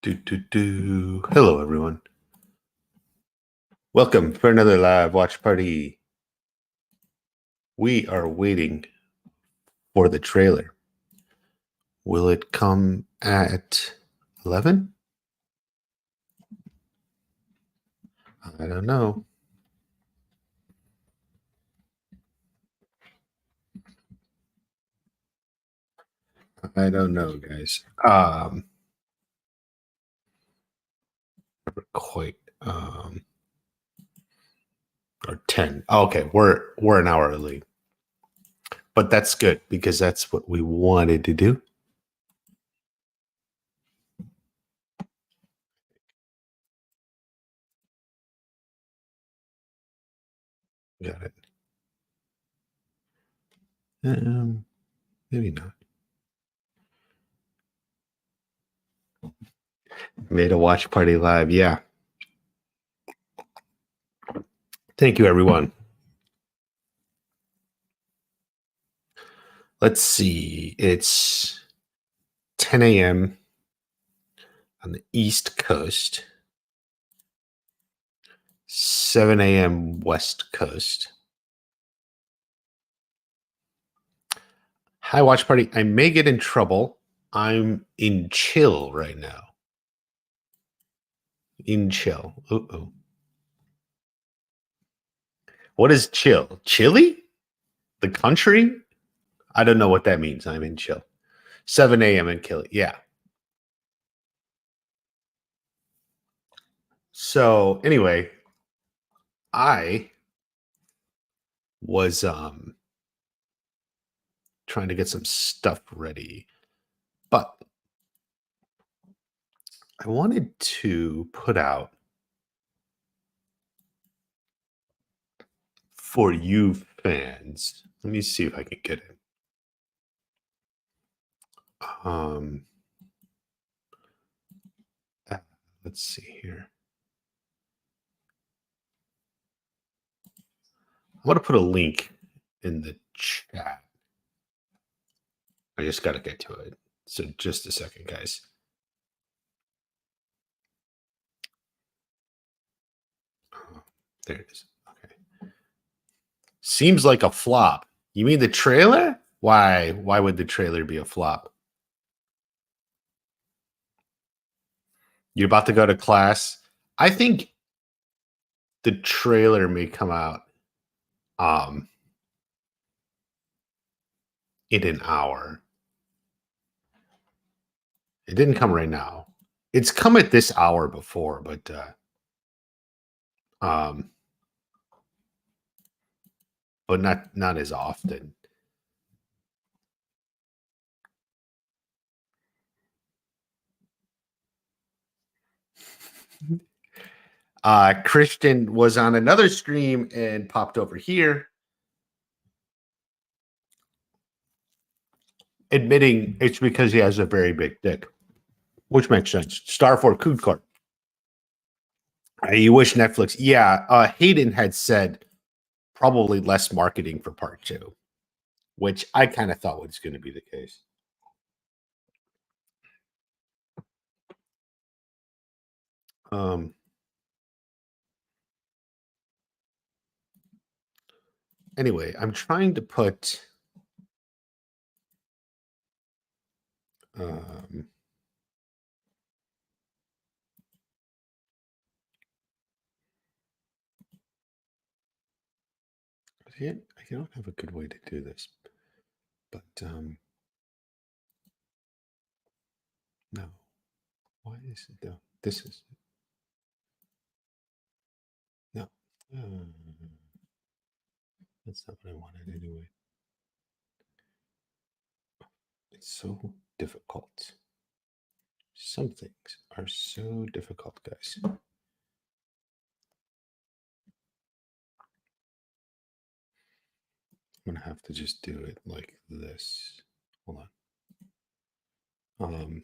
Hello, everyone. Welcome for another live watch party. We are waiting for the trailer. Will it come at 11? I don't know. I don't know, guys. Never quite. Or 10. Oh, okay, we're an hour early, but that's good because that's what we wanted to do. Got it. Maybe not. Made a watch party live. Yeah. Thank you, everyone. Let's see. It's 10 a.m. on the East Coast, 7 a.m. West Coast. Hi, watch party. I may get in trouble. I'm in chill right now. In chill. Uh-oh. What is chill? Chile? The country? I don't know what that means. I'm in chill. 7 a.m. in Chile. Yeah. So anyway, I was trying to get some stuff ready, but I wanted to put out for you fans. Let me see if I can get it. Um, let's see here. I'm going to put a link in the chat. I just got to get to it. So just a second, guys. There it is. Okay. Seems like a flop. You mean the trailer? Why? Why would the trailer be a flop? You're about to go to class. I think the trailer may come out in an hour. It didn't come right now. It's come at this hour before, but not as often. Christian was on another stream and popped over here, admitting it's because he has a very big dick, which makes sense. Star for Cood Court. You wish Netflix. Yeah, Hayden had said probably less marketing for part 2, which I kind of thought was going to be the case. Anyway, I'm trying to put I don't have a good way to do this, but no. Why is it though? This is no. That's not what I wanted anyway. It's so difficult. Some things are so difficult, guys. I'm gonna have to just do it like this. Hold on.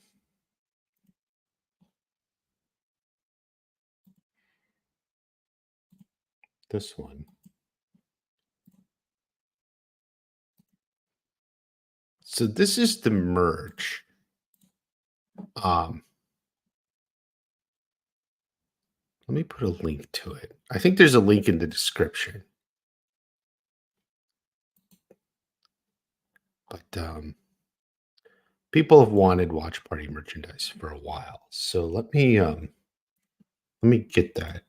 This one. So this is the merge. Let me put a link to it. I think there's a link in the description. But people have wanted watch party merchandise for a while. So let me get that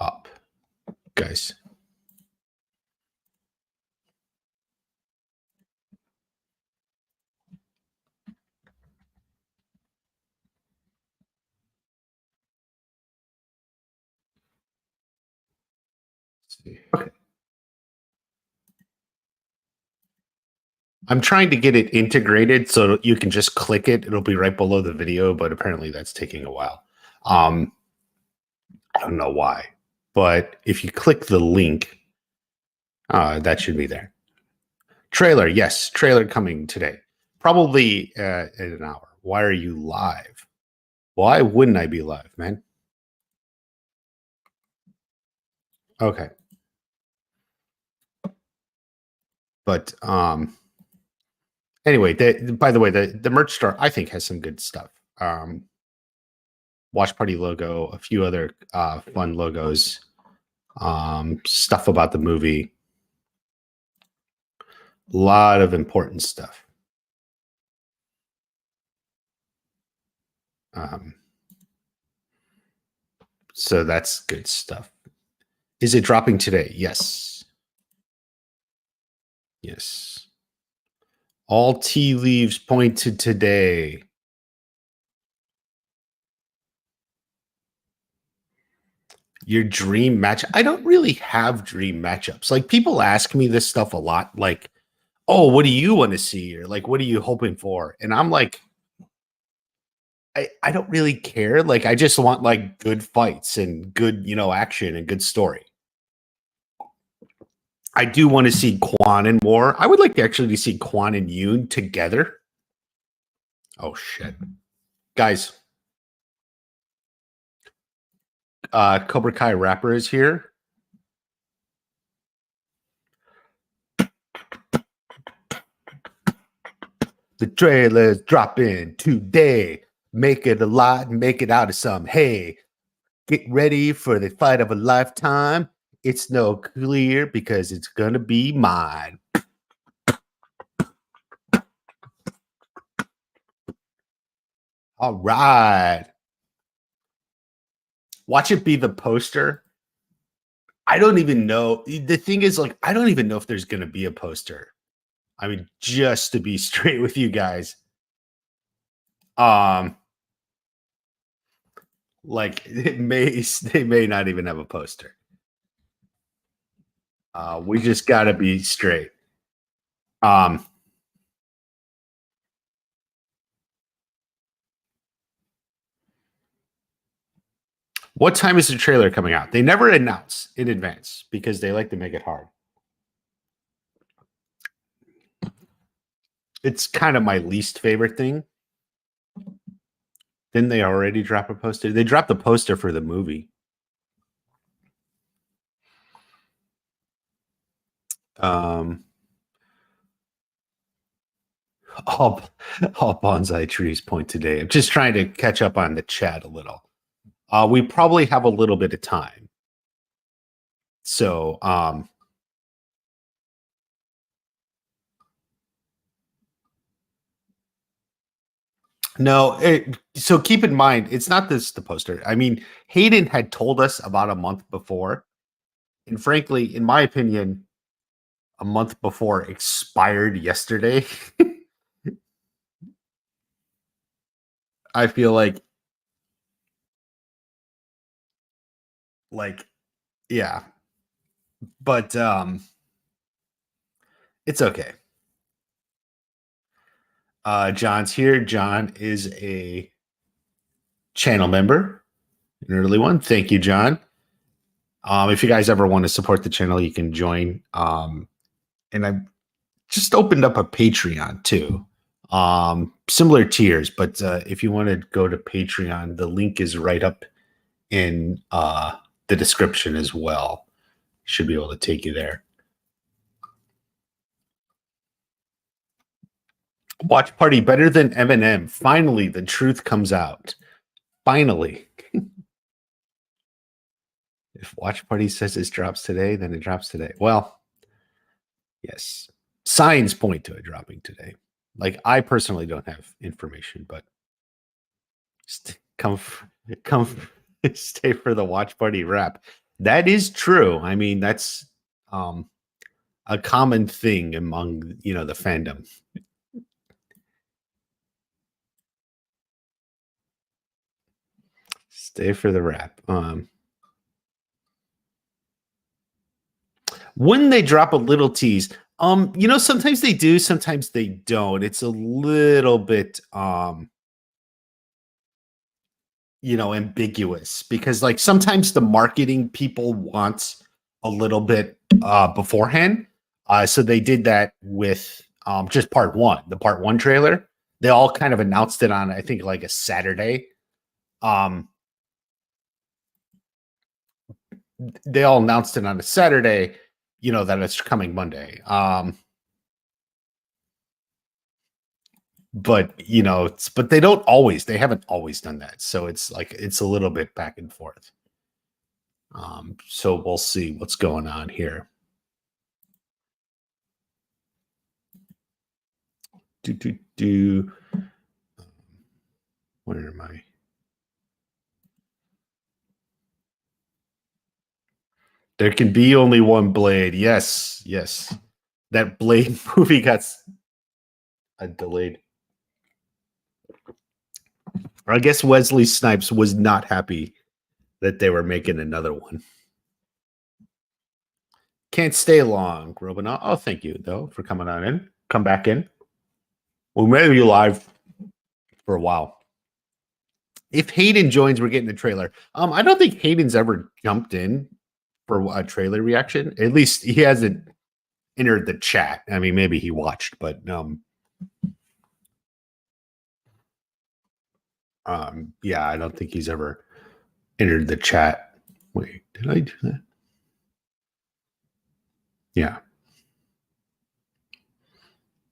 up, guys. Let's see. Okay. I'm trying to get it integrated so you can just click it. It'll be right below the video, but apparently that's taking a while. I don't know why, but if you click the link, that should be there. Trailer, yes, trailer coming today, probably in an hour. Why are you live? Why wouldn't I be live, man? Okay, but anyway, by the way, the merch store I think has some good stuff. Watch Party logo, a few other fun logos, stuff about the movie, a lot of important stuff. So that's good stuff. Is it dropping today? Yes. Yes. All tea leaves point to today. Your dream match. I don't really have dream matchups. Like people ask me this stuff a lot. Like, oh, what do you want to see? Or like, what are you hoping for? And I'm like, I don't really care. Like, I just want like good fights and good, action and good story. I do want to see Quan and War. I would like to actually see Quan and Yoon together. Oh shit. Guys, Cobra Kai rapper is here. The trailer's dropping today. Make it a lot, make it out of some. Hey, get ready for the fight of a lifetime. It's no clear because it's gonna be mine. All right. Watch it be the poster. I don't even know. The thing is, like, I don't even know if there's gonna be a poster. I mean, just to be straight with you guys. Like they may not even have a poster. We just gotta be straight. What time is the trailer coming out? They never announce in advance because they like to make it hard. It's kind of my least favorite thing. Didn't they already drop a poster? They dropped the poster for the movie. All bonsai trees point today. I'm just trying to catch up on the chat a little. We probably have a little bit of time. So, no, so keep in mind, it's not the poster. I mean, Hayden had told us about a month before. And frankly, in my opinion, a month before expired yesterday. I feel like, yeah. But it's okay. John's here. John is a channel member, an early one. Thank you, John. If you guys ever want to support the channel, you can join. And I just opened up a Patreon too. Similar tiers, but if you want to go to Patreon, the link is right up in the description as well. Should be able to take you there. Watch party better than Eminem. Finally, the truth comes out. Finally. If Watch Party says it drops today, then it drops today. Well, yes. Signs point to it dropping today. Like, I personally don't have information, but come, stay for the Watch Party wrap. That is true. I mean, that's a common thing among the fandom. Stay for the wrap. When they drop a little tease, sometimes they do, sometimes they don't. It's a little bit ambiguous, because like sometimes the marketing people want a little bit beforehand. So they did that with just part one, the part one trailer. They all kind of announced it on, I think, like a Saturday. They all announced it on a Saturday, that it's coming Monday. But but they haven't always done that. So it's like, it's a little bit back and forth. So we'll see what's going on here. Where am I? There can be only one Blade. Yes. That Blade movie got delayed. I guess Wesley Snipes was not happy that they were making another one. Can't stay long, Robinot. Oh, thank you, though, for coming on in. Come back in. We made you live for a while. If Hayden joins, we're getting the trailer. I don't think Hayden's ever jumped in for a trailer reaction. At least he hasn't entered the chat. I mean, maybe he watched, but yeah, I don't think he's ever entered the chat. Wait, did I do that? Yeah.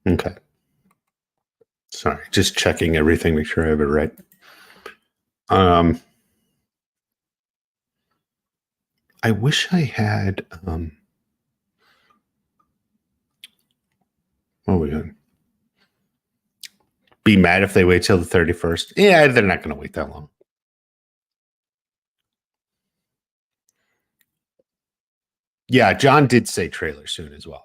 Okay. Sorry, just checking everything, make sure I have it right. I wish I had what are we going? Be mad if they wait till the 31st. Yeah, they're not going to wait that long. Yeah, John did say trailer soon as well.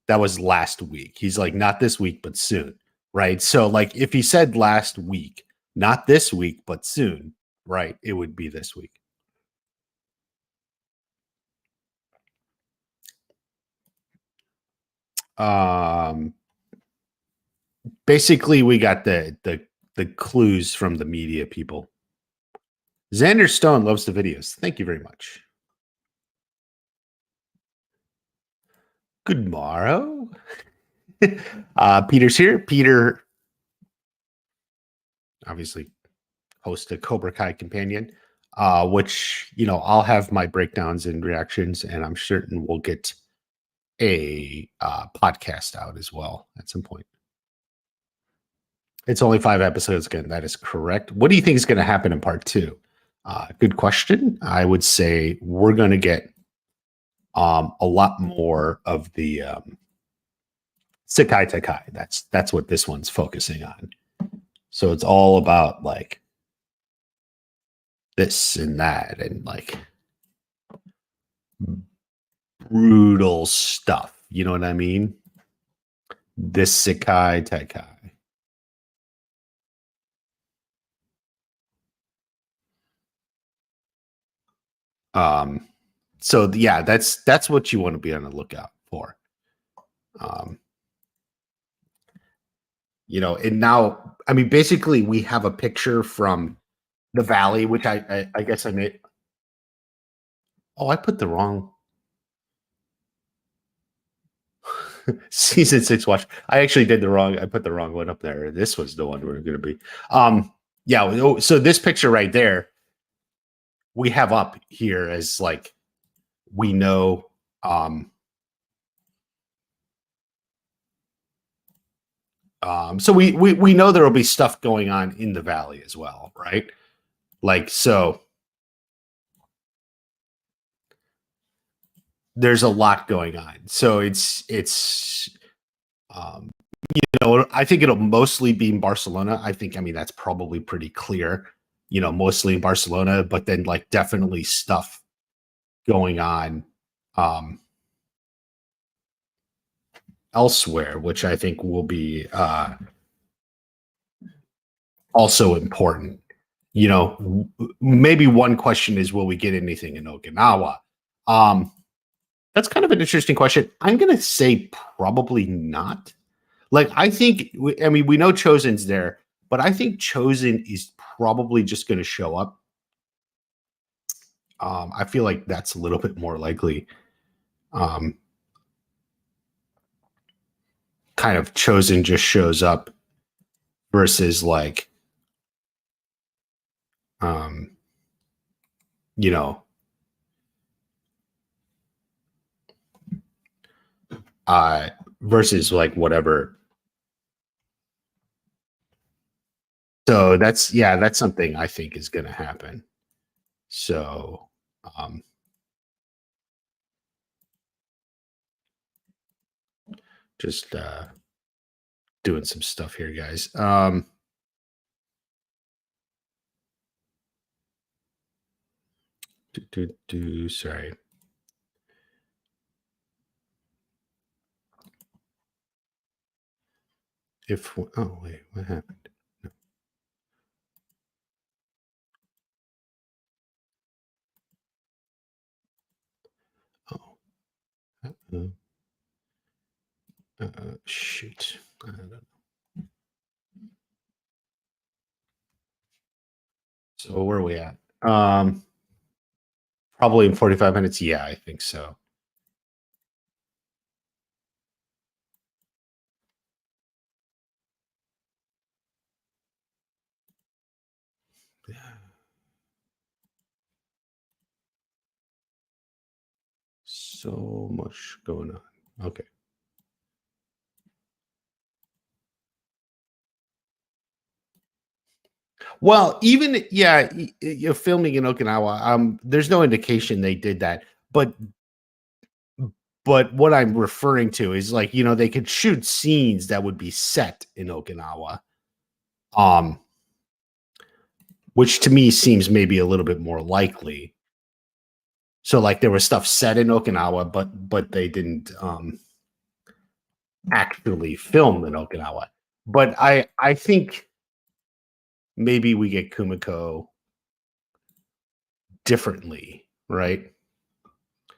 That was last week. He's like, not this week, but soon. Right. So like, if he said last week, not this week, but soon, right, it would be this week. Basically, we got the clues from the media people. Xander Stone loves the videos. Thank you very much. Good morrow. Peter's here. Peter, obviously, host of Cobra Kai Companion, which, I'll have my breakdowns and reactions, and I'm certain we'll get a podcast out as well at some point. It's only 5 episodes again. That is correct. What do you think is going to happen in part 2? Good question. I would say we're going to get a lot more of the Sekai Tekai. That's what this one's focusing on. So it's all about like this and that and like brutal stuff. You know what I mean? This Sekai Tekai. So yeah, that's what you want to be on the lookout for. And now, I mean, basically we have a picture from the Valley, which I guess I made. Oh, I put the wrong season 6 watch. I actually did I put the wrong one up there. This was the one we're going to be. Yeah. So this picture right there, we have up here as like, we know, so we know there will be stuff going on in the Valley as well, right? Like, so there's a lot going on. So um, I think it'll mostly be in Barcelona. I mean, that's probably pretty clear, mostly in Barcelona, but then like definitely stuff going on um, elsewhere, which I think will be also important. Maybe one question is, will we get anything in Okinawa? That's kind of an interesting question. I'm going to say probably not. Like, I mean, we know Chosen's there, but I think Chosen is probably just going to show up. I feel like that's a little bit more likely. Um, kind of Chosen just shows up versus like, um, you know, uh, versus like whatever. So that's something I think is going to happen. So, um, just doing some stuff here, guys. Sorry. Oh wait, what happened? Oh, shoot. I don't know. So where are we at? Probably in 45 minutes. Yeah, I think so. Yeah. So much going on. Okay. Well, even yeah, you're filming in Okinawa. There's no indication they did that, but what I'm referring to is like they could shoot scenes that would be set in Okinawa, um, which to me seems maybe a little bit more likely. So like there was stuff set in Okinawa, but they didn't actually film in Okinawa. But I think maybe we get Kumiko differently, right?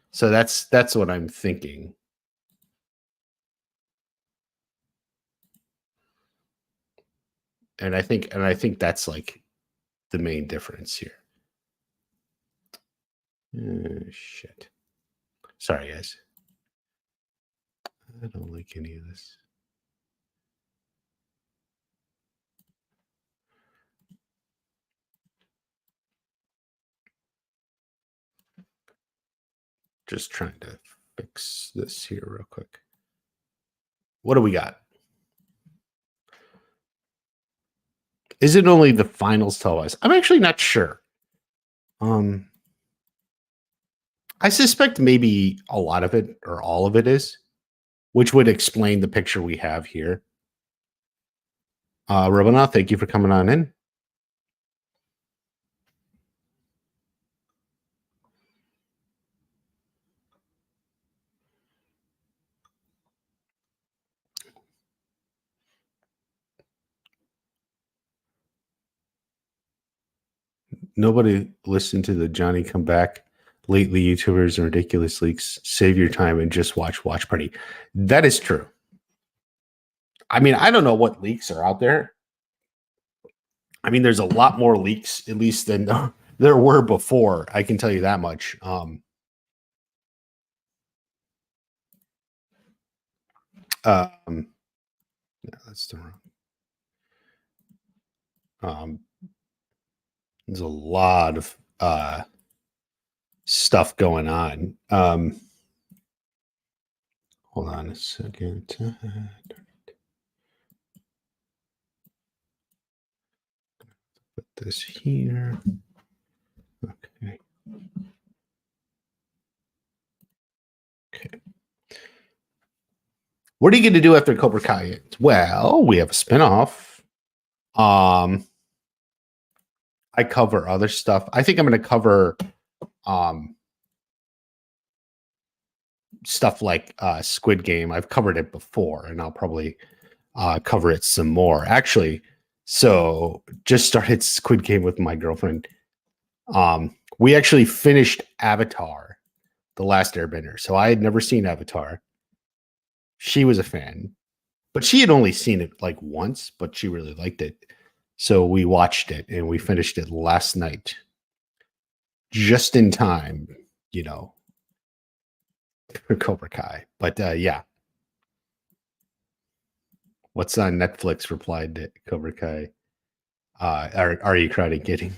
So that's what I'm thinking. And I think that's like the main difference here. Shit. Sorry, guys. I don't like any of this. Just trying to fix this here real quick. What do we got? Is it only the finals televised? I'm actually not sure. I suspect maybe a lot of it or all of it is, which would explain the picture we have here. Robina, thank you for coming on in. Nobody listened to the Johnny Come Back lately. YouTubers and ridiculous leaks. Save your time and just watch Party. That is true. I mean, I don't know what leaks are out there. I mean, there's a lot more leaks, at least than there were before. I can tell you that much. Yeah, that's the wrong. There's a lot of stuff going on. Hold on a second. Put this here. Okay. What are you going to do after Cobra Kai ends? Well, we have a spinoff. I cover other stuff. I think I'm going to cover stuff like Squid Game. I've covered it before, and I'll probably cover it some more. Actually, so just started Squid Game with my girlfriend. We actually finished Avatar, The Last Airbender. So I had never seen Avatar. She was a fan, but she had only seen it like once, but she really liked it. So we watched it and we finished it last night. Just in time, you know, for Cobra Kai. But yeah. What's on Netflix replied to Cobra Kai. Are you crowded kidding?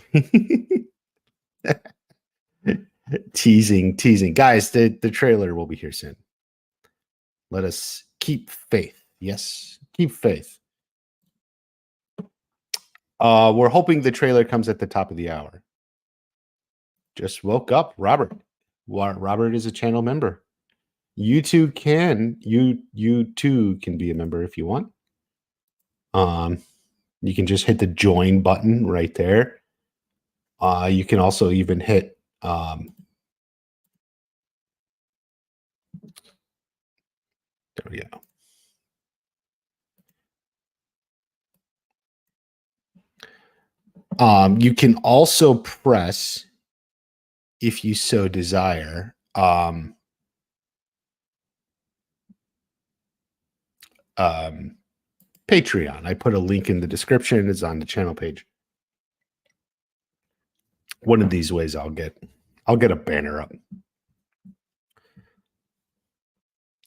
teasing. Guys, the trailer will be here soon. Let us keep faith. Yes, keep faith. We're hoping the trailer comes at the top of the hour. Just woke up, Robert. Robert is a channel member. You too can be a member if you want. You can just hit the join button right there. You can also even hit there we go. You can also press, if you so desire, Patreon. I put a link in the description. It's on the channel page. One of these ways I'll get a banner up.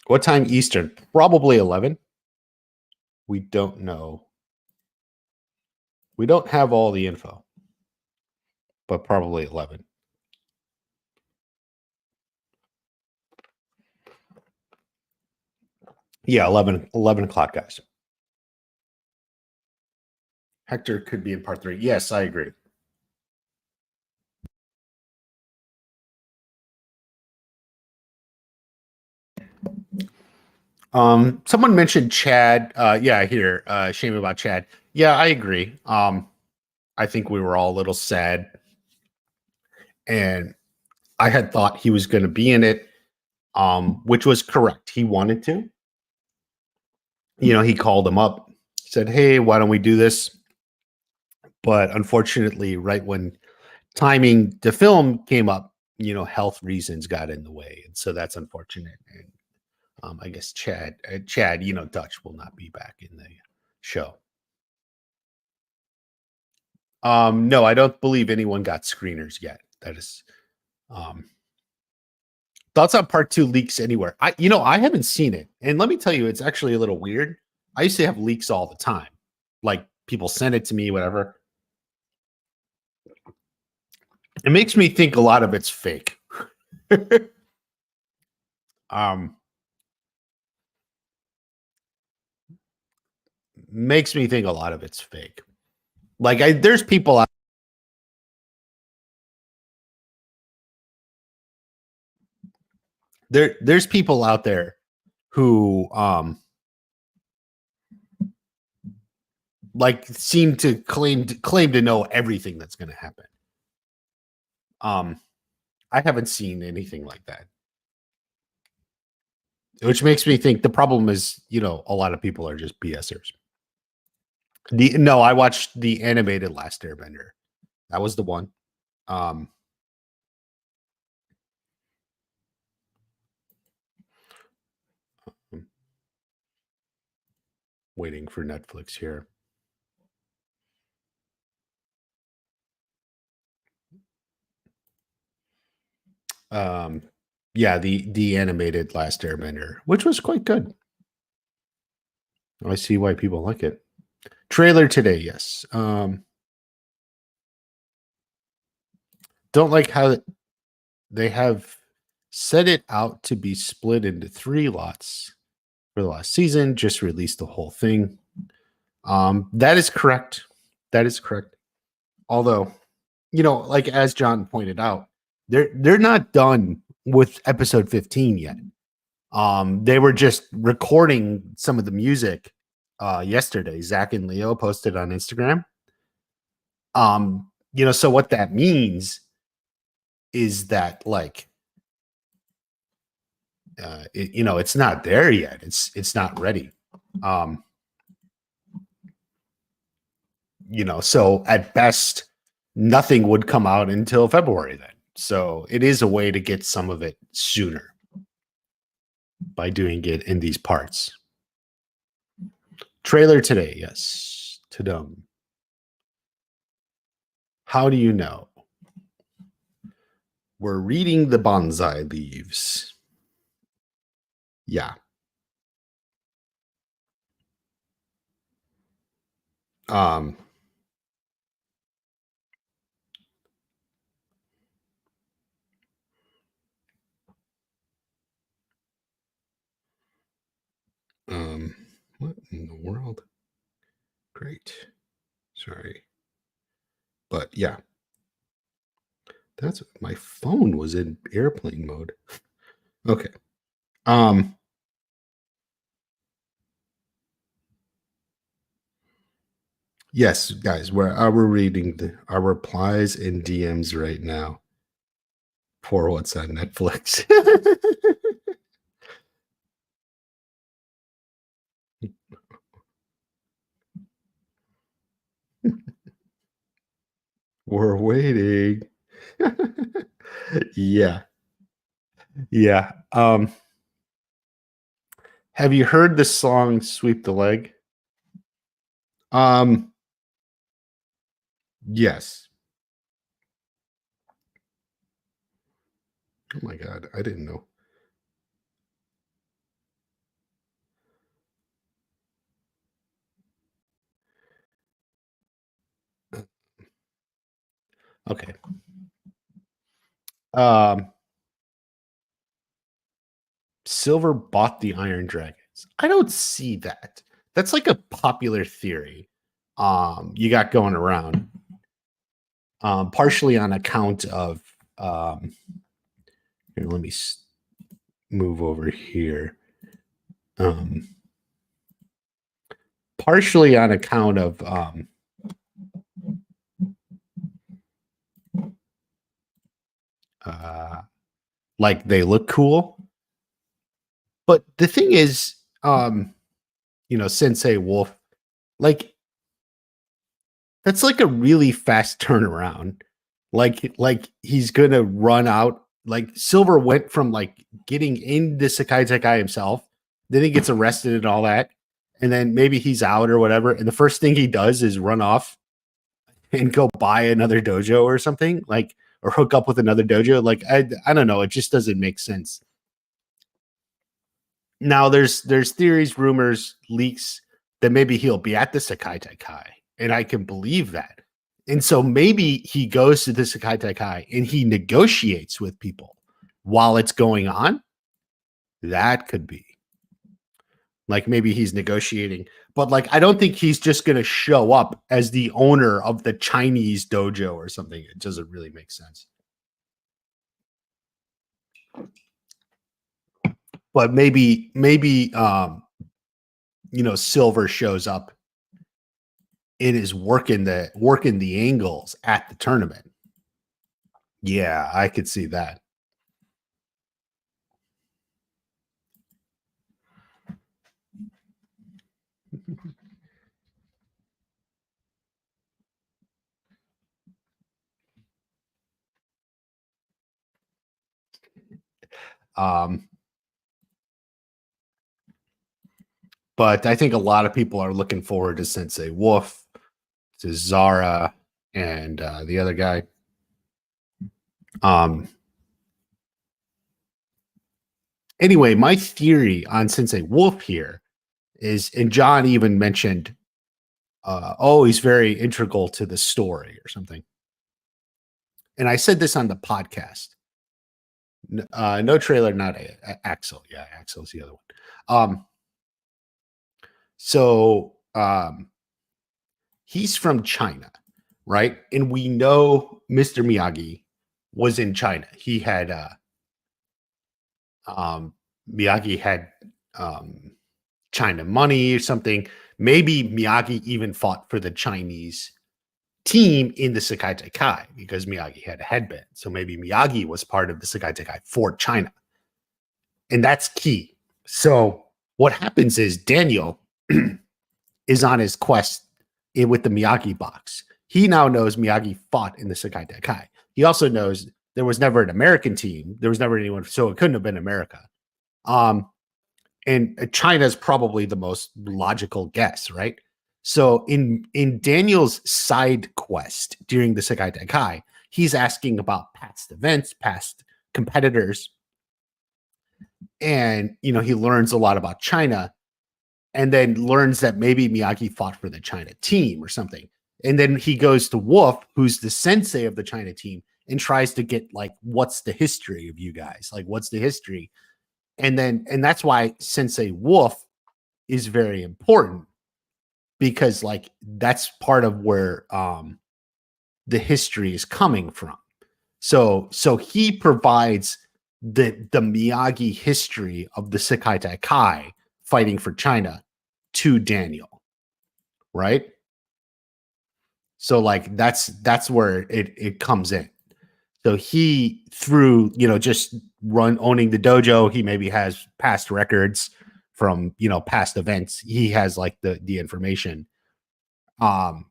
What time Eastern? Probably 11. We don't know. We don't have all the info, but probably 11. Yeah, 11 o'clock, guys. Hector could be in part 3. Yes, I agree. Someone mentioned Chad. Yeah, here. Shame about Chad. Yeah, I agree. I think we were all a little sad. And I had thought he was going to be in it, which was correct. He wanted to. You know, he called him up, said, hey, why don't we do this? But unfortunately, right when timing to film came up, you know, health reasons got in the way. And so that's unfortunate. And I guess Chad, you know, Dutch will not be back in the show. No, I don't believe anyone got screeners yet. That is thoughts on part 2 leaks anywhere. I haven't seen it. And let me tell you, it's actually a little weird. I used to have leaks all the time. Like people send it to me, whatever. It makes me think a lot of it's fake. Makes me think a lot of it's fake. Like there's people out there's people out there who like seem to claim to know everything that's going to happen. I haven't seen anything like that, which makes me think the problem is, you know, a lot of people are just BSers. No, I watched the animated Last Airbender. That was the one. Waiting for Netflix here. Yeah, the animated Last Airbender, which was quite good. I see why people like it. Trailer today, yes. Don't like how they have set it out to be split into 3 lots for the last season. Just released the whole thing. That is correct. That is correct. Although, you know, like as John pointed out, they're not done with episode 15 yet. They were just recording some of the music yesterday. Zach and Leo posted on Instagram. So what that means is that like it's not there yet. It's not ready. So at best, nothing would come out until February then. So it is a way to get some of it sooner by doing it in these parts. Trailer today, yes. Tadum. How do you know? We're reading the bonsai leaves. Yeah. What in the world? Great. Sorry. But yeah. That's my phone was in airplane mode. Okay. Yes, guys, we're reading our replies and DMs right now for what's on Netflix. We're waiting. Yeah. Yeah. Have you heard the song Sweep the Leg? Yes. Oh my God, I didn't know. Okay. Silver bought the Iron Dragons. I don't see that. That's like a popular theory. You got going around. Partially on account of here, let me move over here. Partially on account of like they look cool. But the thing is, Sensei Wolf, like that's like a really fast turnaround. Like he's gonna run out. Like Silver went from like getting into Sakai Tekai himself, then he gets arrested and all that, and then maybe he's out or whatever. And the first thing he does is run off and go buy another dojo or something, like or hook up with another dojo. Like I don't know, it just doesn't make sense. Now there's theories, rumors, leaks that maybe he'll be at the Sakai Tekai, and I can believe that. And so maybe he goes to the Sakai Tekai and he negotiates with people while it's going on. That could be. Like maybe he's negotiating, but like I don't think he's just going to show up as the owner of the Chinese dojo or something. It doesn't really make sense. But maybe Silver shows up and is working the angles at the tournament. Yeah, I could see that. But I think a lot of people are looking forward to Sensei Wolf, to Zara, and the other guy. Anyway, my theory on Sensei Wolf here is, and John even mentioned, he's very integral to the story or something. And I said this on the podcast. No trailer, not Axel. Yeah, Axel's the other one. So he's from China, right? And we know Mr. Miyagi was in China. He had Miyagi had China money or something. Maybe Miyagi even fought for the Chinese team in the Sekai Kai because Miyagi had a headband. So maybe Miyagi was part of the Sekai Kai for China. And that's key. So what happens is Daniel is on his quest with the Miyagi box. He now knows Miyagi fought in the Sekai Kai. He also knows there was never an American team. There was never anyone, so it couldn't have been America. And China's probably the most logical guess, right? So in Daniel's side quest during the Sekai Kai, he's asking about past events, past competitors, and he learns a lot about China, and then learns that maybe Miyagi fought for the China team or something. And then he goes to Wolf, who's the sensei of the China team, and tries to get like, what's the history of you guys? Like, what's the history? And that's why Sensei Wolf is very important, because like that's part of where the history is coming from. So he provides the Miyagi history of the Sekai Kai fighting for China to Daniel, right? So like that's where it comes in. So he, through just owning the dojo, he maybe has past records from past events. He has like the information, and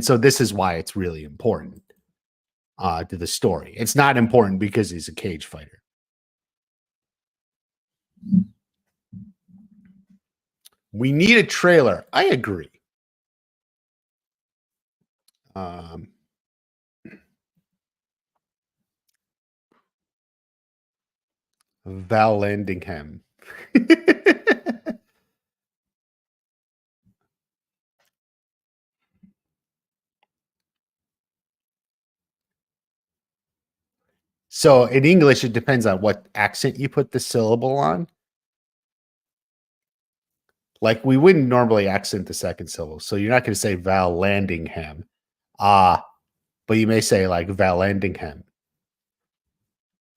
so this is why it's really important to the story. It's not important because he's a cage fighter. We need a trailer. I agree. Val Landingham. So in English, it depends on what accent you put the syllable on. Like we wouldn't normally accent the second syllable. So you're not going to say Val Landingham. But you may say like Vallandigham.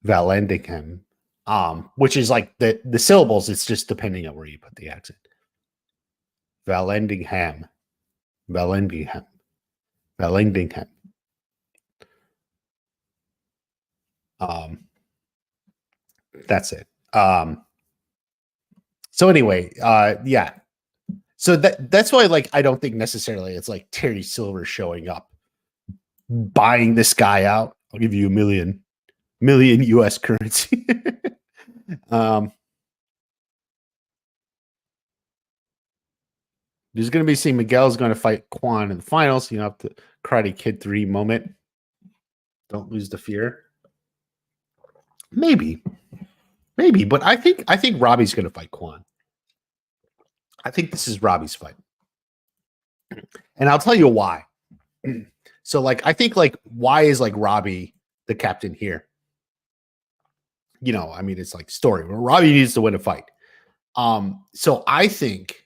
Vallandigham. Which is like the syllables, it's just depending on where you put the accent. Vallandigham. Vallandigham. Vallandigham. That's it. So anyway, yeah. So that's why, like, I don't think necessarily it's like Terry Silver showing up, buying this guy out. I'll give you $1 million US currency. There's going to be seeing Miguel's going to fight Quan in the finals. You know, the Karate Kid 3 moment. Don't lose the fear. Maybe, but I think Robbie's going to fight Quan. I think this is Robbie's fight, and I'll tell you why. So, like, I think, like, why is like Robbie the captain here? You know, I mean, it's like story where Robbie needs to win a fight. So I think,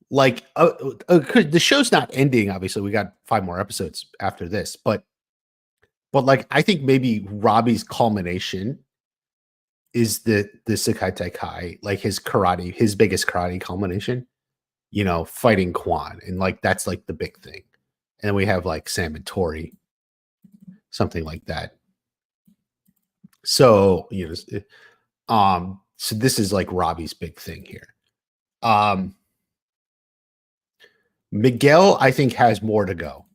like, the show's not ending. Obviously, we got 5 more episodes after this, but like, I think maybe Robbie's culmination is the Sekai Kai, like his biggest karate culmination. You know, fighting Quan, and like that's like the big thing. And then we have like Sam and Tori, something like that. So, you know, so this is like Robbie's big thing here. Miguel, I think, has more to go.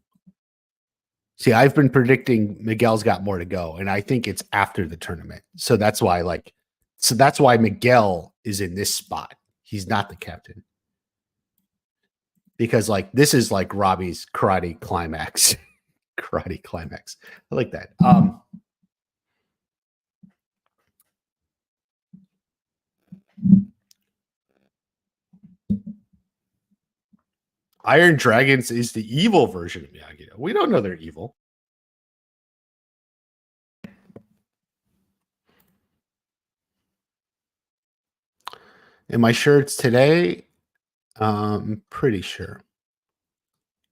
See, I've been predicting Miguel's got more to go, and I think it's after the tournament. So that's why, that's why Miguel is in this spot. He's not the captain. Because like this is like Robbie's karate climax. Karate climax. I like that. Iron Dragons is the evil version of Miyagi. We don't know they're evil. Am I sure it's today? Pretty sure.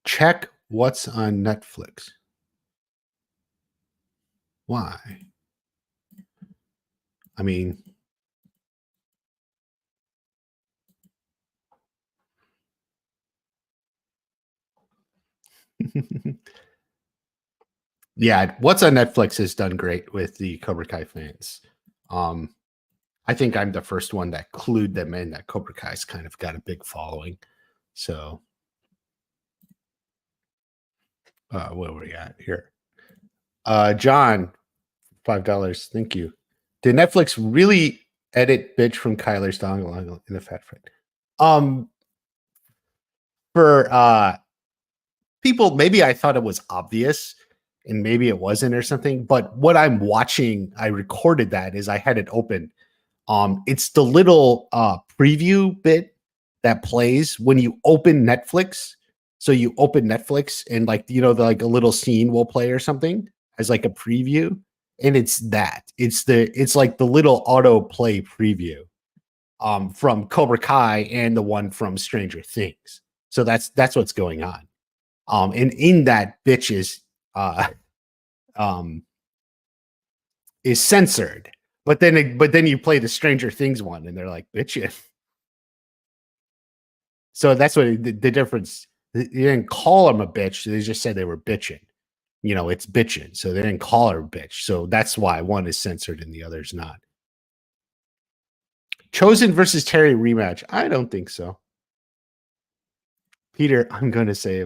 Check what's on Netflix. Why? I mean, yeah, what's on Netflix has done great with the Cobra Kai fans. I think I'm the first one that clued them in that Cobra Kai's kind of got a big following. So, where were we at here? John, $5. Thank you. Did Netflix really edit bitch from Kyler's dongle in the fat fight? For people, maybe I thought it was obvious and maybe it wasn't or something, but what I'm watching, I recorded that is I had it open. It's the little preview bit that plays when you open Netflix. So you open Netflix and like like a little scene will play or something as like a preview. And it's that. It's like the little auto play preview from Cobra Kai and the one from Stranger Things. So that's what's going on. And in that bitch is censored. But then you play the Stranger Things one and they're like bitch. So that's what the difference. They didn't call him a bitch. They just said they were bitching. It's bitching. So they didn't call her a bitch. So that's why one is censored and the other's not. Chosen versus Terry rematch. I don't think so. Peter, I'm going to say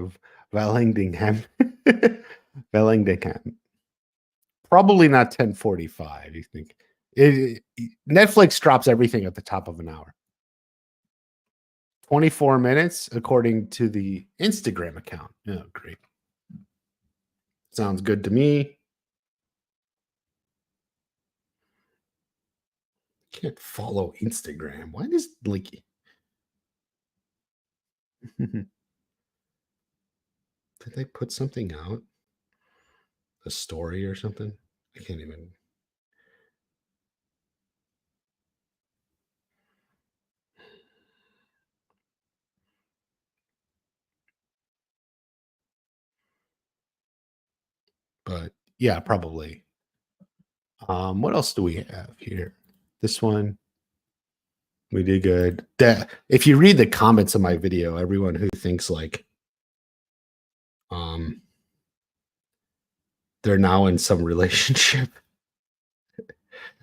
Vallandigham. Vallandigham. Probably not 10:45. You think Netflix drops everything at the top of an hour. 24 minutes, according to the Instagram account. Oh, great. Sounds good to me. Can't follow Instagram. Why does like did they put something out? A story or something? I can't even. But yeah, probably. What else do we have here? This one. We did good. If you read the comments of my video, everyone who thinks like they're now in some relationship.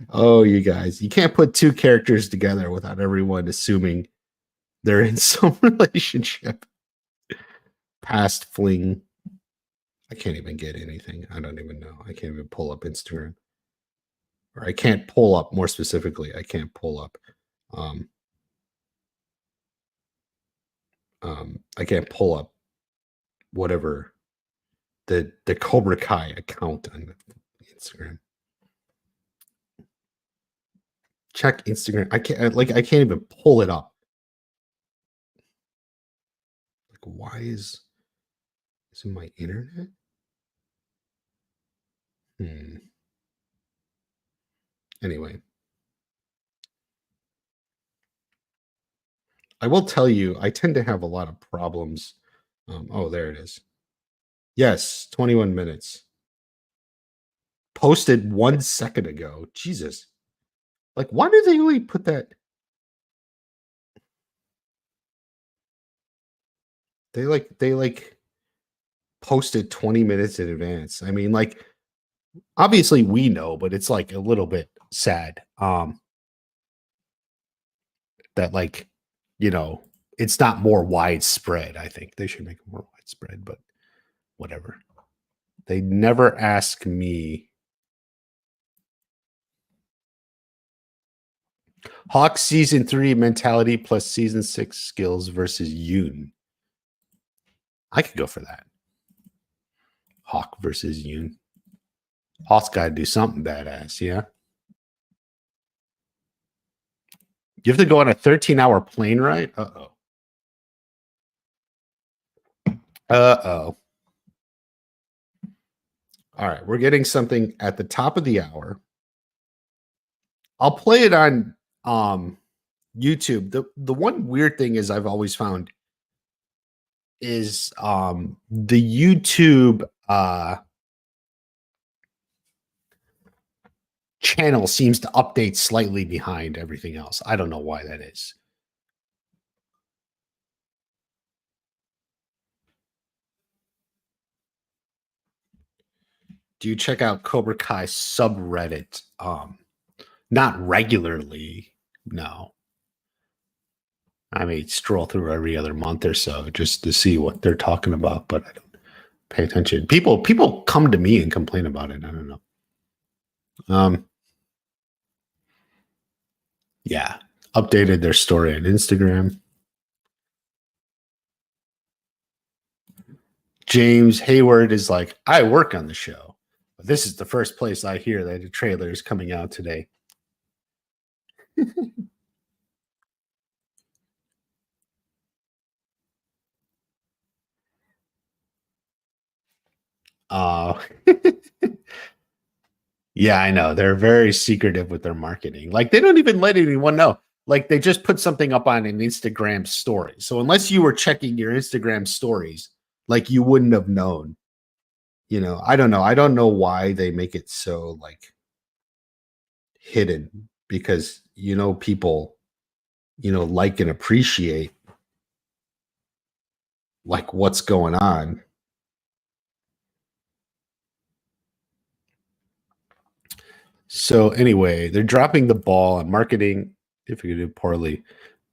Oh, you guys, you can't put two characters together without everyone assuming they're in some relationship. Past fling. I can't even get anything. I don't even know. I can't even pull up Instagram. Or I can't pull up, more specifically, I can't pull up I can't pull up whatever the Cobra Kai account on Instagram. Check Instagram. I can't even pull it up. Like, why is it my internet? Anyway, I will tell you, I tend to have a lot of problems. Oh, there it is. Yes, 21 minutes. Posted 1 second ago. Jesus. Like, why do they really put that? They posted 20 minutes in advance. I mean, like, obviously we know, but it's like a little bit sad. That like, it's not more widespread. I think they should make it more widespread, but whatever. They never ask me. Hawk season 3 mentality plus season 6 skills versus Yoon. I could go for that. Hawk versus Yoon. Hawk's got to do something badass, yeah. You have to go on a 13-hour plane ride? Uh-oh. Uh-oh. All right, we're getting something at the top of the hour. I'll play it on YouTube. The one weird thing is I've always found is the YouTube channel seems to update slightly behind everything else. I don't know why that is. Do you check out Cobra Kai subreddit? Not regularly, no. I may stroll through every other month or so just to see what they're talking about, but I don't pay attention. People come to me and complain about it. I don't know. Yeah, updated their story on Instagram. James Hayward is like, I work on the show, but this is the first place I hear that a trailer is coming out today. uh Yeah, I know. They're very secretive with their marketing. Like they don't even let anyone know. Like they just put something up on an Instagram story. So unless you were checking your Instagram stories, like you wouldn't have known. You know, I don't know. I don't know why they make it so like hidden because people like and appreciate like what's going on. So anyway, they're dropping the ball on marketing. If you do poorly,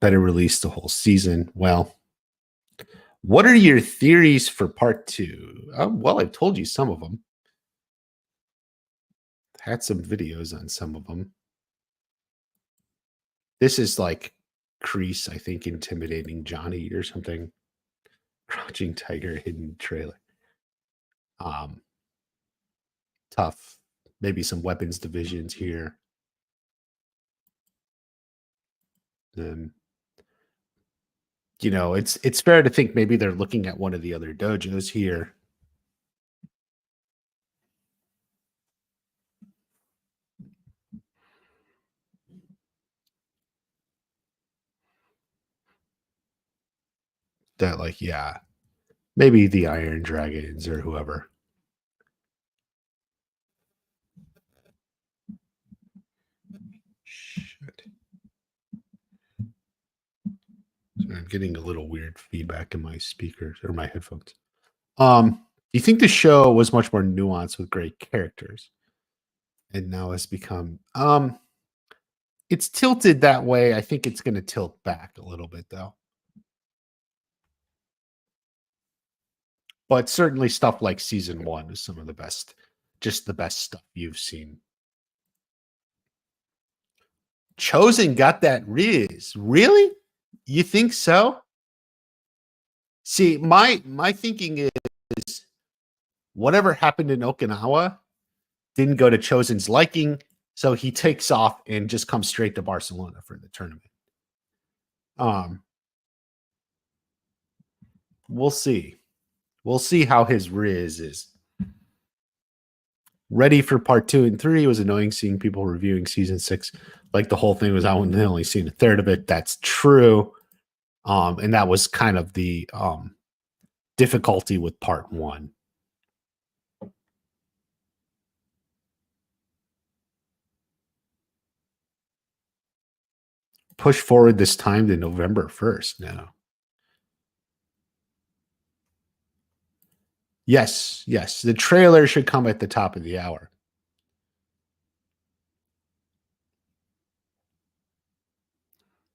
better release the whole season. Well, what are your theories for part two? Well, I've told you some of them. Had some videos on some of them. This is like Crease, I think, intimidating Johnny or something. Crouching Tiger, hidden trailer. Tough. Maybe some weapons divisions here. It's fair to think maybe they're looking at one of the other dojos here. That maybe the Iron Dragons or whoever. Shit. I'm getting a little weird feedback in my speakers or my headphones. Do you think the show was much more nuanced with great characters? And now it's become it's tilted that way. I think it's going to tilt back a little bit though. But certainly stuff like season 1 is some of the best, just the best stuff you've seen. Chosen got that Riz. Really? You think so? See, my thinking is whatever happened in Okinawa didn't go to Chosen's liking, so he takes off and just comes straight to Barcelona for the tournament. We'll see. We'll see how his Riz is. Ready for part 2 and 3. It was annoying seeing people reviewing season 6 like the whole thing was out when they only seen a third of it. That's true. And that was kind of the difficulty with part 1. Push forward this time to November 1st now. Yes. The trailer should come at the top of the hour.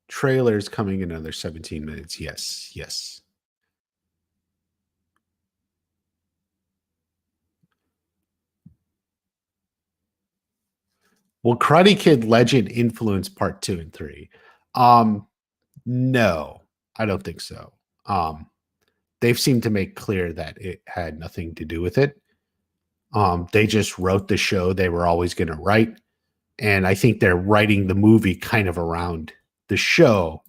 Trailer's coming in another 17 minutes. Yes. Will Karate Kid Legend influence part 2 and 3? No, I don't think so. They've seemed to make clear that it had nothing to do with it. They just wrote the show they were always going to write. And I think they're writing the movie kind of around the show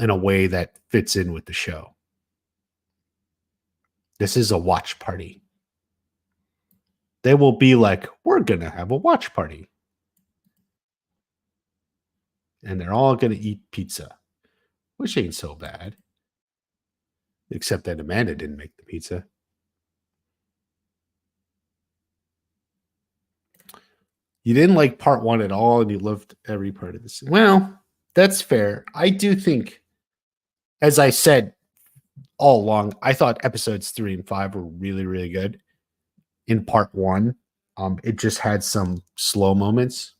in a way that fits in with the show. This is a watch party. They will be like, we're going to have a watch party. And they're all going to eat pizza, which ain't so bad. Except that Amanda didn't make the pizza. You didn't like part 1 at all, and you loved every part of this. Well, that's fair. I do think, as I said all along, I thought episodes 3 and 5 were really, really good in part 1. It just had some slow moments.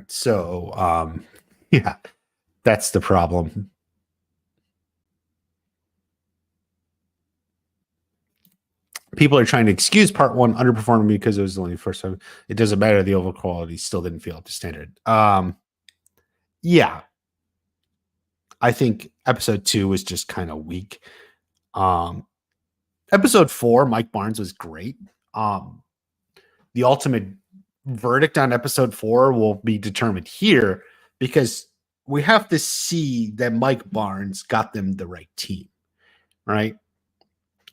So, yeah, that's the problem. People are trying to excuse part 1 underperforming because it was only the first time. It doesn't matter. The overall quality still didn't feel up to standard. Yeah, I think episode 2 was just kind of weak. Episode 4, Mike Barnes was great. The ultimate verdict on episode 4 will be determined here because we have to see that Mike Barnes got them the right team, right?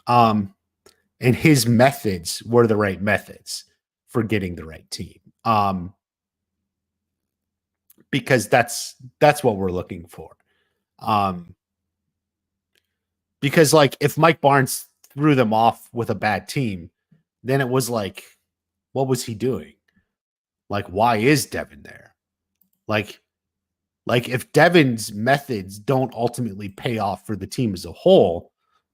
And his methods were the right methods for getting the right team. Because that's what we're looking for. Because like if Mike Barnes threw them off with a bad team, then it was like, what was he doing? Like, why is Devin there? Like if Devin's methods don't ultimately pay off for the team as a whole,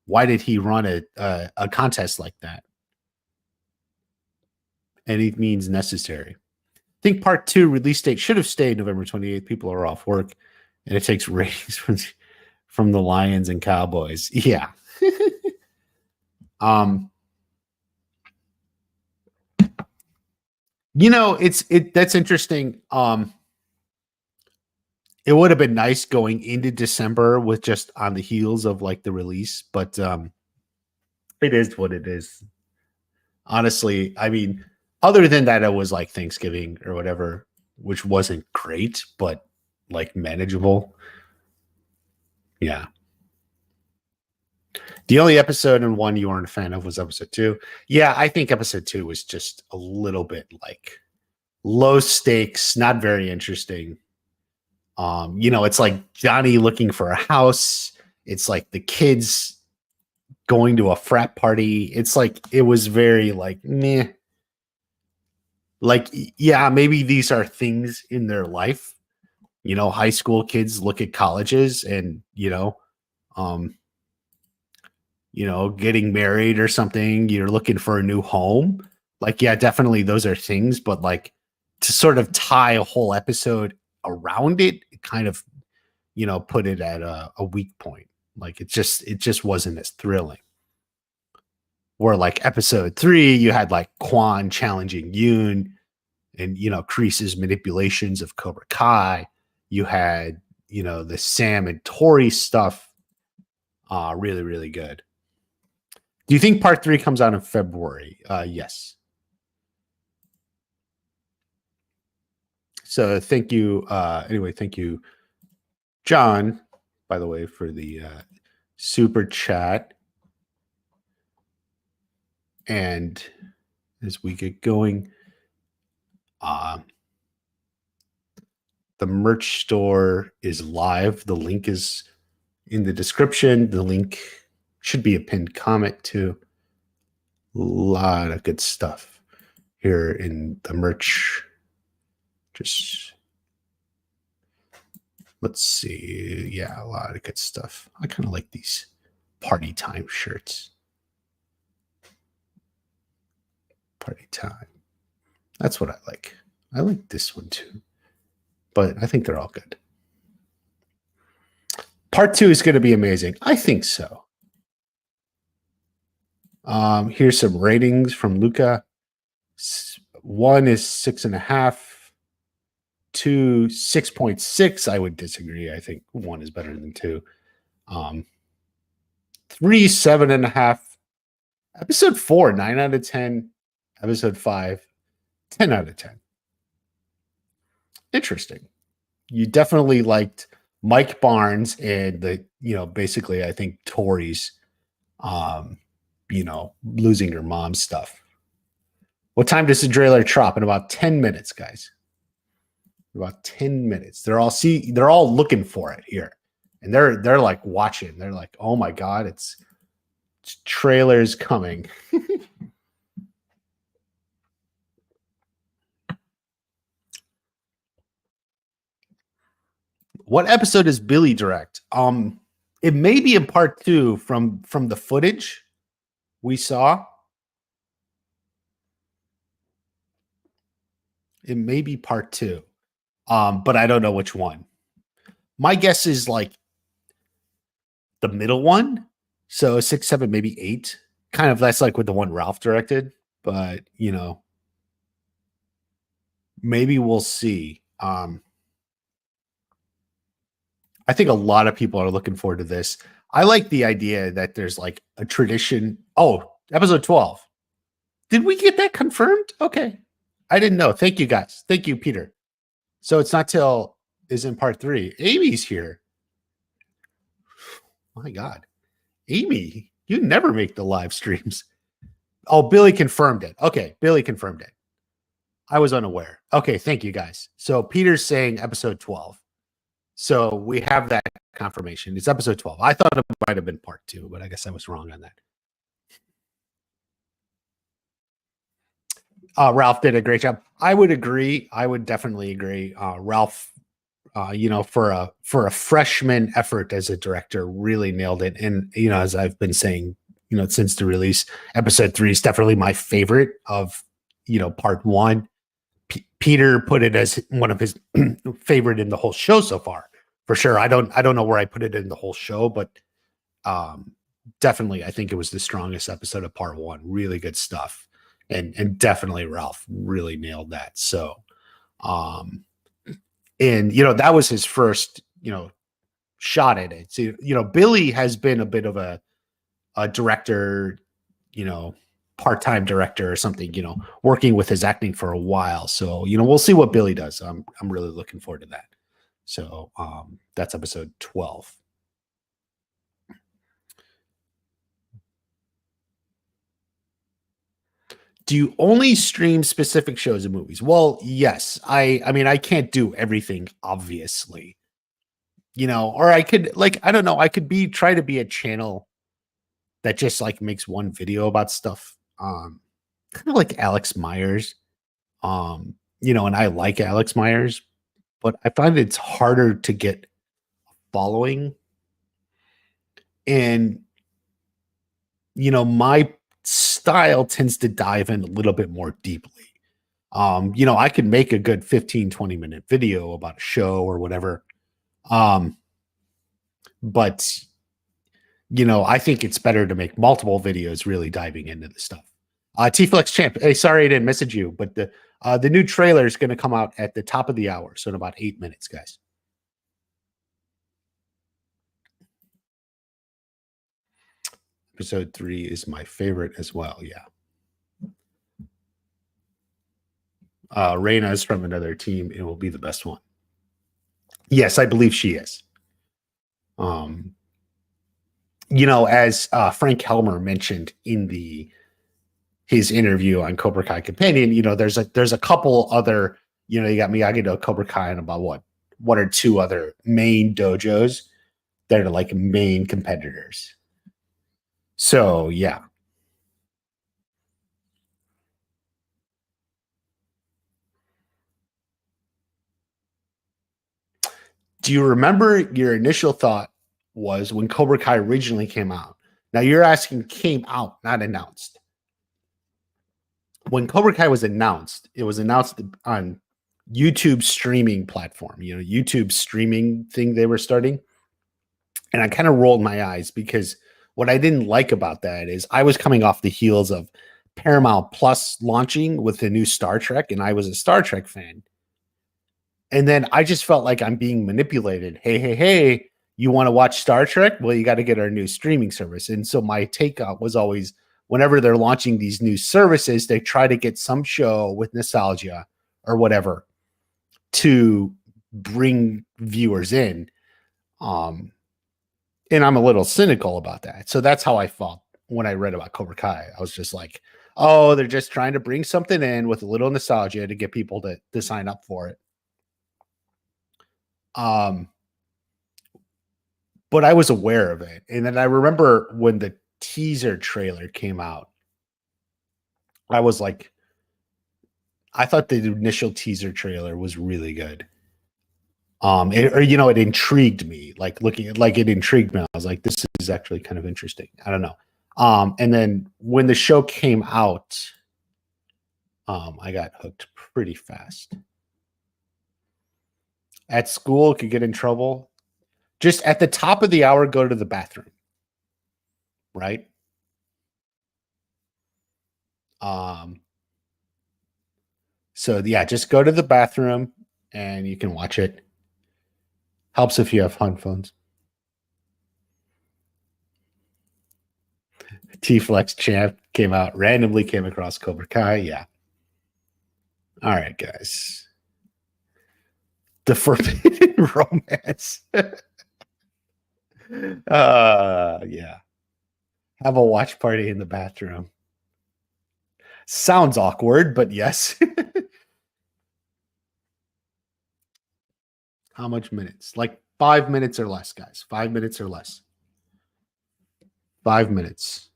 why did he run a contest like that? Any means necessary. I think part 2 release date should have stayed November 28th. People are off work, and it takes ratings from the Lions and Cowboys. Yeah. That's interesting. It would have been nice going into December with just on the heels of like the release, but it is what it is. Honestly, I mean, other than that, it was like Thanksgiving or whatever, which wasn't great, but like manageable. Yeah. The only episode in 1 you weren't a fan of was episode 2. Yeah, I think episode 2 was just a little bit like low stakes, not very interesting. It's like Johnny looking for a house. It's like the kids going to a frat party. It's like it was very like meh. Like, yeah, maybe these are things in their life. High school kids look at colleges and getting married or something, you're looking for a new home. Like, yeah, definitely those are things, but like to sort of tie a whole episode around it kind of, put it at a weak point. Like it just wasn't as thrilling. Where like episode 3, you had like Quan challenging Yoon and, Kreese's manipulations of Cobra Kai. You had, the Sam and Tori stuff. Really, really good. Do you think part 3 comes out in February? Yes. So thank you. Anyway, thank you, John, by the way, for the super chat. And as we get going, the merch store is live. The link is in the description. The link should be a pinned comment too. A lot of good stuff here in the merch. Just let's see. Yeah, a lot of good stuff. I kind of like these party time shirts. Party time. That's what I like. I like this one too. But I think they're all good. Part 2 is going to be amazing. I think so. Here's some ratings from Luca. 1 is 6.5. 2, 6.6. I would disagree. I think 1 is better than 2. 3, 7.5. Episode 4, 9 out of 10. Episode 5, 10 out of 10. Interesting. You definitely liked Mike Barnes and the, basically I think Tori's, losing your mom stuff. What time does the trailer drop? In about 10 minutes, guys. About 10 minutes. They're all looking for it here. And they're like watching. They're like, oh my God, it's trailers coming. What episode does Billy direct? It may be in part 2 from the footage we saw. It may be part 2. But I don't know which one. My guess is like the middle one. So 6, 7, maybe 8. Kind of that's like with the one Ralph directed, but you know, maybe we'll see. I think a lot of people are looking forward to this. I like the idea that there's like a tradition. Oh, episode 12. Did we get that confirmed? Okay. I didn't know. Thank you guys. Thank you, Peter. So it's not till is in part 3. Amy's here. My God. Amy, you never make the live streams. Oh, Billy confirmed it. Okay. Billy confirmed it. I was unaware. Okay. Thank you guys. So Peter's saying episode 12. So we have that confirmation. It's episode 12. I thought it might have been part 2, but I guess I was wrong on that. Ralph did a great job. I would agree. I would definitely agree. Ralph, you know, for a freshman effort as a director, really nailed it. And you know, as I've been saying, you know, since the release, episode 3 is definitely my favorite of, you know, part 1. Peter put it as one of his favorite in the whole show so far, for sure. I don't know where I put it in the whole show, but definitely I think it was the strongest episode of part 1. Really good stuff. And definitely Ralph really nailed that. So, and you know, that was his first, you know, shot at it. So, you know, Billy has been a bit of a director, you know, part-time director or something, you know, working with his acting for a while. So, you know, we'll see what Billy does. I'm really looking forward to that. So, that's episode 12. Do you only stream specific shows and movies? Well, yes. I mean, I can't do everything, obviously. You know, or I could like, I don't know, I could try to be a channel that just like makes one video about stuff. Kind of like Alex Myers. You know, and I like Alex Myers, but I find it's harder to get following. And you know, my style tends to dive in a little bit more deeply. You know, I can make a good 15, 20-minute video about a show or whatever. But you know, I think it's better to make multiple videos really diving into the stuff. T-Flex Champ, hey, sorry I didn't message you, but the new trailer is going to come out at the top of the hour, so in about 8 minutes, guys. Episode 3 is my favorite as well, yeah. Reina is from another team. It will be the best one. Yes, I believe she is. You know, as Frank Helmer mentioned in his interview on Cobra Kai Companion, you know, there's a couple other, you know, you got Miyagi-Do, Cobra Kai, and about one or two other main dojos that are like main competitors. So yeah. Do you remember your initial thought was when Cobra Kai originally came out? Now you're asking came out, not announced. When Cobra Kai was announced, it was announced on YouTube streaming platform, you know, YouTube streaming thing they were starting. And I kind of rolled my eyes because what I didn't like about that is I was coming off the heels of Paramount Plus launching with the new Star Trek, and I was a Star Trek fan. And then I just felt like I'm being manipulated. Hey, you want to watch Star Trek? Well, you got to get our new streaming service. And so my takeout was always whenever they're launching these new services, they try to get some show with nostalgia or whatever to bring viewers in. And I'm a little cynical about that. So that's how I felt when I read about Cobra Kai. I was just like, oh, they're just trying to bring something in with a little nostalgia to get people to sign up for it. But I was aware of it. And then I remember when teaser trailer came out, I was like, I thought the initial teaser trailer was really good. It intrigued me. Like looking at, like, it intrigued me. I was like, this is actually kind of interesting. I don't know. And then when the show came out, I got hooked pretty fast. At school, could get in trouble. Just at the top of the hour, go to the bathroom. Right? So yeah, just go to the bathroom and you can watch it. Helps if you have fun phones. T-Flex Champ randomly came across Cobra Kai. Yeah. All right, guys. The Forbidden Romance. Yeah. Have a watch party in the bathroom. Sounds awkward, but yes. How much minutes? Like 5 minutes or less, guys. 5 minutes or less. 5 minutes.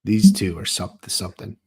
These two are something.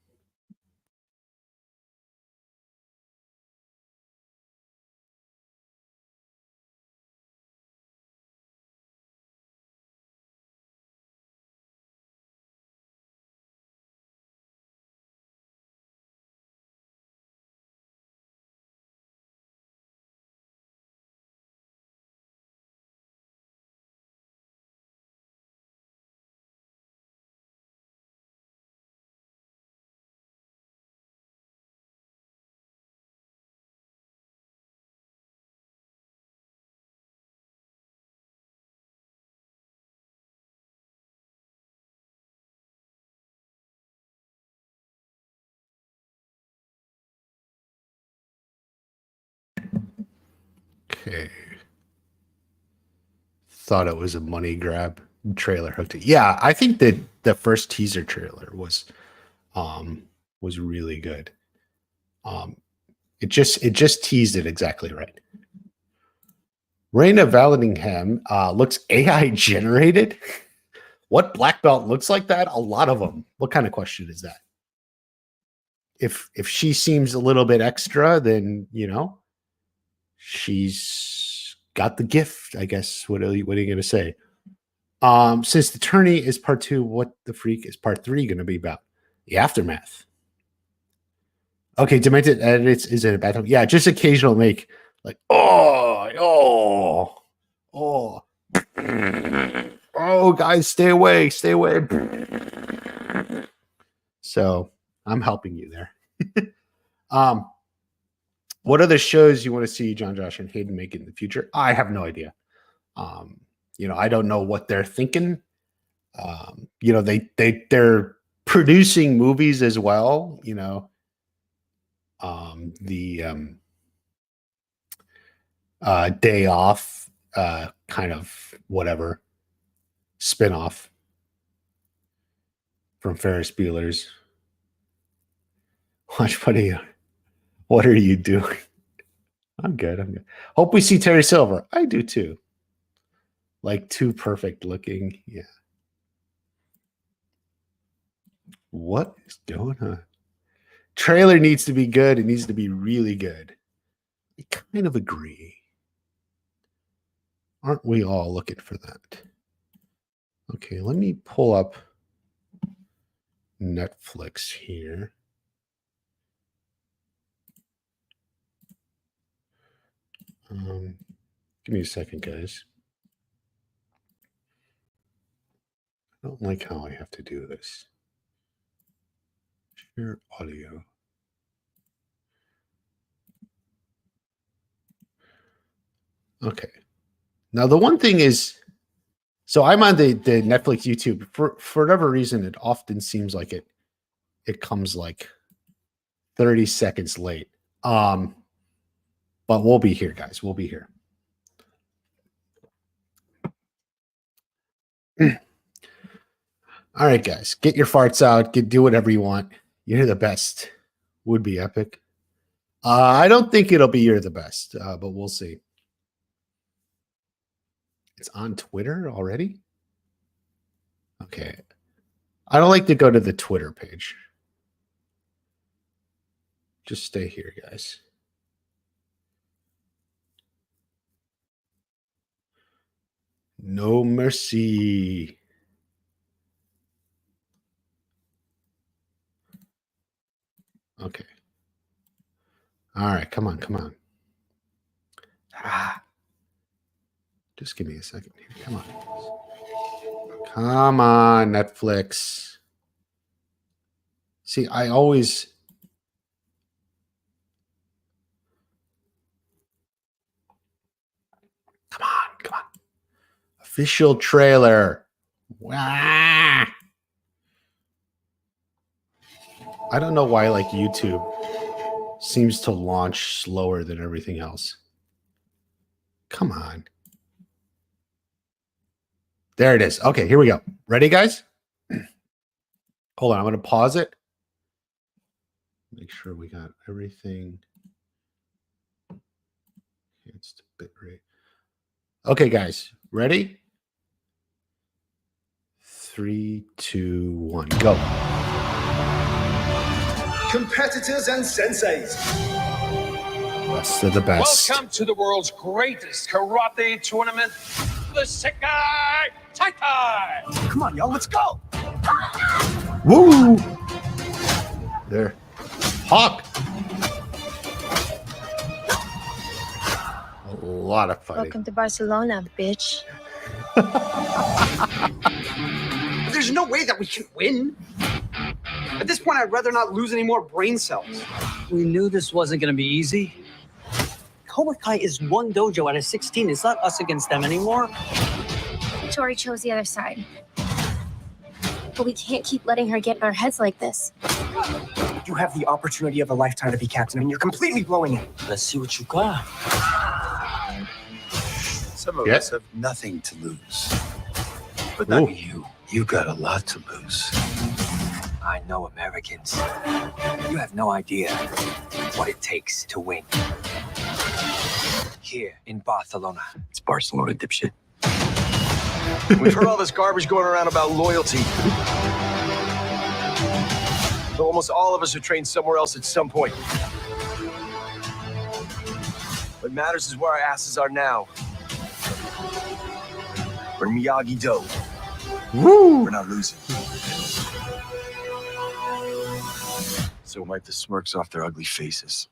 Okay. Thought it was a money grab. Trailer hooked it. Yeah, I think that the first teaser trailer was really good. It just teased it exactly right. Raina Valentingham looks AI generated. What black belt looks like that? A lot of them. What kind of question is that? If she seems a little bit extra, then she's got the gift, I guess. What are you going to say? Since the tourney is part 2, what the freak is part 3 going to be about? The aftermath. Okay, Demented Edits is in a bathroom. Yeah, just occasional make like oh, guys, stay away. So I'm helping you there. What other shows you want to see John, Josh, and Hayden make in the future? I have no idea. I don't know what they're thinking. They're producing movies as well. The Day Off, kind of whatever spinoff from Ferris Bueller's. Watch Buddy. What are you doing? I'm good. Hope we see Terry Silver. I do too. Like, too perfect looking. Yeah. What is going on? Trailer needs to be good. It needs to be really good. I kind of agree. Aren't we all looking for that? Okay, let me pull up Netflix here. Give me a second, guys. I don't like how I have to do this. Share audio. Okay. Now, the one thing is, so I'm on the Netflix YouTube. For whatever reason, it often seems like it comes like 30 seconds late. But we'll be here, guys. We'll be here. All right, guys. Get your farts out. Do whatever you want. You're the best. Would be epic. I don't think it'll be You're the Best, but we'll see. It's on Twitter already? Okay. I don't like to go to the Twitter page. Just stay here, guys. No mercy. Okay. All right. Come on. Come on. Just give me a second here. Come on. Come on, Netflix. See, I always... Come on. Come on. Official trailer. Wah! I don't know why, like, YouTube seems to launch slower than everything else. Come on. There it is. Okay, here we go. Ready, guys? Hold on. I'm going to pause it. Make sure we got everything. It's the bit rate. Okay, guys. Ready? 3, 2, 1, go. Competitors and senseis. Best of the best. Welcome to the world's greatest karate tournament, the Sekai Taikai. Come on, y'all, let's go. Woo! There. Hawk. A lot of fighting. Welcome to Barcelona, bitch. There's no way that we can win. At this point, I'd rather not lose any more brain cells. We knew this wasn't going to be easy. Cobra Kai is one dojo out of 16. It's not us against them anymore. Tori chose the other side. But we can't keep letting her get in our heads like this. You have the opportunity of a lifetime to be captain, and you're completely blowing it. Let's see what you got. Some of us have nothing to lose. But not you. You got a lot to lose. I know Americans. You have no idea what it takes to win. Here in Barcelona. It's Barcelona, dipshit. We've heard all this garbage going around about loyalty. But almost all of us are trained somewhere else at some point. What matters is where our asses are now. We're Miyagi-Do. Woo! We're not losing. So wipe the smirks off their ugly faces.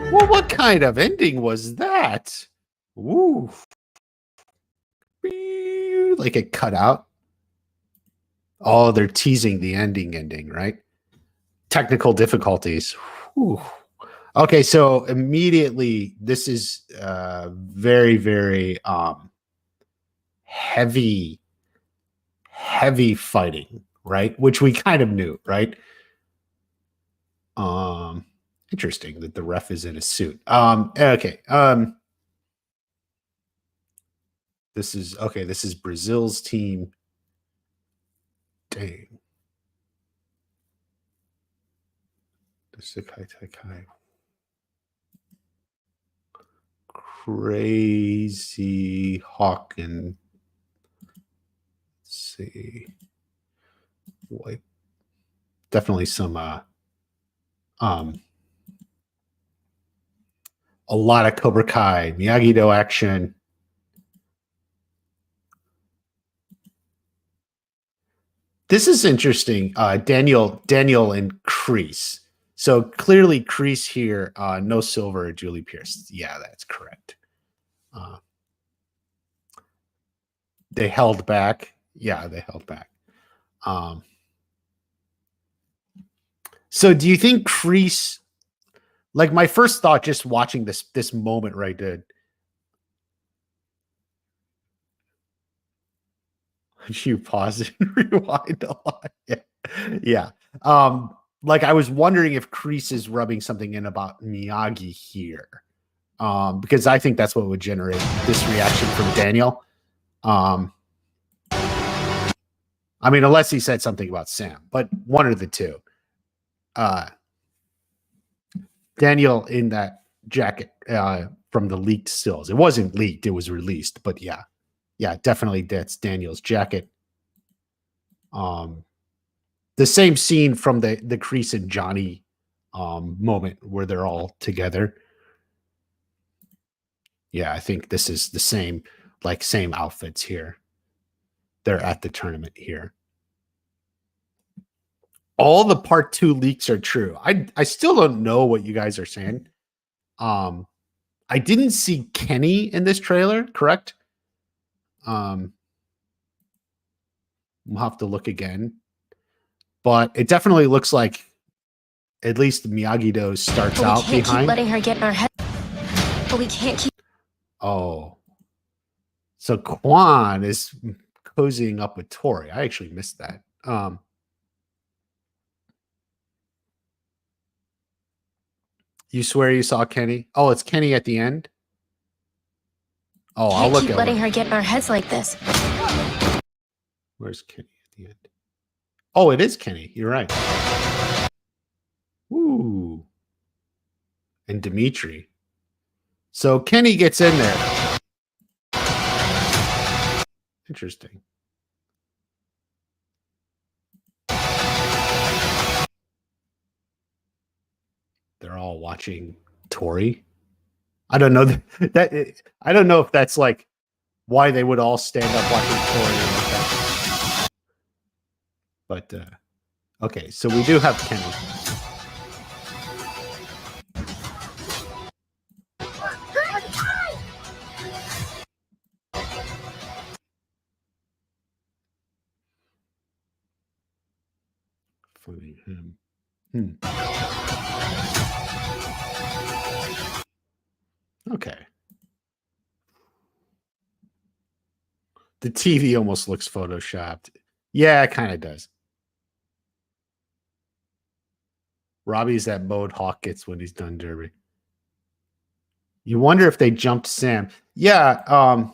Well, what kind of ending was that? Woo. Like it cut out. Oh, they're teasing the ending, right? Technical difficulties. Whew. Okay, so immediately this is very, very heavy fighting, right? Which we kind of knew, right? Interesting that the ref is in a suit. Okay. This is Brazil's team. Dang. The Sekai Taikai. Crazy Hawk and let's see. White. Definitely some a lot of Cobra Kai, Miyagi-Do action. This is interesting. Daniel and Kreese. So clearly Kreese here, no silver or Julie Pierce. Yeah, that's correct. They held back. Yeah, they held back. So do you think Kreese, like my first thought just watching this moment right there, you pause and rewind a lot. Yeah. Like I was wondering if Kreese is rubbing something in about Miyagi here. because I think that's what would generate this reaction from Daniel. I mean, unless he said something about Sam, but one of the two. Daniel in that jacket from the leaked stills. It wasn't leaked, it was released, but yeah, definitely that's Daniel's jacket. The same scene from the Kreese and Johnny moment where they're all together. Yeah, I think this is the same outfits here. They're at the tournament here. All the part 2 leaks are true. I still don't know what you guys are saying. I didn't see Kenny in this trailer, correct? We'll have to look again. But it definitely looks like at least Miyagi-Do starts out behind. We can't keep letting her get in our head. But we can't keep. Oh. So Quan is cozying up with Tori. I actually missed that. You swear you saw Kenny? Oh, it's Kenny at the end? Oh, I'll look at keep letting her get in our heads like this. Where's Kenny at the end? Oh, it is Kenny. You're right. Ooh. And Dimitri. So Kenny gets in there. Interesting. They're all watching Tori. I don't know that I don't know if that's like why they would all stand up watching Tori. But okay, so we do have Kenny. Funny him. Okay. The TV almost looks photoshopped. Yeah, it kind of does. Robbie's that mode Hawk gets when he's done Derby. You wonder if they jumped Sam. Yeah.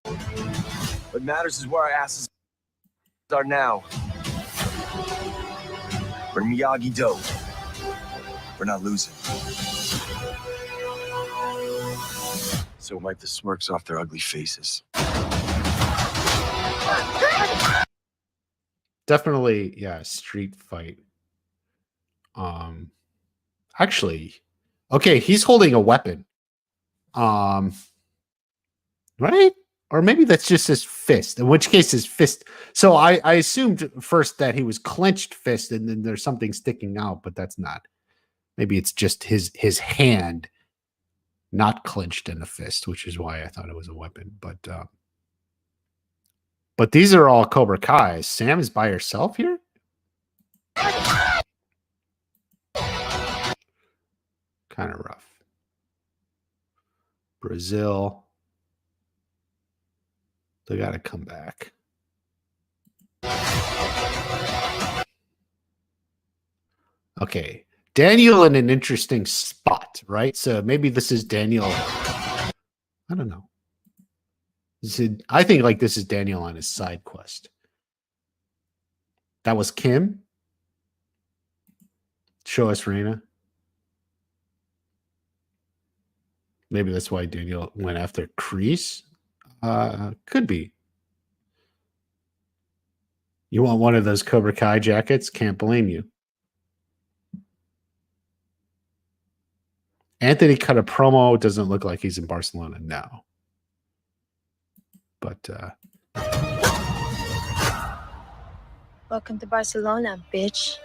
What matters is where our asses are now. We're Miyagi-Do. We're not losing. So wipe the smirks off their ugly faces. Definitely, yeah, street fight. Actually, okay, he's holding a weapon. Right? Or maybe that's just his fist, in which case his fist. So I assumed first that he was clenched fist and then there's something sticking out, but that's not. Maybe it's just his hand not clenched in a fist, which is why I thought it was a weapon. But these are all Cobra Kai. Sam is by herself here? Kind of rough. Brazil. They got to come back. Okay. Daniel in an interesting spot, right? So maybe this is Daniel. I don't know. I think like this is Daniel on his side quest. That was Kim. Show us Reina. Maybe that's why Daniel went after Kreese. Could be. You want one of those Cobra Kai jackets? Can't blame you. Anthony cut a promo. Doesn't look like he's in Barcelona now. But Welcome to Barcelona, bitch.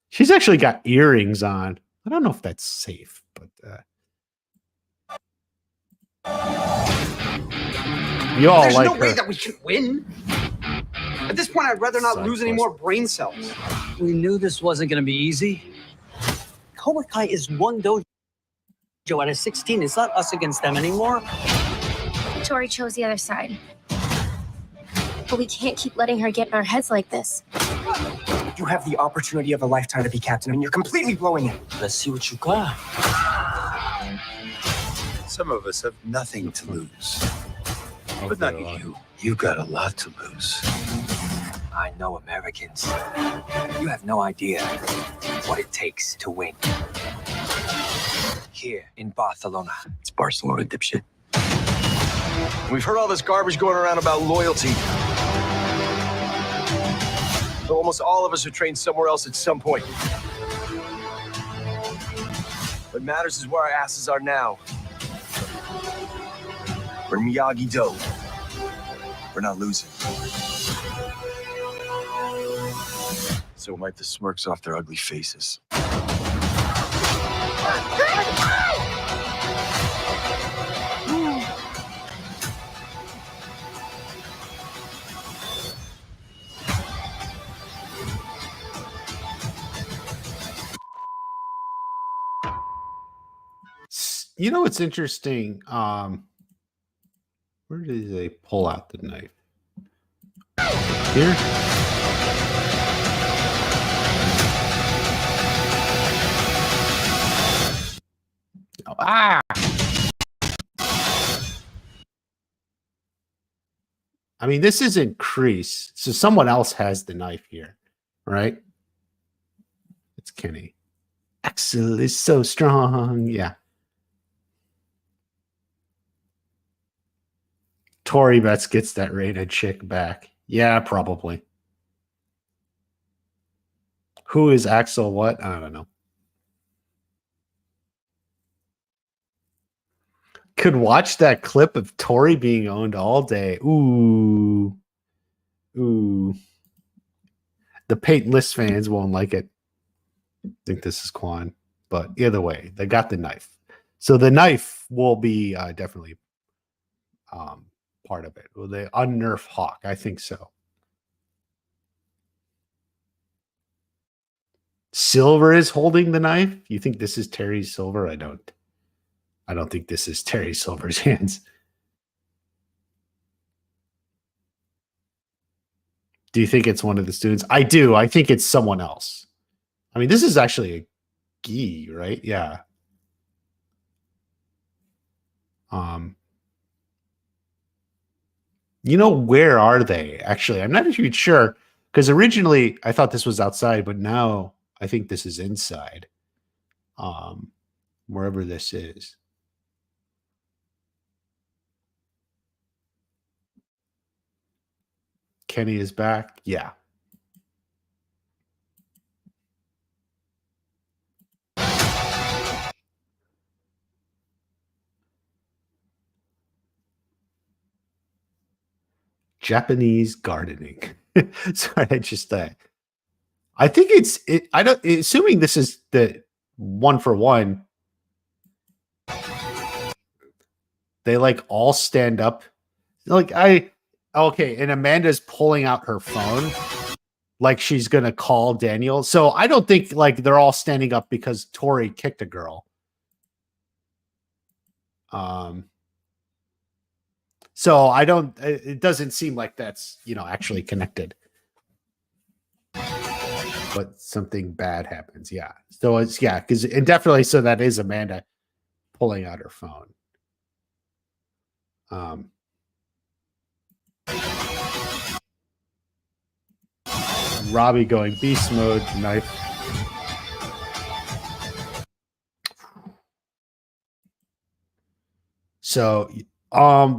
She's actually got earrings on. I don't know if that's safe, but you all There's like no her. way that we can win. At this point, I'd rather not lose any more brain cells. We knew this wasn't going to be easy. Cobra Kai is one dojo out of 16. It's not us against them anymore. Tori chose the other side. But we can't keep letting her get in our heads like this. You have the opportunity of a lifetime to be captain, and you're completely blowing it. Let's see what you got. Some of us have nothing to lose. But not you. You got a lot to lose. I know Americans. You have no idea what it takes to win. Here in Barcelona. It's Barcelona, dipshit. We've heard all this garbage going around about loyalty. But almost all of us are trained somewhere else at some point. What matters is where our asses are now. We're Miyagi-Do. We're not losing. So wipe the smirks off their ugly faces. You know what's interesting? Where did they pull out the knife? Here? Oh, ah! I mean, this isn't Kreese, so someone else has the knife here, right? It's Kenny. Axel is so strong. Yeah. Tori Betts gets that rated chick back. Yeah, probably. Who is Axel? What? I don't know. Could watch that clip of Tori being owned all day. Ooh. Ooh. The Peyton List fans won't like it. I think this is Quan. But either way, they got the knife. So the knife will be definitely part of it. Will they unnerf Hawk? I think so. Silver is holding the knife. You think this is Terry Silver? I don't think this is Terry Silver's hands. Do you think it's one of the students? I do. I think it's someone else. I mean, this is actually a gi, right? Yeah. You know, where are they? Actually, I'm not even sure, because originally I thought this was outside, but now I think this is inside. Wherever this is. Kenny is back. Yeah. Japanese gardening. Sorry, I just I think I don't, assuming this is the 1-for-1. They like all stand up. Like okay, and Amanda's pulling out her phone like she's gonna call Daniel. So I don't think like they're all standing up because Tori kicked a girl. So I don't, it doesn't seem like that's, you know, actually connected. But something bad happens. Yeah. So it's, yeah, because, and definitely, so that is Amanda pulling out her phone. Robbie going beast mode, knife. So,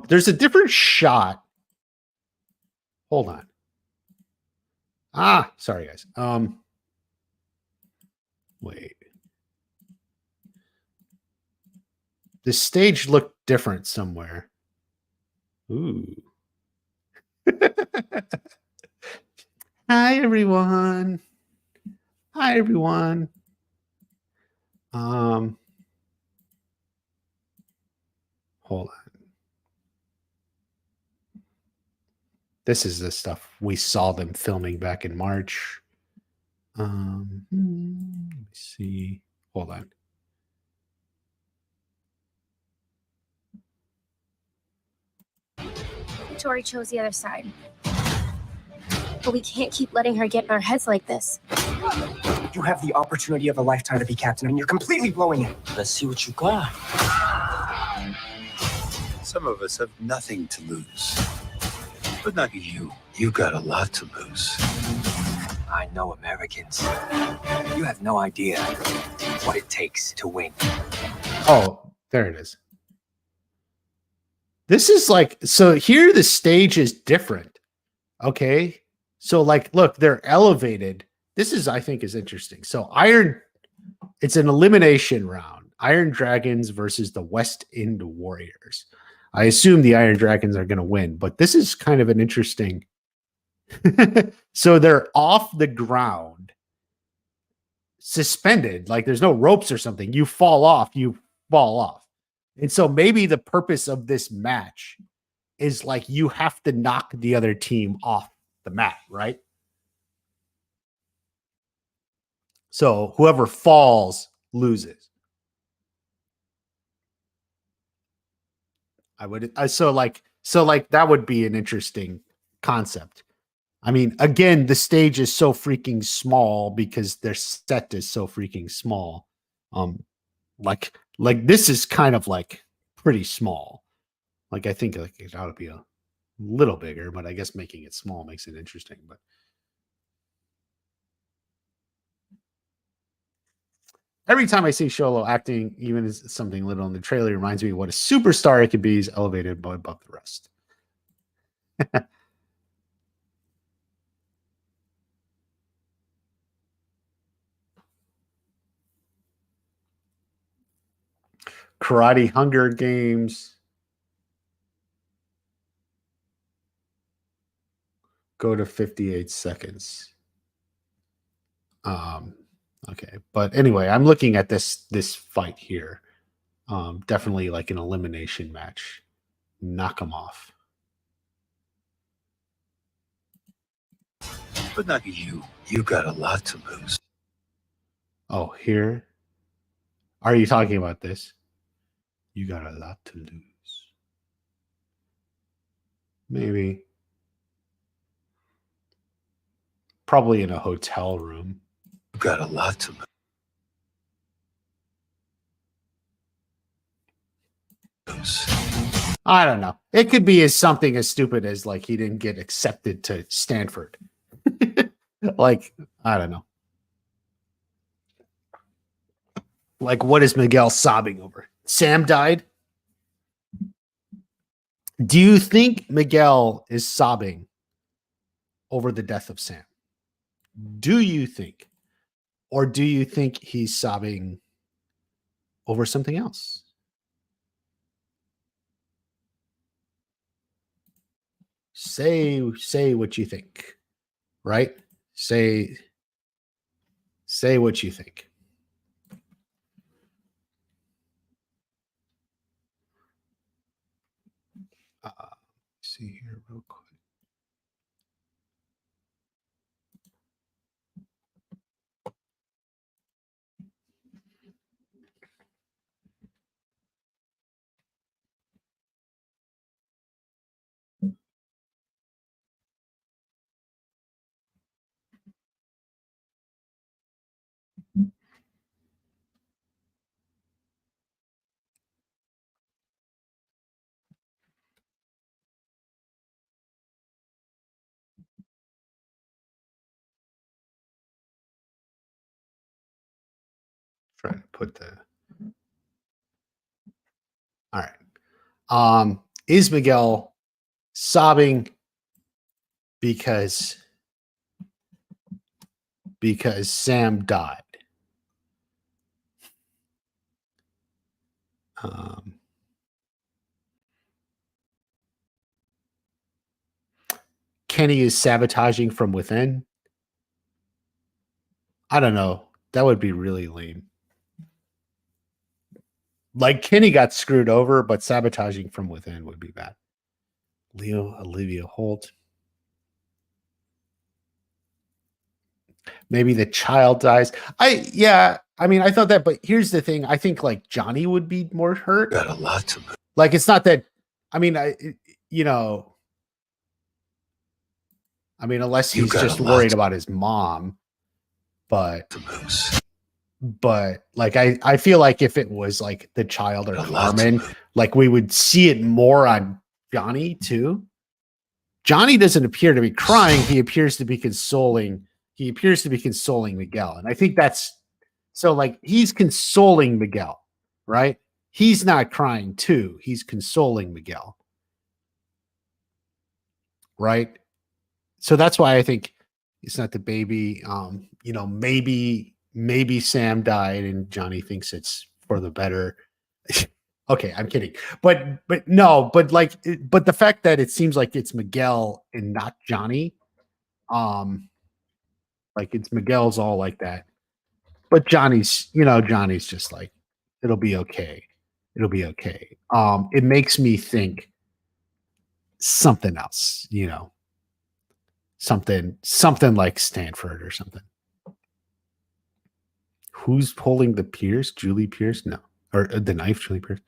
there's a different shot. Hold on. Sorry guys. Wait. The stage looked different somewhere. Ooh. Hi everyone. Hi everyone. Hold on. This is the stuff we saw them filming back in March. Let me see. Hold on. Tori chose the other side. But we can't keep letting her get in our heads like this. You have the opportunity of a lifetime to be captain, and you're completely blowing it. Let's see what you got. Some of us have nothing to lose. But not you. You got a lot to lose. I know Americans. You have no idea what it takes to win. Oh, there it is. This is like, so here the stage is different. Okay. So like, look, they're elevated. This is, I think, is interesting. So it's an elimination round. Iron Dragons versus the West End Warriors. I assume the Iron Dragons are going to win, but this is kind of an interesting. So they're off the ground, suspended, like there's no ropes or something. You fall off. And so maybe the purpose of this match is like you have to knock the other team off the mat, right? So whoever falls loses. So that would be an interesting concept. I mean, again, the stage is so freaking small because their set is so freaking small. Like this is kind of like pretty small. Like I think like it ought to be a little bigger, but I guess making it small makes it interesting. But every time I see Sholo acting, even as something little in the trailer, reminds me of what a superstar it could be. He's elevated above the rest. Karate Hunger Games. Go to 58 seconds. Okay, but anyway, I'm looking at this fight here. Definitely like an elimination match. Knock them off. But not you. You got a lot to lose. Oh, here. Are you talking about this? You got a lot to lose. Maybe. Probably in a hotel room. You got a lot to lose. I don't know. It could be as something as stupid as like he didn't get accepted to Stanford. Like, I don't know. Like, what is Miguel sobbing over? Sam died? Do you think Miguel is sobbing over the death of Sam? Do you think? Or do you think he's sobbing over something else? Say what you think, right? Say what you think. See here real quick. Try to put the. All right. Is Miguel sobbing because Sam died? Kenny is sabotaging from within. I don't know. That would be really lame. Like Kenny got screwed over, but sabotaging from within would be bad. Leo, Olivia Holt. Maybe the child dies. I mean, I thought that, but here's the thing. I think like Johnny would be more hurt. Got a lot to lose. Like, it's not that, I mean, I mean, unless You he's got just a lot worried about his mom. But to lose. like I feel like if it was like the child or A lot to Carmen, lose. like we would see it more on Johnny too. Johnny doesn't appear to be crying. He appears to be consoling. He appears to be consoling Miguel. And I think that's so like he's consoling Miguel, right? He's not crying too. He's consoling Miguel. Right? So that's why I think it's not the baby. You know, maybe Sam died and Johnny thinks it's for the better. Okay, I'm kidding. But no, but like but the fact that it seems like it's Miguel and not Johnny, like it's Miguel's all like that. But Johnny's, you know, Johnny's just like, it'll be okay. It'll be okay. It makes me think something else, you know. Something like Stanford or something. Who's holding the Pierce? Julie Pierce? No. Or the knife, Julie Pierce.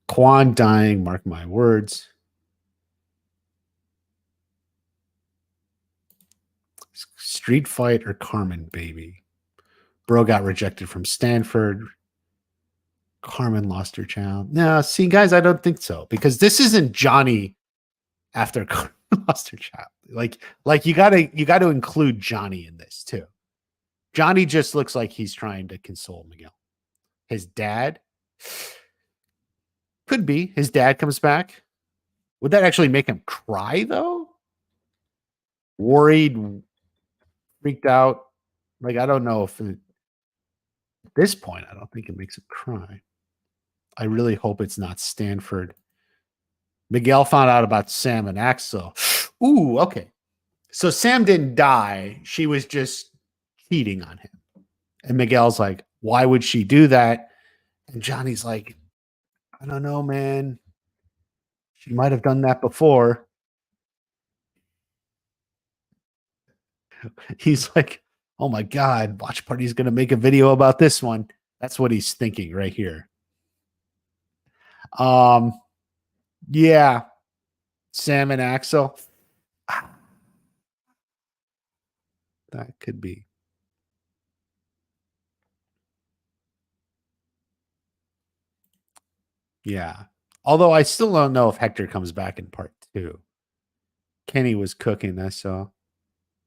Quan dying, mark my words. Street fight or Carmen, baby. Bro got rejected from Stanford. Carmen lost her child. No, see, guys, I don't think so. Because this isn't Johnny after Carmen lost her child. Like you gotta include Johnny in this too. Johnny just looks like he's trying to console Miguel. His dad could be. His dad comes back. Would that actually make him cry though? Worried, freaked out. Like I don't know if at this point I don't think it makes him cry. I really hope it's not Stanford. Miguel found out about Sam and Axel. Ooh, okay. So Sam didn't die. She was just cheating on him. And Miguel's like, why would she do that? And Johnny's like, I don't know, man. She might have done that before. He's like, oh my God, Watch Party's going to make a video about this one. That's what he's thinking right here. Yeah. Sam and Axel. That could be. Yeah. Although I still don't know if Hector comes back in part 2. Kenny was cooking, I saw.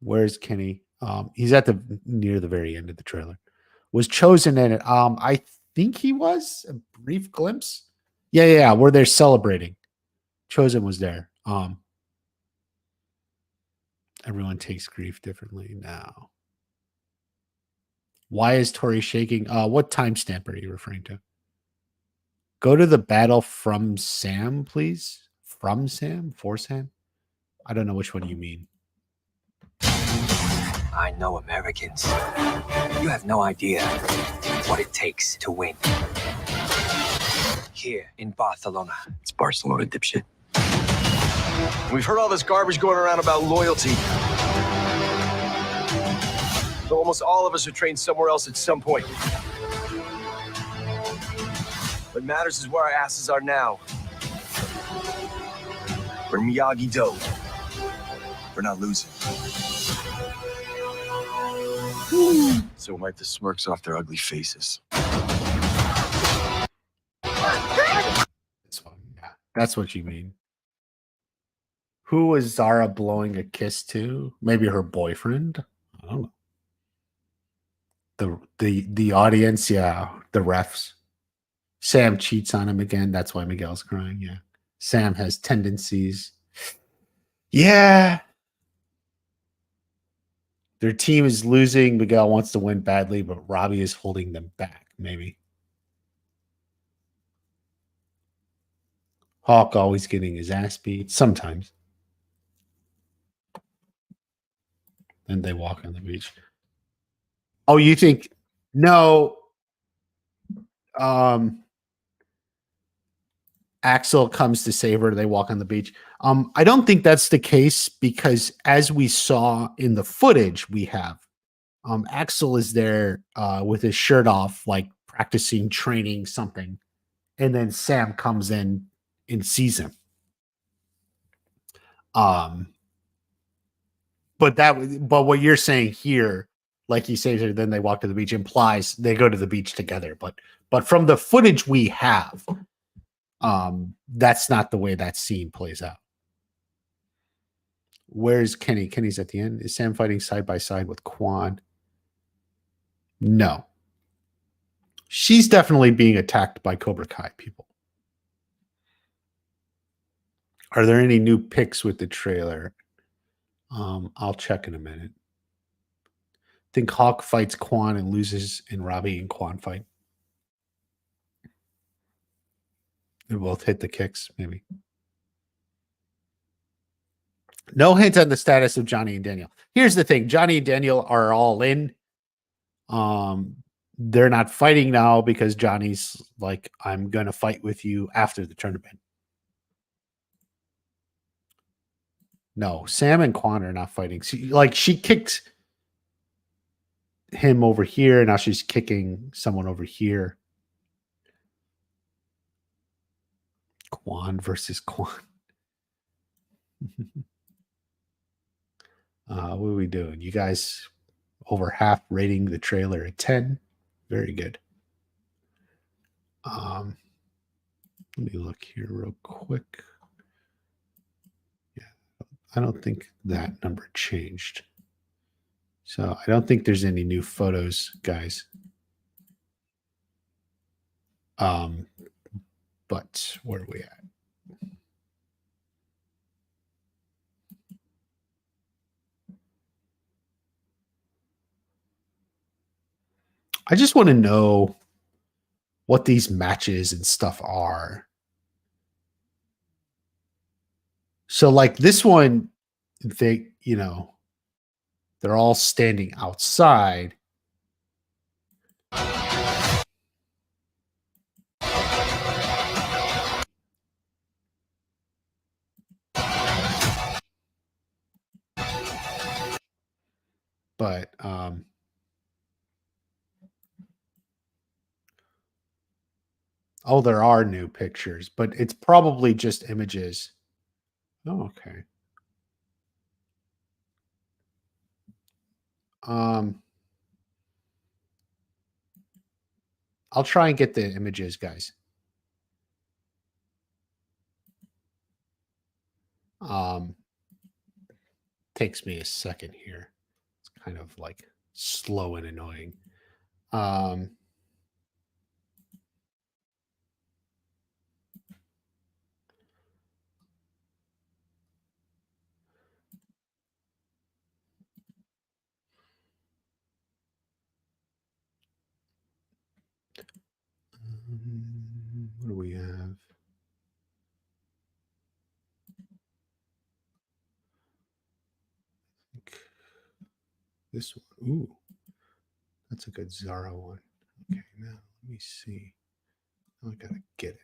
Where's Kenny? He's at the near the very end of the trailer. Was chosen in it. I think he was a brief glimpse. Yeah, where they're celebrating. Chosen was there. Everyone takes grief differently now. Why is Tori shaking? What timestamp are you referring to? Go to the battle from Sam, please. From Sam? For Sam? I don't know which one you mean. I know Americans. You have no idea what it takes to win. Here in Barcelona. It's Barcelona, dipshit. We've heard all this garbage going around about loyalty. So almost all of us are trained somewhere else at some point. What matters is where our asses are now. We're Miyagi-Do. We're not losing. So wipe the smirks off their ugly faces. This one, yeah. That's what you mean. Who was Zara blowing a kiss to? Maybe her boyfriend? I don't know. The audience, yeah. The refs. Sam cheats on him again. That's why Miguel's crying, yeah. Sam has tendencies. Yeah. Their team is losing. Miguel wants to win badly, but Robbie is holding them back, maybe. Hawk always getting his ass beat. Sometimes. And they walk on the beach. Oh, you think no? Axel comes to save her. They walk on the beach. I don't think that's the case because as we saw in the footage we have, Axel is there with his shirt off, like practicing, training something. And then Sam comes in and sees him. But what you're saying here, like he says, then they walk to the beach, implies they go to the beach together. But from the footage we have, that's not the way that scene plays out. Where's Kenny? Kenny's at the end. Is Sam fighting side by side with Quan? No. She's definitely being attacked by Cobra Kai people. Are there any new pics with the trailer? I'll check in a minute. Think Hawk fights Quan and loses, and Robbie and Quan fight. They both hit the kicks, maybe. No hint on the status of Johnny and Daniel. Here's the thing. Johnny and Daniel are all in. They're not fighting now because Johnny's like, I'm going to fight with you after the tournament. No, Sam and Quan are not fighting. She kicked him over here. Now she's kicking someone over here. Quan versus Quan. What are we doing? You guys over half rating the trailer at 10. Very good. Let me look here real quick. Yeah, I don't think that number changed. So I don't think there's any new photos, guys. But where are we at? I just want to know what these matches and stuff are. So like this one, they're all standing outside. But oh, there are new pictures, but it's probably just images. Oh, okay. I'll try and get the images, guys. Takes me a second here. It's kind of like slow and annoying. What do we have? This one. Ooh, that's a good Zara one. Okay, now let me see. Now I gotta get it.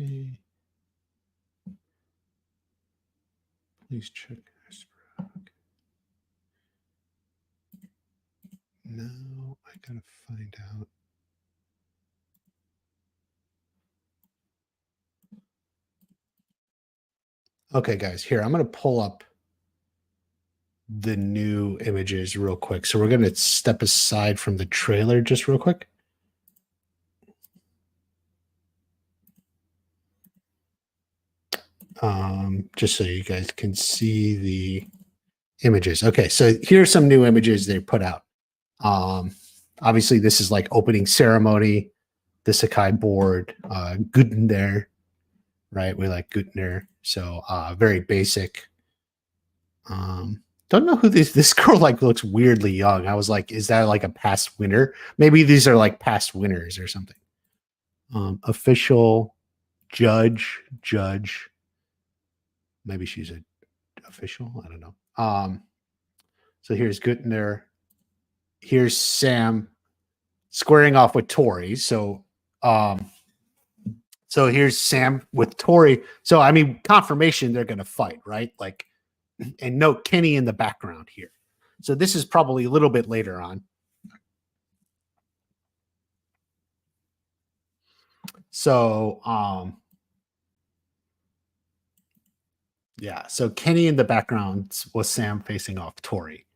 Okay. Please check. Now I gotta find out. Okay, guys, here, I'm going to pull up the new images real quick. So we're going to step aside from the trailer just real quick. Just so you guys can see the images. Okay, so here's some new images they put out. Obviously, this is like opening ceremony, the Sakai board, Guten there, right? We like Gutner. So very basic. Don't know who this girl like looks weirdly young. I was like, is that like a past winner? Maybe these are like past winners or something. Official, judge. Maybe she's a official. I don't know. So here's Gutner. Here's Sam squaring off with Tori. So here's Sam with Tori. So, I mean, confirmation they're going to fight, right? Like, and note Kenny in the background here. So this is probably a little bit later on. So, yeah. So Kenny in the background was Sam facing off Tori.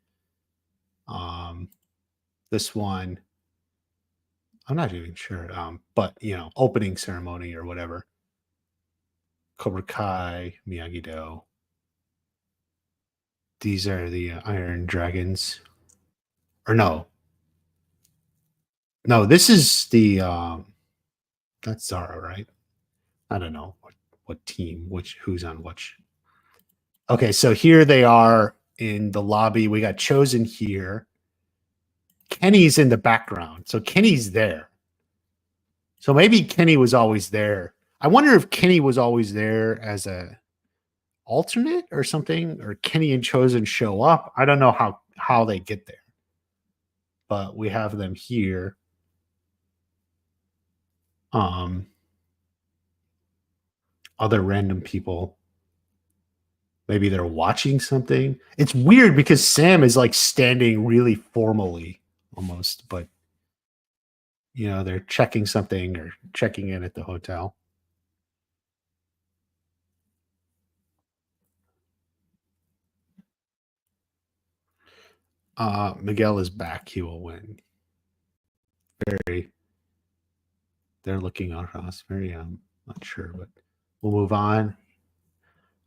This one, I'm not even sure. But you know, opening ceremony or whatever. Cobra Kai, Miyagi-Do. These are the Iron Dragons. Or no. No, this is the that's Zara, right? I don't know what team, who's on which. Okay, so here they are in the lobby. We got Chosen here. Kenny's in the background. So Kenny's there. So maybe Kenny was always there. I wonder if Kenny was always there as a alternate or something, or Kenny and Chosen show up. I don't know how they get there. But we have them here. Other random people. Maybe they're watching something. It's weird because Sam is like standing really formally almost, but you know, they're checking something or checking in at the hotel. Miguel is back. He will win. They're looking at us. Not sure, but we'll move on.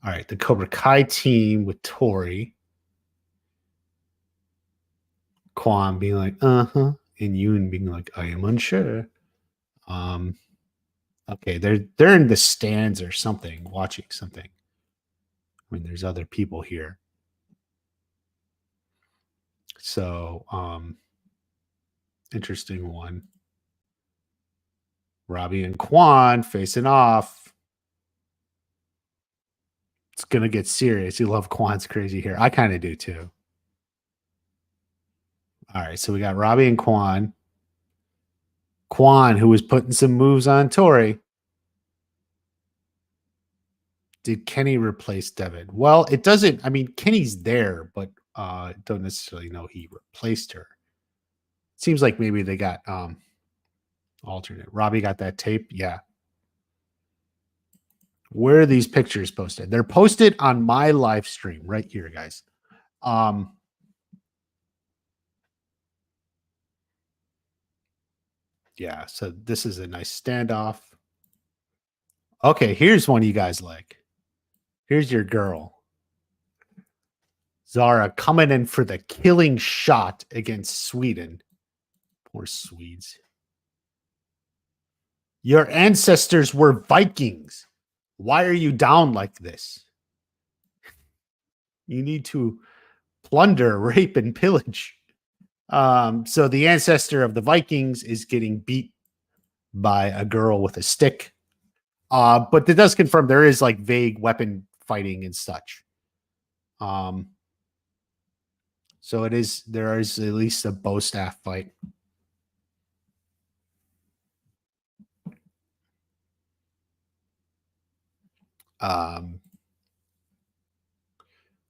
All right, the Cobra Kai team with Tori. Quan being like, and Yoon being like, I am unsure. Okay, they're in the stands or something, watching something. I mean, there's other people here. So, interesting one. Robbie and Quan facing off. It's gonna get serious. You love Quan's crazy hair. I kind of do too. All right, so we got Robbie and Quan. Quan, who was putting some moves on Tori. Did Kenny replace Devin? Well, it doesn't. I mean, Kenny's there, but don't necessarily know he replaced her. Seems like maybe they got alternate. Robbie got that tape. Yeah. Where are these pictures posted? They're posted on my live stream right here, guys. Yeah, so this is a nice standoff. Okay, here's one you guys like. Here's your girl. Zara coming in for the killing shot against Sweden. Poor Swedes. Your ancestors were Vikings. Why are you down like this? You need to plunder, rape, and pillage. So the ancestor of the Vikings is getting beat by a girl with a stick. But it does confirm there is like vague weapon fighting and such. So there is at least a bow staff fight. Hold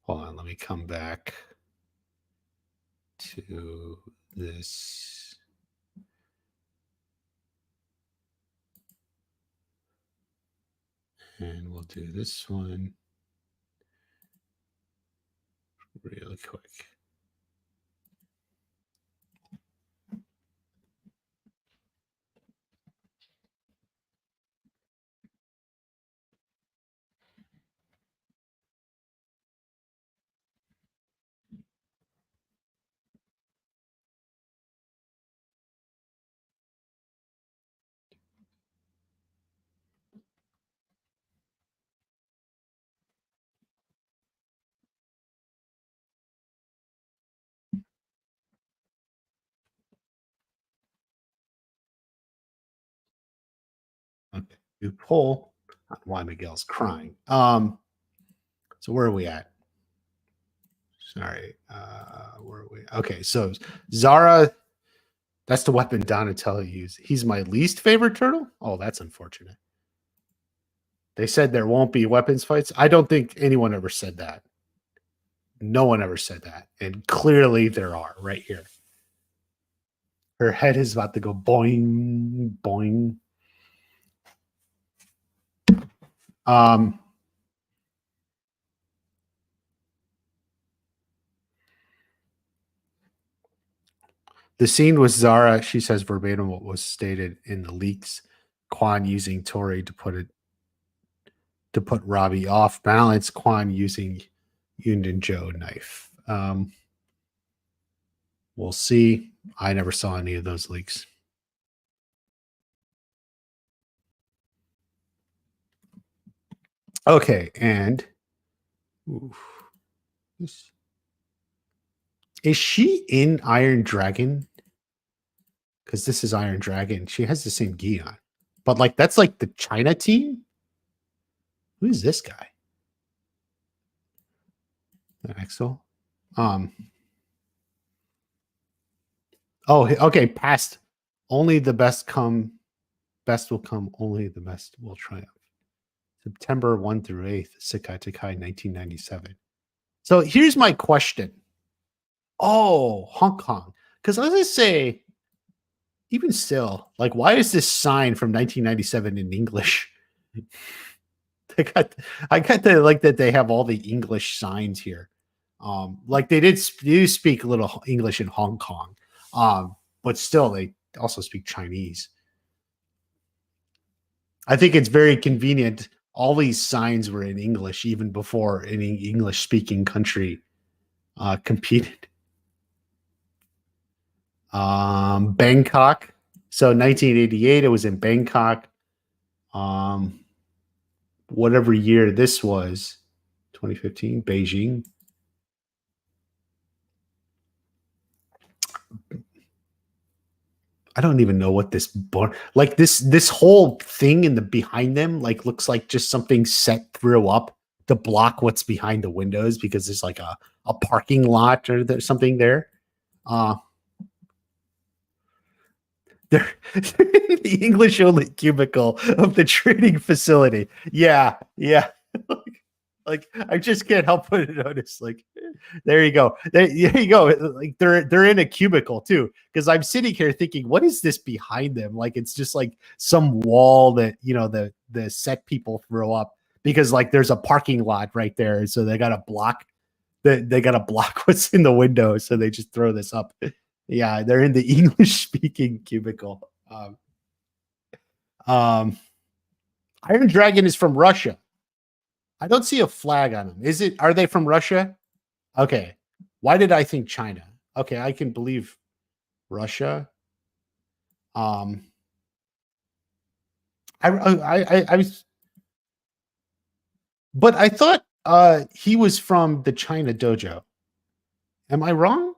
on, let me come back to this. And we'll do this one really quick. Okay, you pull. Why Miguel's crying. So where are we at? Sorry, where are we? Okay, so Zara, that's the weapon Donatello used. He's my least favorite turtle. Oh, that's unfortunate. They said there won't be weapons fights. I don't think anyone ever said that. No one ever said that, and clearly there are right here. Her head is about to go boing, boing. The scene with Zara, she says verbatim what was stated in the leaks. Quan using Tori to put Robbie off balance. Quan using Yundan Joe knife. We'll see. I never saw any of those leaks. Okay, and is she in Iron Dragon? Because this is Iron Dragon. She has the same gi on. But like that's like the China team? Who is this guy? Axel. Oh, okay. Past. Only the best come. Best will come. Only the best will triumph. September 1 through 8th, Sekai Tekai 1997. So here's my question. Oh, Hong Kong. Because I was going to say, even still, like, why is this sign from 1997 in English? I got the like that they have all the English signs here. Like they do speak a little English in Hong Kong. But still they also speak Chinese. I think it's very convenient. All these signs were in English even before any English speaking country competed. Bangkok. So 1988, it was in Bangkok. Whatever year this was, 2015, Beijing. I don't even know what this like this whole thing in the behind them like looks like just something set through up to block what's behind the windows because there's like a parking lot or there's something there. They're in the English only cubicle of the training facility. Yeah. Like I just can't help but notice. Like, there you go. There you go. Like they're in a cubicle too. Because I'm sitting here thinking, what is this behind them? Like it's just like some wall that the set people throw up because like there's a parking lot right there, so they got to block what's in the window, so they just throw this up. Yeah, they're in the English speaking cubicle. Iron Dragon is from Russia. I don't see a flag on them. Are they from Russia? Okay. Why did I think China? Okay, I can believe Russia. I was, but I thought he was from the China dojo. Am I wrong?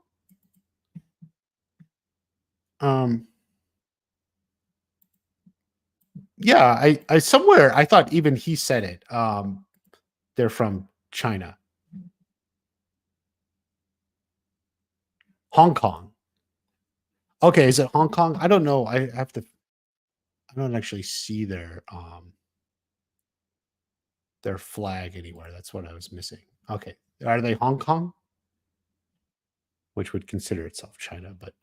Yeah, I somewhere I thought even he said it. They're from China. Hong Kong. Okay, is it Hong Kong? I don't know. I don't actually see their flag anywhere. That's what I was missing. Okay. Are they Hong Kong? Which would consider itself China, but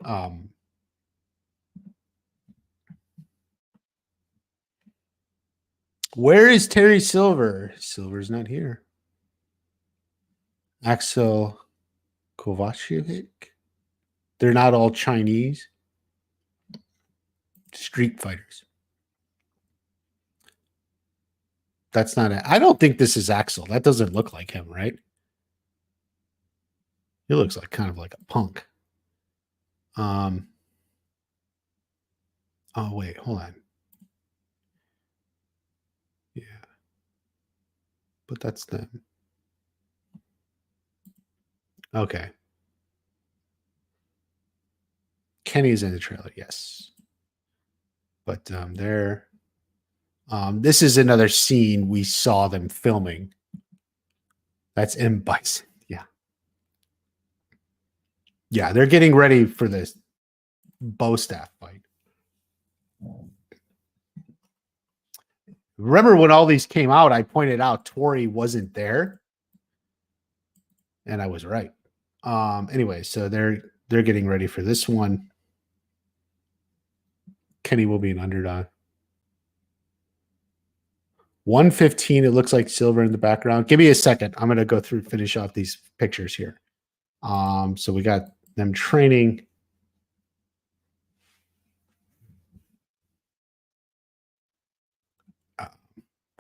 where is Terry Silver? Silver's not here. Axel Kovacevic. They're not all Chinese. Street fighters. That's not it. I don't think this is Axel. That doesn't look like him, right? He looks like kind of like a punk. Oh wait, hold on. Yeah. But that's them. Okay. Kenny's in the trailer, yes. But this is another scene we saw them filming. That's M. Bison. Yeah. Yeah, they're getting ready for this bow staff fight. Remember when all these came out, I pointed out Tori wasn't there. And I was right. Anyway, so they're getting ready for this one. Kenny will be an underdog. 115. It looks like silver in the background. Give me a second. I'm going to go through, finish off these pictures here. So we got them training.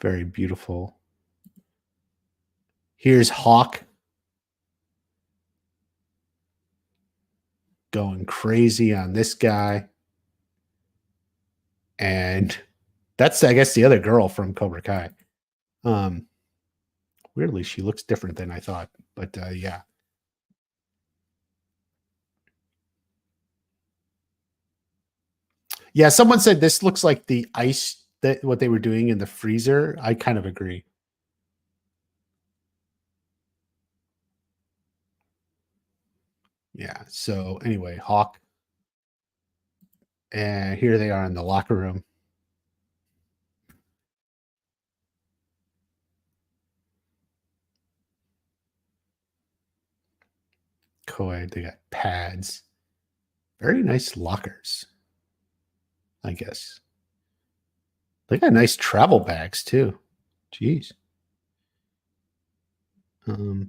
Very beautiful. Here's Hawk going crazy on this guy. And that's, I guess, the other girl from Cobra Kai. Weirdly, she looks different than I thought. But yeah. Yeah, someone said this looks like the ice, that what they were doing in the freezer. I kind of agree. Yeah, so anyway, Hawk. And here they are in the locker room. Co-ed, they got pads. Very nice lockers, I guess. They got nice travel bags too. Jeez. Are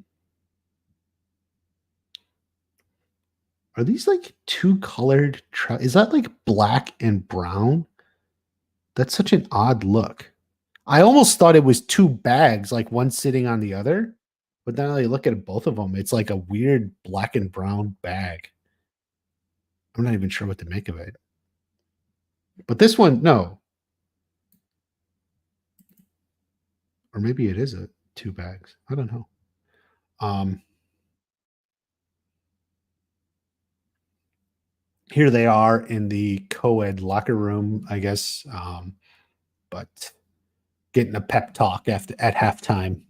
these like two colored? Is that like black and brown? That's such an odd look. I almost thought it was two bags, like one sitting on the other. But then I look at both of them. It's like a weird black and brown bag. I'm not even sure what to make of it. But this one, no. Or maybe it is a two bags. I don't know. Here they are in the co-ed locker room, I guess. But getting a pep talk at halftime.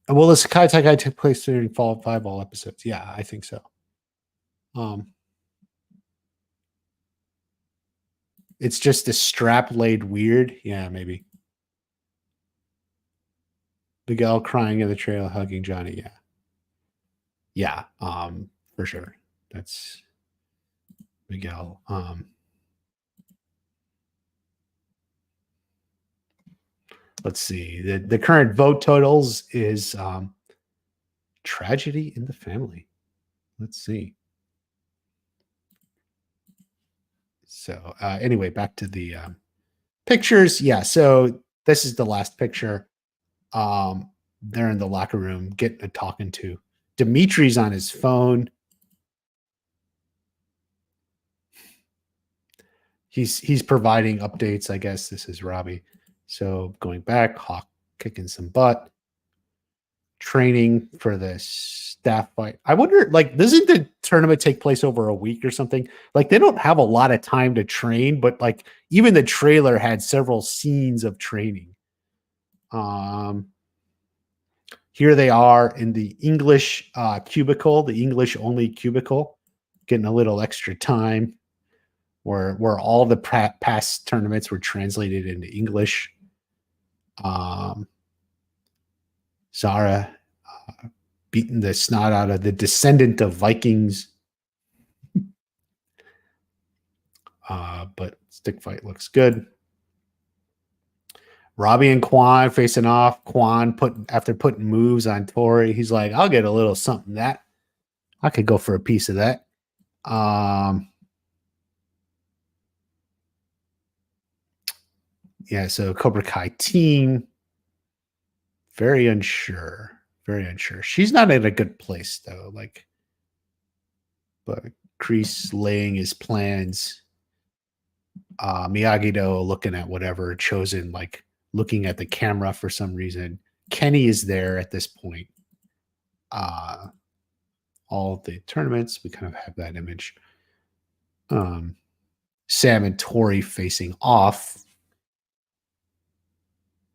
Will the Sakai Takai take place during Fall 5 all episodes? Yeah, I think so. It's just a strap laid weird. Yeah, maybe. Miguel crying in the trail, hugging Johnny. Yeah. Yeah, for sure. That's Miguel. Let's see. The current vote totals is tragedy in the family. Let's see. So anyway, back to the pictures. Yeah, so this is the last picture. They're in the locker room getting a talking to. Dimitri's on his phone. He's providing updates, I guess. This is Robbie. So going back, Hawk kicking some butt. Training for the staff fight. I wonder, like, doesn't the tournament take place over a week or something? Like, they don't have a lot of time to train, but like even the trailer had several scenes of training. Here they are in the English cubicle, the English only cubicle, getting a little extra time where all the past tournaments were translated into English. Zara beating the snot out of the descendant of Vikings. But stick fight looks good. Robbie and Quan facing off. Quan after putting moves on Tori, he's like, I'll get a little something that. I could go for a piece of that. Yeah, so Cobra Kai team. Very unsure. Very unsure. She's not in a good place, though. Like, but Kreese laying his plans. Miyagi-Do looking at whatever. Chosen, like, looking at the camera for some reason. Kenny is there at this point. All of the tournaments, we kind of have that image. Sam and Tori facing off.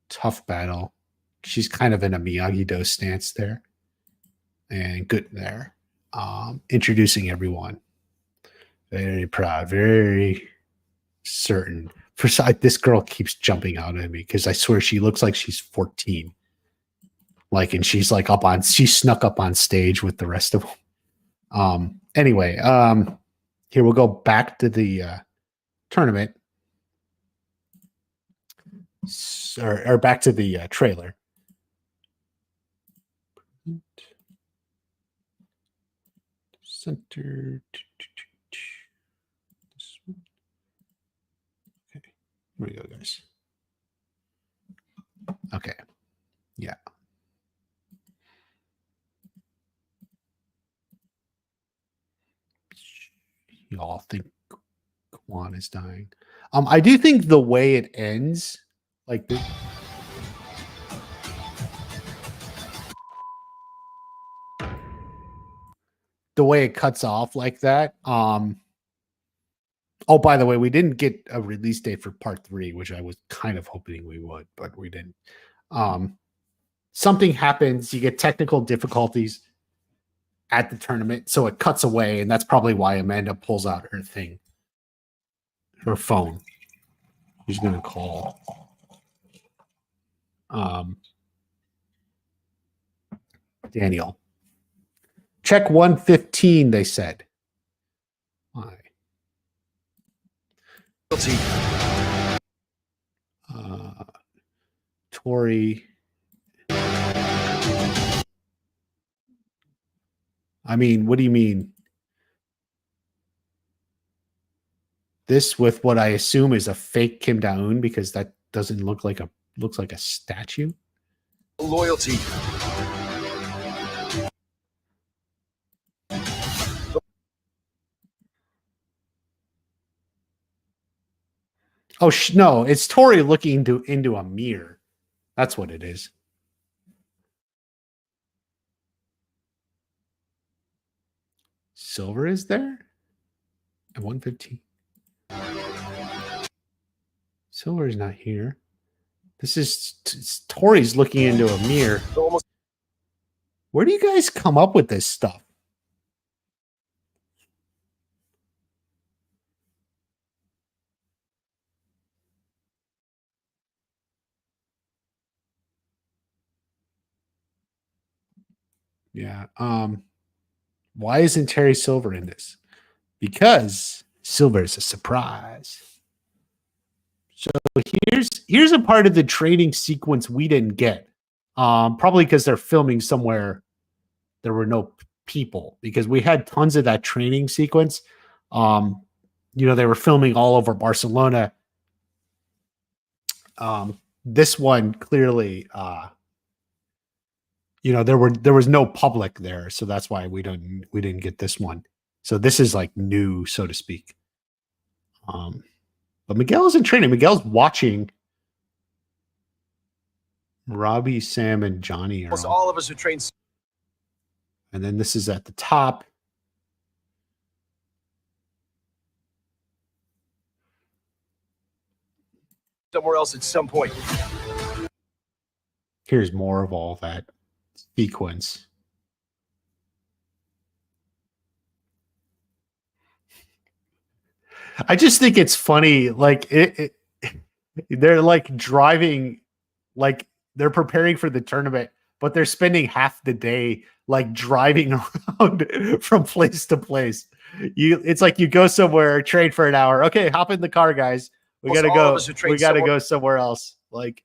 Tough battle. She's kind of in a Miyagi-Do stance there. And good there. Introducing everyone. Very proud. Very certain. This girl keeps jumping out at me because I swear she looks like she's 14. Like, and she's like she snuck up on stage with the rest of them. Anyway, here we'll go back to the tournament. Or back to the trailer. Center. Okay, here we go, guys. Okay, yeah. Y'all think Kwan is dying. I do think the way it ends, like the way it cuts off like that. Oh, by the way, we didn't get a release date for part 3, which I was kind of hoping we would, but we didn't. Something happens, you get technical difficulties at the tournament, so it cuts away, and that's probably why Amanda pulls out her thing. Her phone. She's gonna call. Daniel. Check 115, they said. Why? Tori. I mean, what do you mean? This with what I assume is a fake Kim Da-eun, because that doesn't look like looks like a statue. Loyalty. Oh no, it's Tori looking into a mirror. That's what it is. Silver is there at 115. Silver is not here. This is Tori's looking into a mirror. Where do you guys come up with this stuff? Yeah. Why isn't Terry Silver in this? Because Silver is a surprise. So here's a part of the training sequence we didn't get. Probably because they're filming somewhere there were no people, because we had tons of that training sequence. They were filming all over Barcelona. This one clearly, there was no public there, so that's why we didn't get this one. So this is like new, so to speak. But Miguel is in training. Miguel's watching. Robbie, Sam, and Johnny are all of us who train. And then this is at the top. Somewhere else at some point. Here's more of all that sequence. I just think it's funny. Like they're like driving, like they're preparing for the tournament, but they're spending half the day like driving around from place to place. It's like you go somewhere, train for an hour. Okay, hop in the car, guys. We gotta go. We gotta go somewhere else. Like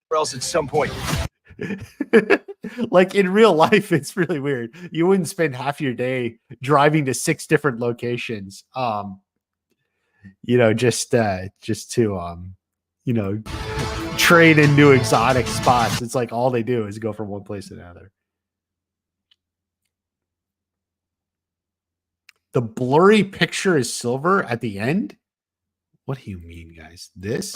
somewhere else at some point. Like in real life, it's really weird. You wouldn't spend half your day driving to 6 different locations. Just to trade in new exotic spots. It's like all they do is go from one place to another. The blurry picture is Silver at the end. What do you mean, guys? This?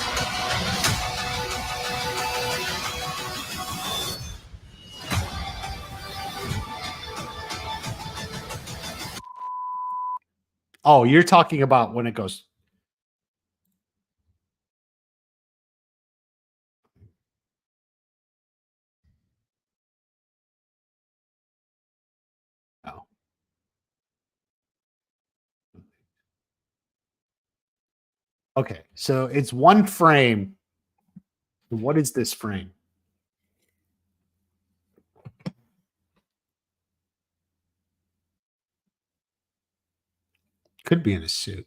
Oh, you're talking about when it goes. Oh. Okay, so it's one frame. What is this frame? Could be in a suit.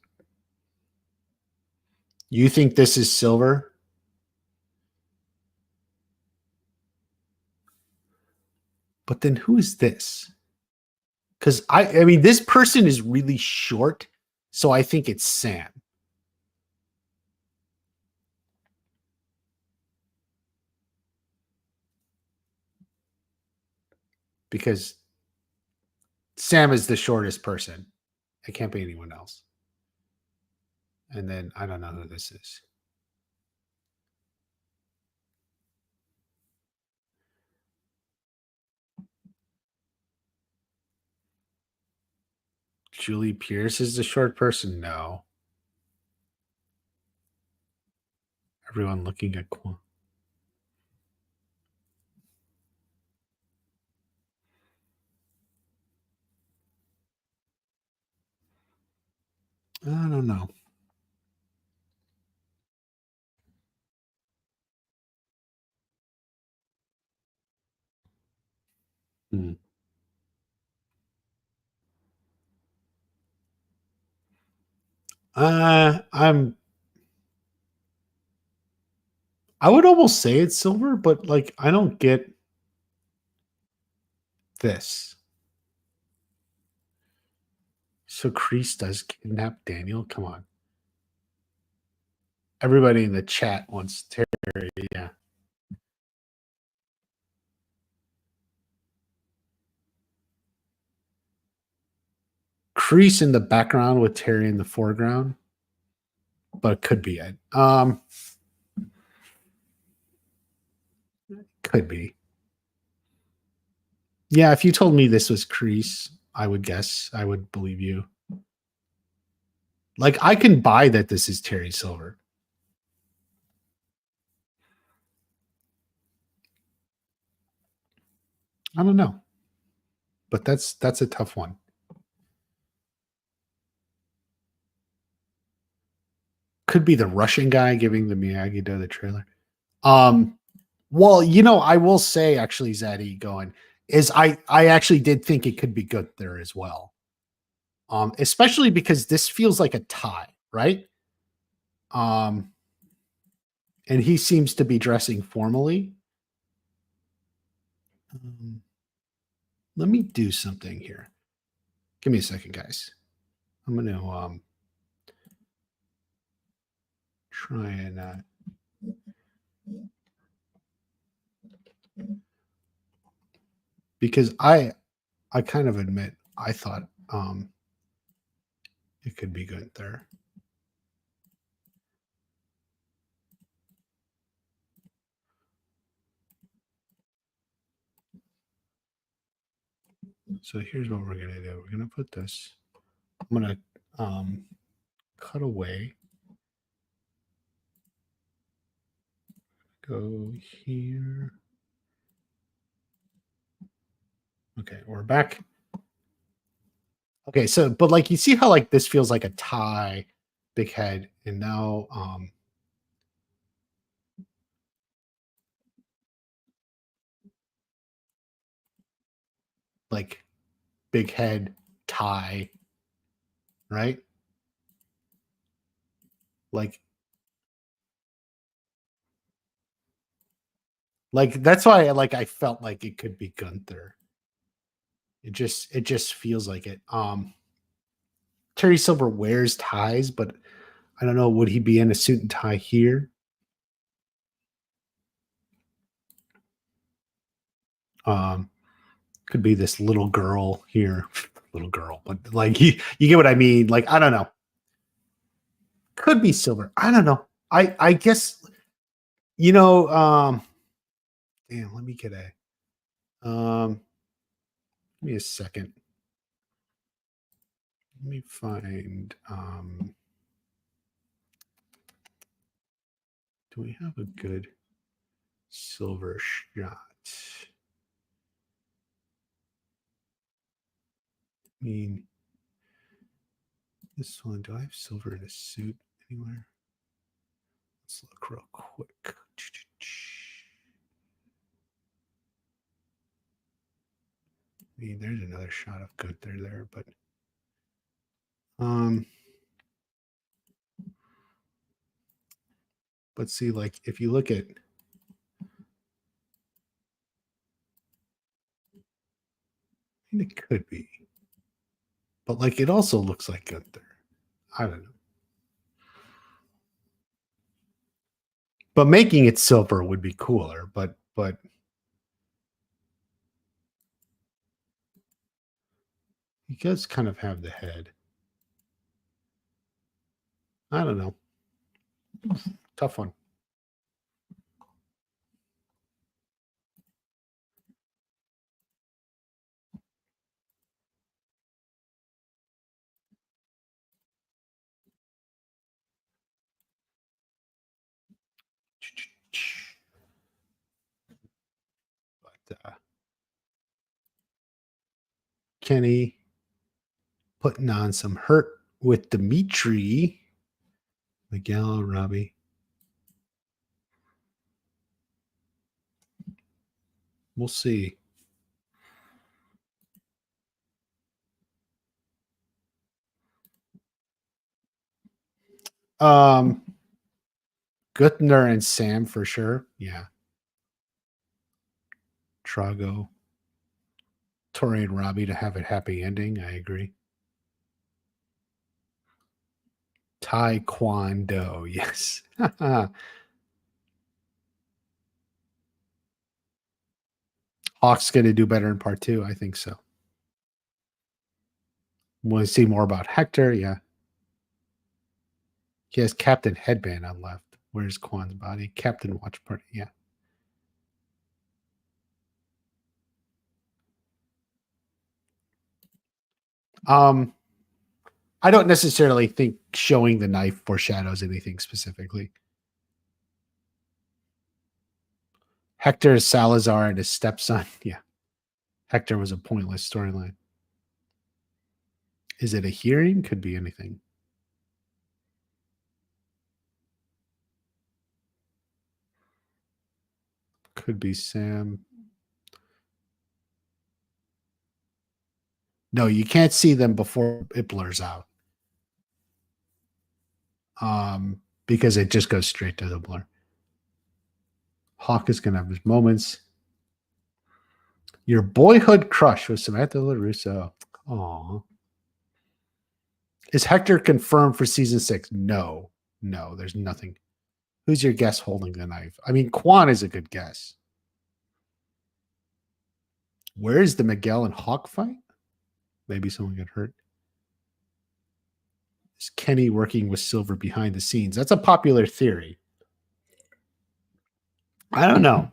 You think this is Silver? But then who is this? Because I mean, this person is really short, so I think it's Sam. Because Sam is the shortest person. It can't be anyone else. And then I don't know who this is. Julie Pierce is the short person? No. Everyone looking at Quan. I don't know. Hmm. I would almost say it's Silver, but like I don't get this. So Kreese does kidnap Daniel? Come on. Everybody in the chat wants Terry, yeah. Kreese in the background with Terry in the foreground, but it could be it. Could be. Yeah, if you told me this was Kreese, I would guess. I would believe you. Like, I can buy that this is Terry Silver. I don't know. But that's a tough one. Could be the Russian guy giving the Miyagi-Do the trailer. Well, you know, I will say actually, Zaddy going is I actually did think it could be good there as well. Especially because this feels like a tie, right? And he seems to be dressing formally. Let me do something here. Give me a second, guys. I'm going to try and because I kind of admit I thought it could be good there. So here's what we're going to do. We're going to put this. I'm going to cut away. Go here. Okay, we're back. Okay, so but like you see how like this feels like a tie, big head, and now like big head tie, right? Like that's why I felt like it could be Gunther. It just feels like it. Terry Silver wears ties, but I don't know, would he be in a suit and tie here? Could be this little girl here. Little girl, but like you get what I mean. Like, I don't know. Could be Silver. I don't know. I guess, you know, damn, let me get a give me a second. Let me find do we have a good Silver shot? I mean, this one, do I have Silver in a suit anywhere? Let's look real quick. I mean, there's another shot of Gunther there, but but see, like if you look at It could be. But like it also looks like Gunther. I don't know. But making it silver would be cooler, but he does kind of have the head. I don't know. Tough one. But Kenny putting on some hurt with Dimitri. Miguel, Robbie. We'll see. Guttner and Sam for sure. Yeah. Trago. Tori and Robbie to have a happy ending. I agree. Taekwondo. Yes. Hawk's going to do better in part 2. I think so. Want to see more about Hector? Yeah. He has Captain Headband on left. Where's Quan's body? Captain Watch Party. Yeah. I don't necessarily think showing the knife foreshadows anything specifically. Hector Salazar and his stepson. Yeah. Hector was a pointless storyline. Is it a hearing? Could be anything. Could be Sam. No, you can't see them before it blurs out. Because it just goes straight to the blur. Hawk is going to have his moments. Your boyhood crush was Samantha LaRusso. Aw. Is Hector confirmed for season 6? No, there's nothing. Who's your guess holding the knife? I mean, Quan is a good guess. Where is the Miguel and Hawk fight? Maybe someone got hurt. Is Kenny working with Silver behind the scenes? That's a popular theory. I don't know.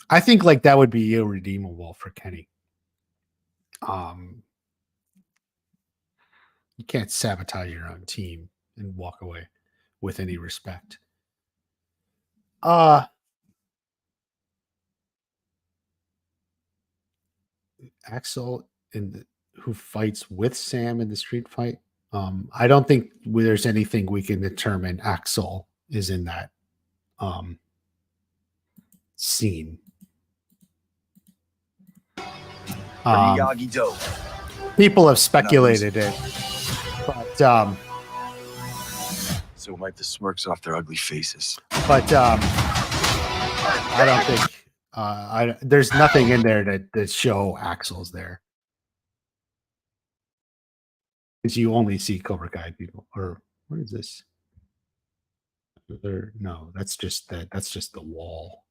I think like that would be irredeemable for Kenny. You can't sabotage your own team and walk away with any respect. Axel who fights with Sam in the street fight. I don't think there's anything we can determine Axel is in that scene. Miyagi-Do. People have speculated it, but So wipe the smirks off their ugly faces. But I don't think there's nothing in there that show Axel's there. Because you only see Cobra Kai people. Or what is this? No, that's just the wall.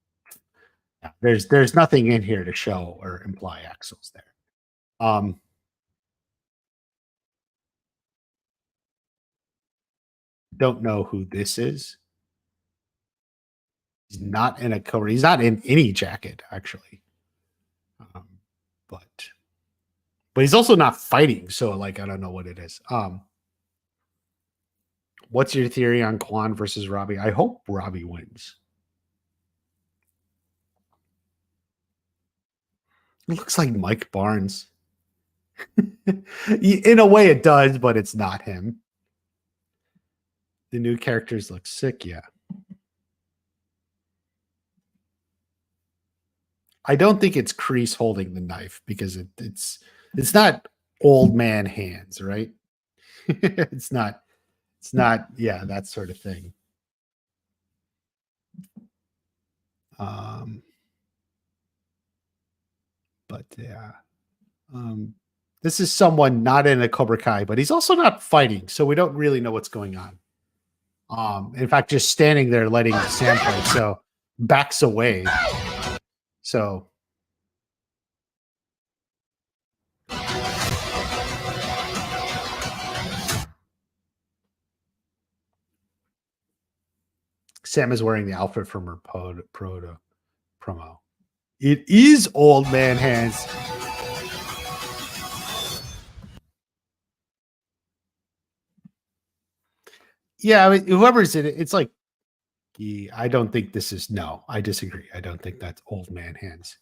Yeah, there's nothing in here to show or imply Axel's there. Don't know who this is. He's not in a cover. He's not in any jacket, actually. But he's also not fighting. So, like, I don't know what it is. What's your theory on Quan versus Robbie? I hope Robbie wins. It looks like Mike Barnes. In a way, it does, but it's not him. The new characters look sick, yeah. I don't think it's Kreese holding the knife because it's not old man hands, right? It's not, yeah, that sort of thing. But yeah. This is someone not in a Cobra Kai, but he's also not fighting, so we don't really know what's going on. In fact, just standing there letting Sam play, so backs away. So Sam is wearing the outfit from her promo. It is old man hands. Yeah, I mean, whoever's in it, it's like, I don't think this is, no, I disagree. I don't think that's old man hands.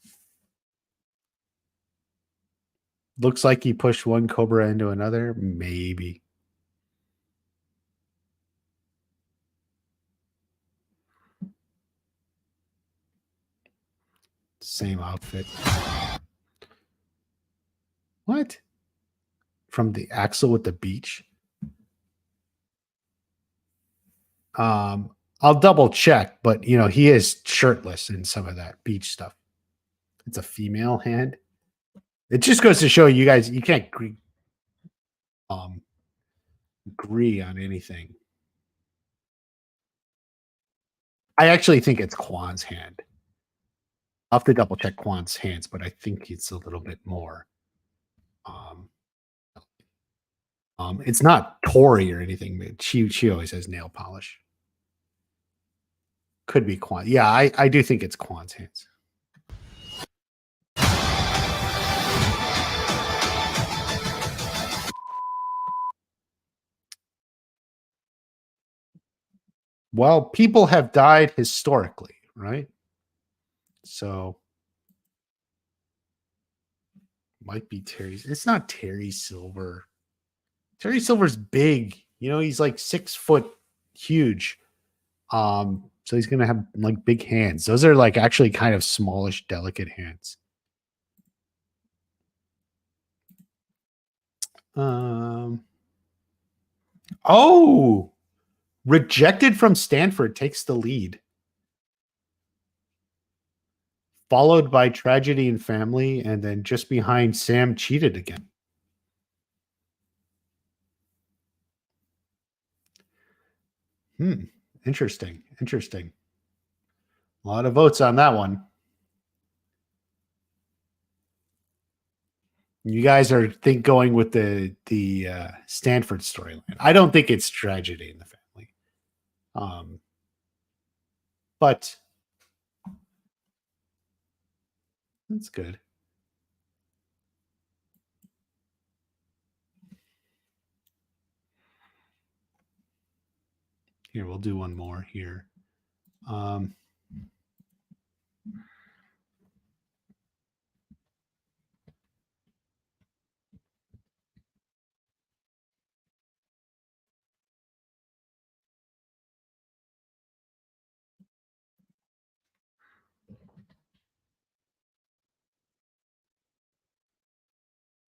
Looks like he pushed one Cobra into another. Maybe. Same outfit. What? From the Axel with the beach? I'll double check, but you know, he is shirtless in some of that beach stuff. It's a female hand. It just goes to show you guys, you can't agree on anything. I actually think it's Kwan's hand. I'll have to double check Kwan's hands, but I think it's a little bit more. It's not Tori or anything, but she always has nail polish. Could be Kwan. Yeah, I do think it's Kwan's hands. Well, people have died historically, right? So might be Terry's. It's not Terry Silver. Terry Silver's big. You know, he's like 6 foot huge. So he's gonna have like big hands. Those are like actually kind of smallish, delicate hands. Oh, rejected from Stanford takes the lead. Followed by Tragedy and Family, and then just behind Sam cheated again. Interesting. Interesting. A lot of votes on that one. You guys are going with the Stanford storyline. I don't think it's Tragedy in the Family. But that's good. Here, we'll do one more here.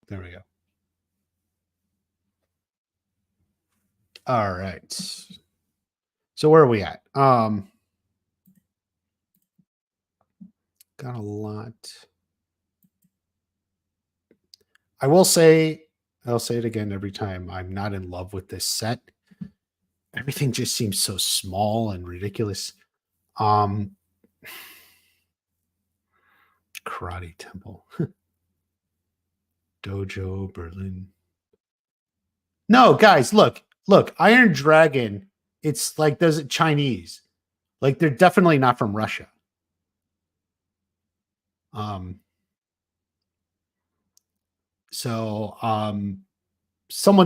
There we go. All right. So where are we at? Got a lot. I'll say it again every time. I'm not in love with this set. Everything just seems so small and ridiculous. Karate Temple. Dojo, Berlin. No, guys, look, Iron Dragon. It's like, does it Chinese? Like, they're definitely not from Russia. Someone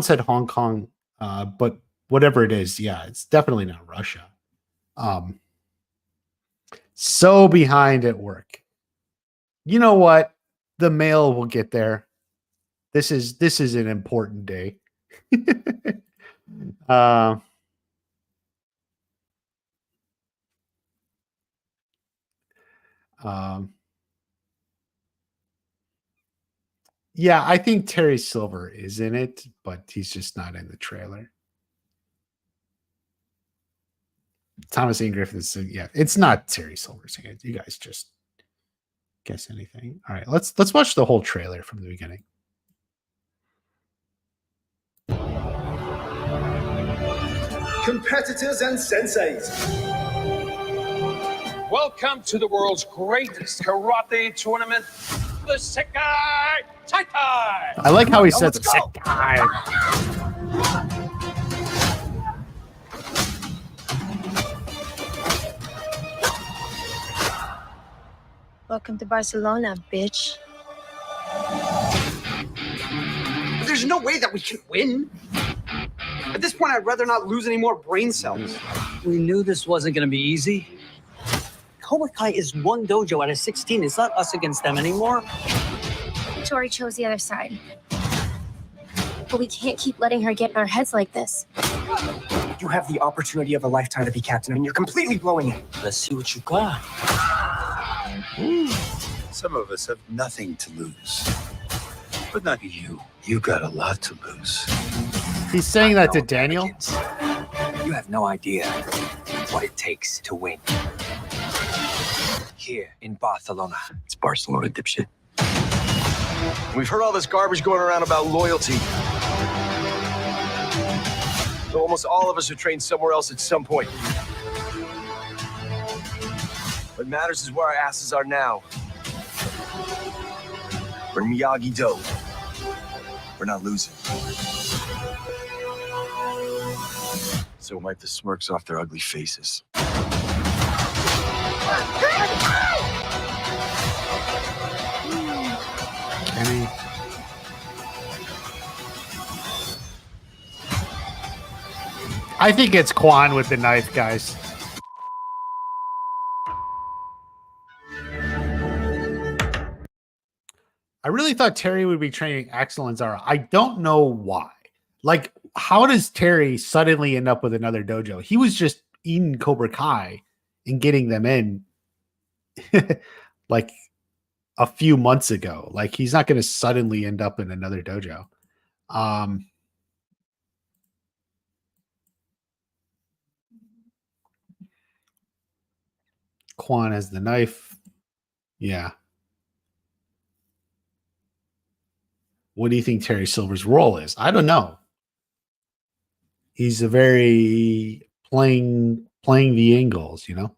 said Hong Kong, but whatever it is, yeah, it's definitely not Russia. So behind at work. You know what? The mail will get there. This is an important day. Yeah, I think Terry Silver is in it, but he's just not in the trailer. Thomas Ian Griffith, yeah, it's not Terry Silver's hands. You guys just guess anything. All right, let's watch the whole trailer from the beginning. Competitors and senseis. Welcome to the world's greatest karate tournament, the Sekai Taikai. I like how he Now says let's go. Welcome to Barcelona, bitch. There's no way that we can win. At this point, I'd rather not lose any more brain cells. We knew this wasn't going to be easy. Cobra Kai is one dojo out of 16. It's not us against them anymore. Tori chose the other side. But we can't keep letting her get in our heads like this. You have the opportunity of a lifetime to be captain, and you're completely blowing it. Let's see what you got. Some of us have nothing to lose. But not you. You got a lot to lose. He's saying that to No, Daniel. Americans. You have no idea what it takes to win. Here in Barcelona. It's Barcelona, dipshit. We've heard all this garbage going around about loyalty. So almost all of us are trained somewhere else at some point. What matters is where our asses are now. We're Miyagi-Do. We're not losing. So wipe the smirks off their ugly faces. Kenny. I think it's Quan with the knife, guys. I really thought Terry would be training Axel and Zara. I don't know why. Like, how does Terry suddenly end up with another dojo? He was just eating Cobra Kai and getting them in like a few months ago. Like, he's not going to suddenly end up in another dojo. Quan has the knife. Yeah. What do you think Terry Silver's role is? I don't know. He's a very playing the angles, you know.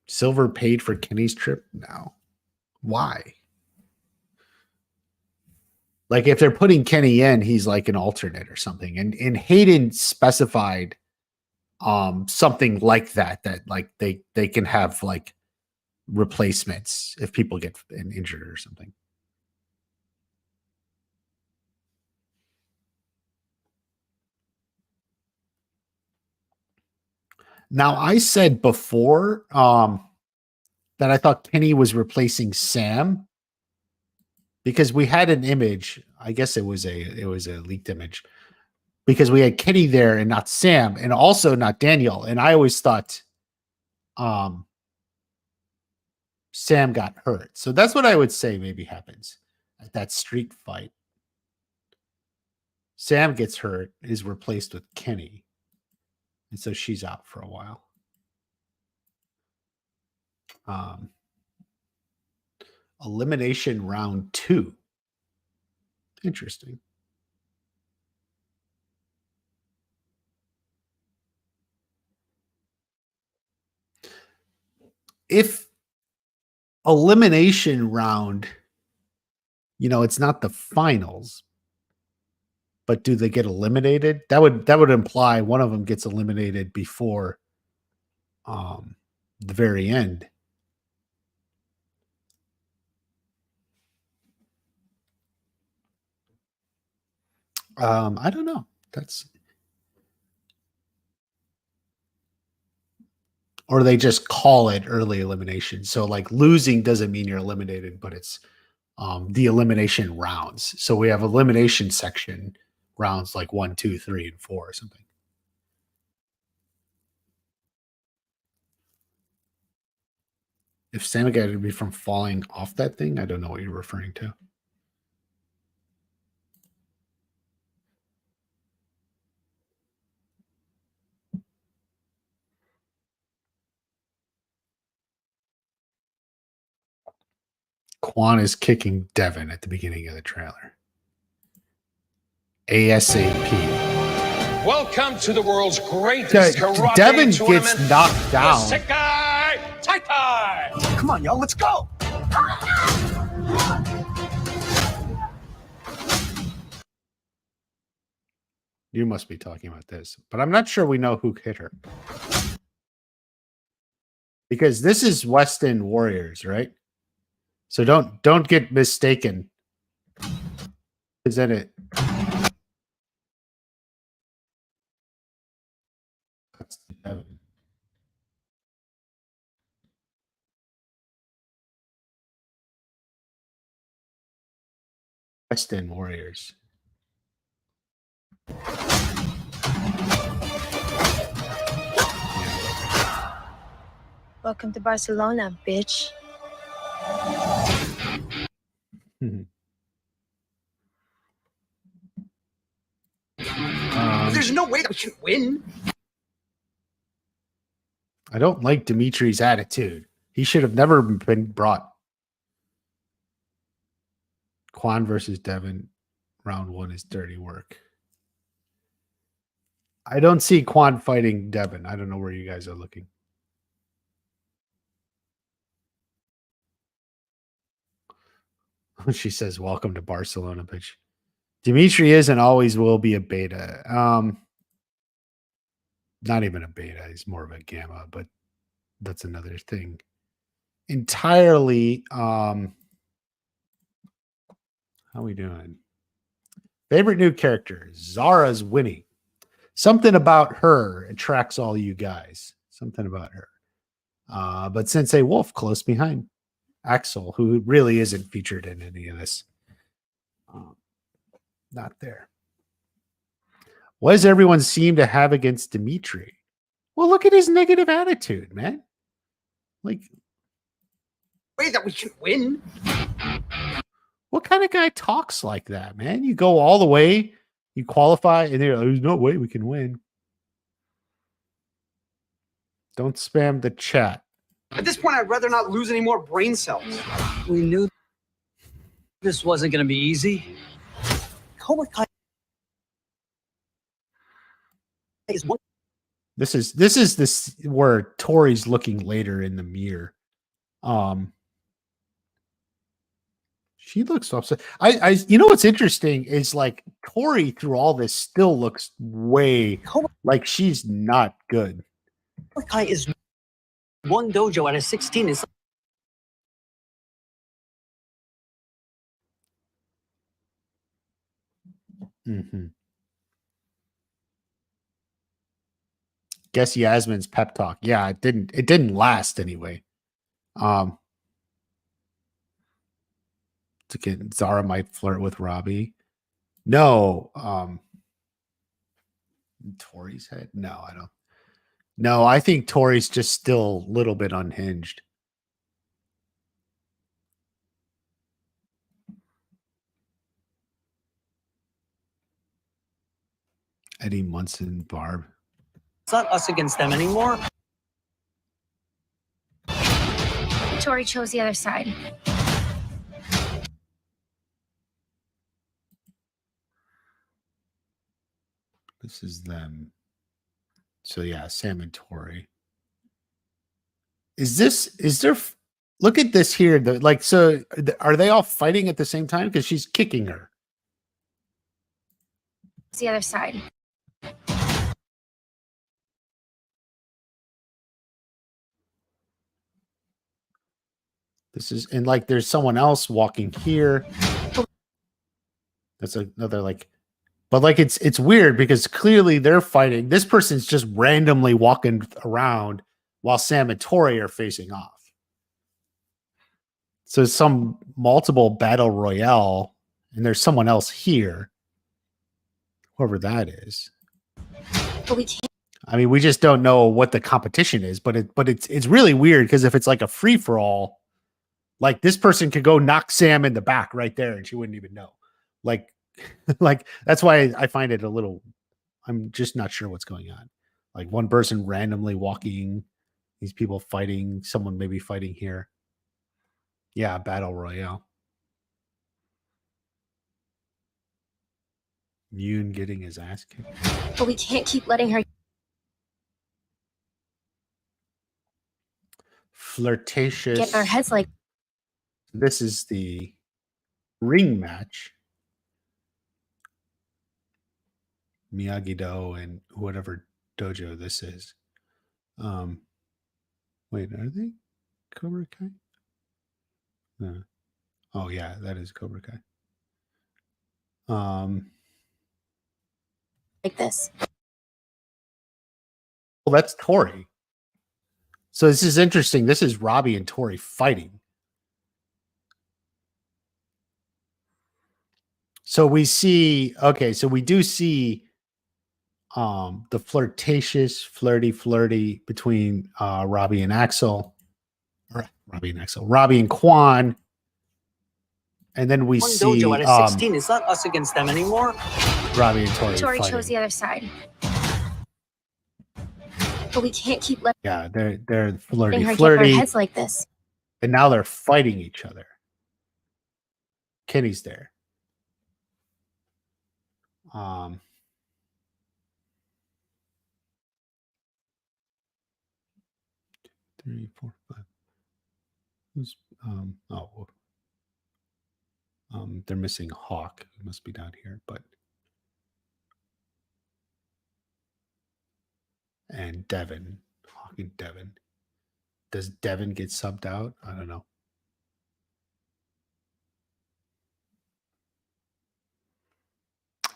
Silver paid for Kenny's trip now. Why? Like, if they're putting Kenny in, he's like an alternate or something. And Hayden specified something like that like they can have like replacements if people get injured or something. Now, I said before that I thought Kenny was replacing Sam because we had an image. I guess it was a leaked image because we had Kenny there and not Sam, and also not Daniel. And I always thought Sam got hurt. So that's what I would say maybe happens at that street fight. Sam gets hurt, is replaced with Kenny. And so she's out for a while. Elimination round 2. Interesting. If elimination round, you know, it's not the finals, but do they get eliminated? That would imply one of them gets eliminated before the very end. I don't know. Or they just call it early elimination. So like losing doesn't mean you're eliminated, but it's the elimination rounds. So we have elimination section rounds like 1, 2, 3, and 4 or something. If Sam got to be from falling off that thing, I don't know what you're referring to. Quan is kicking Devin at the beginning of the trailer. ASAP. Welcome to the world's greatest karate Devin tournament. gets knocked down. The Sekai Taikai. Come on, y'all, let's go. You must be talking about this, but I'm not sure we know who hit her. Because this is Weston Warriors, right? So don't get mistaken. Is that it? That's Devin. Weston Warriors. Welcome to Barcelona, bitch. There's no way that we can win. I don't like Dimitri's attitude. He should have never been brought. Quan versus Devin. Round 1 is dirty work. I don't see Quan fighting Devin. I don't know where you guys are looking. She says, welcome to Barcelona, bitch. Dimitri is and always will be a beta. Not even a beta. He's more of a gamma, but that's another thing. Entirely. How we doing? Favorite new character. Zara's winning. Something about her attracts all you guys. Something about her. But Sensei Wolf close behind. Axel, who really isn't featured in any of this. Not there. What does everyone seem to have against Dimitri? Well, look at his negative attitude, man. Like, Way that we can win. what kind of guy talks like that, man? You go all the way, you qualify, and there's no way we can win. Don't spam the chat. At this point, I'd rather not lose any more brain cells. We knew this wasn't going to be easy. Cobra Kai is one. This is where Tori's looking later in the mirror. She looks upset. You know what's interesting is like Tori through all this still looks way like she's not good. Cobra Kai is one dojo out of 16. It's Guess Yasmin's pep talk. Yeah, it didn't last anyway. Zara might flirt with Robbie. No. Tori's head? No, I don't. No, I think Tori's just still a little bit unhinged. Eddie Munson, Barb. It's not us against them anymore. Tori chose the other side. This is them. So yeah, Sam and Tori. Is there? Look at this here. Are they all fighting at the same time? Because she's kicking her. It's the other side. This is and like there's someone else walking here. That's another like, but like it's weird because clearly they're fighting. This person's just randomly walking around while Sam and Tori are facing off. So some multiple battle royale, and there's someone else here. Whoever that is. But we can't. I mean, we just don't know what the competition is, but it's really weird because if it's like a free for all, like this person could go knock Sam in the back right there, and she wouldn't even know. Like that's why I find it a little. I'm just not sure what's going on. Like one person randomly walking, these people fighting, someone maybe fighting here. Yeah, Battle Royale. Yoon getting his ass kicked. But we can't keep letting her Flirtatious. get in our heads like This is the ring match. Miyagi-Do and whatever dojo this is. Wait, are they Cobra Kai? Oh yeah, that is Cobra Kai. this. Well, that's Tori. So this is interesting. This is Robbie and Tori fighting. So we see, okay, so we do see the flirtatious, flirty between Robbie and Axel. Robbie and Quan. And then we One see dojo out of 16. It's not us against them anymore. Robbie and Tori. Tori fighting. chose the other side. But we can't keep letting Yeah, they're her flirty, get in our heads like this. and now they're fighting each other. Kenny's there. 3, 4, 5. Who's they're missing Hawk. It must be down here, but and Devin. Hawk and Devin. Does Devin get subbed out? I don't know.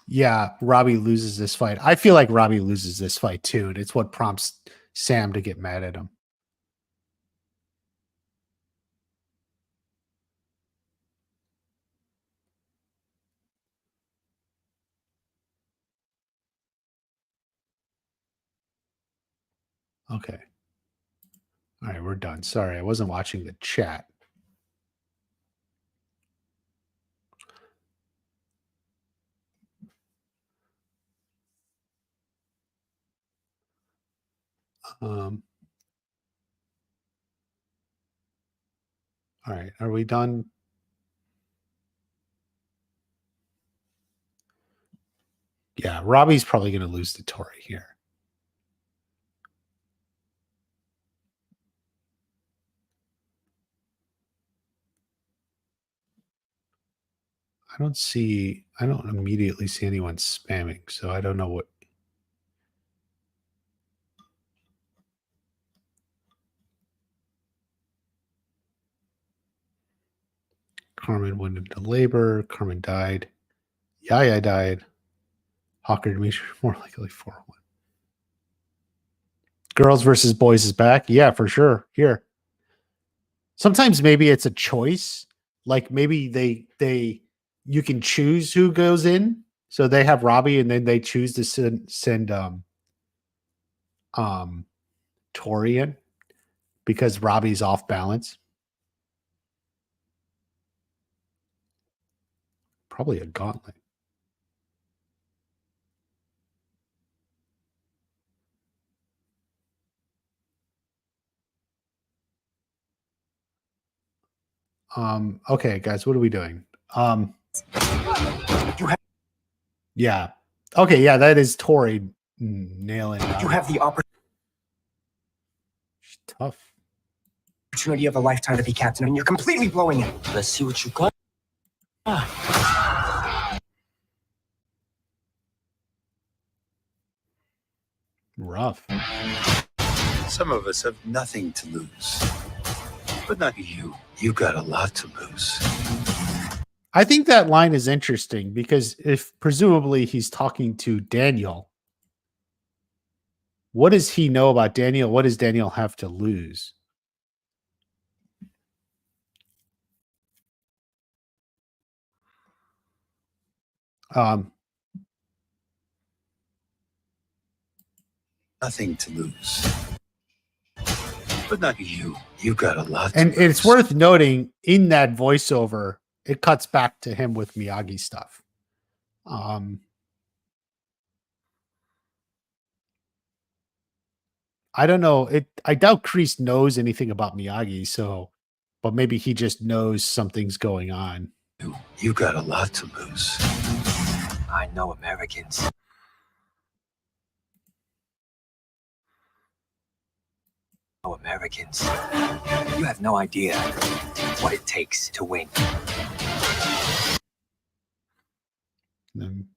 Yeah, Robbie loses this fight. I feel like Robbie loses this fight too, and it's what prompts Sam to get mad at him. Okay. All right, we're done. Sorry, I wasn't watching the chat. All right, are we done? Yeah, Robbie's probably going to lose to Tori here. I don't immediately see anyone spamming, so I don't know what. Carmen went into labor. Carmen died. Yaya died. Hawker Dimitri more likely 4-1. Girls versus boys is back. Yeah, for sure. Here. Sometimes maybe it's a choice. Like maybe you can choose who goes in. So they have Robbie and then they choose to send Tori in because Robbie's off balance. Probably a gauntlet. Okay, guys, what are we doing? Yeah. Okay, yeah, that is Tori nailing. You have the She's tough. opportunity of a lifetime to be captain, and you're completely blowing it. Let's see what you got. Rough. Some of us have nothing to lose. But not you. You got a lot to lose. I think that line is interesting because if presumably he's talking to Daniel, what does he know about Daniel? What does Daniel have to lose? Nothing to lose. But not you. You got a lot to And lose. it's worth noting in that voiceover, it cuts back to him with Miyagi stuff. I don't know. I doubt Kreese knows anything about Miyagi, so but maybe he just knows something's going on. You got a lot to lose. I know Americans. Oh, Americans. You have no idea what it takes to win. Them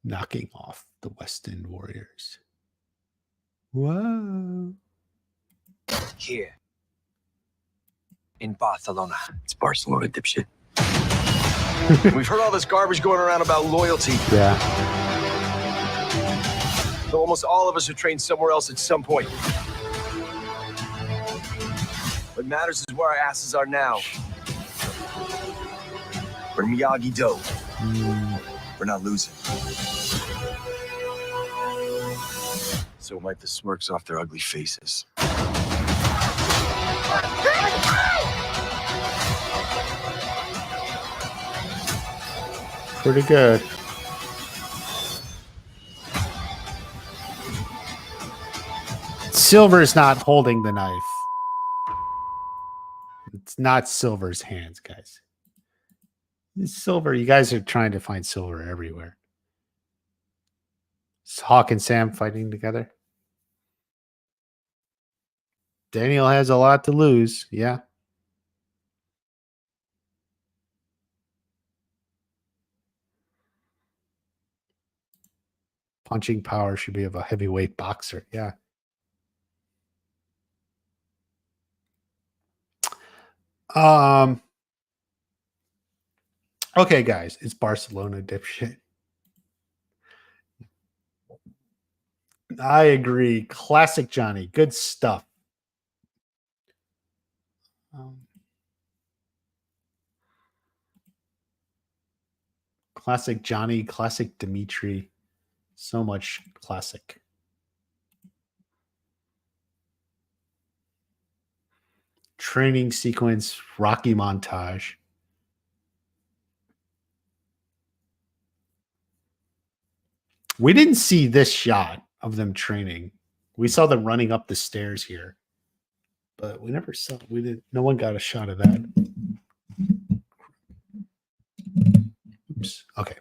knocking off the West End Warriors. Whoa. Here. In Barcelona. It's Barcelona, dipshit. We've heard all this garbage going around about loyalty. Yeah. So almost all of us are trained somewhere else at some point. What matters is where our asses are now. We're Miyagi-Do. We're not losing. So wipe the smirks off their ugly faces. Pretty good. Silver's not holding the knife. It's not Silver's hands, guys. It's Silver, you guys are trying to find Silver everywhere. Is Hawk and Sam fighting together? Daniel has a lot to lose. Yeah. Punching power should be of a heavyweight boxer. Yeah. Okay, guys, it's Barcelona, dipshit. I agree. Classic Johnny. Good stuff. Classic Johnny, classic Dimitri. So much classic. Training sequence, Rocky montage. We didn't see this shot of them training. We saw them running up the stairs here, but we never saw. We didn't. No one got a shot of that. Oops. Okay.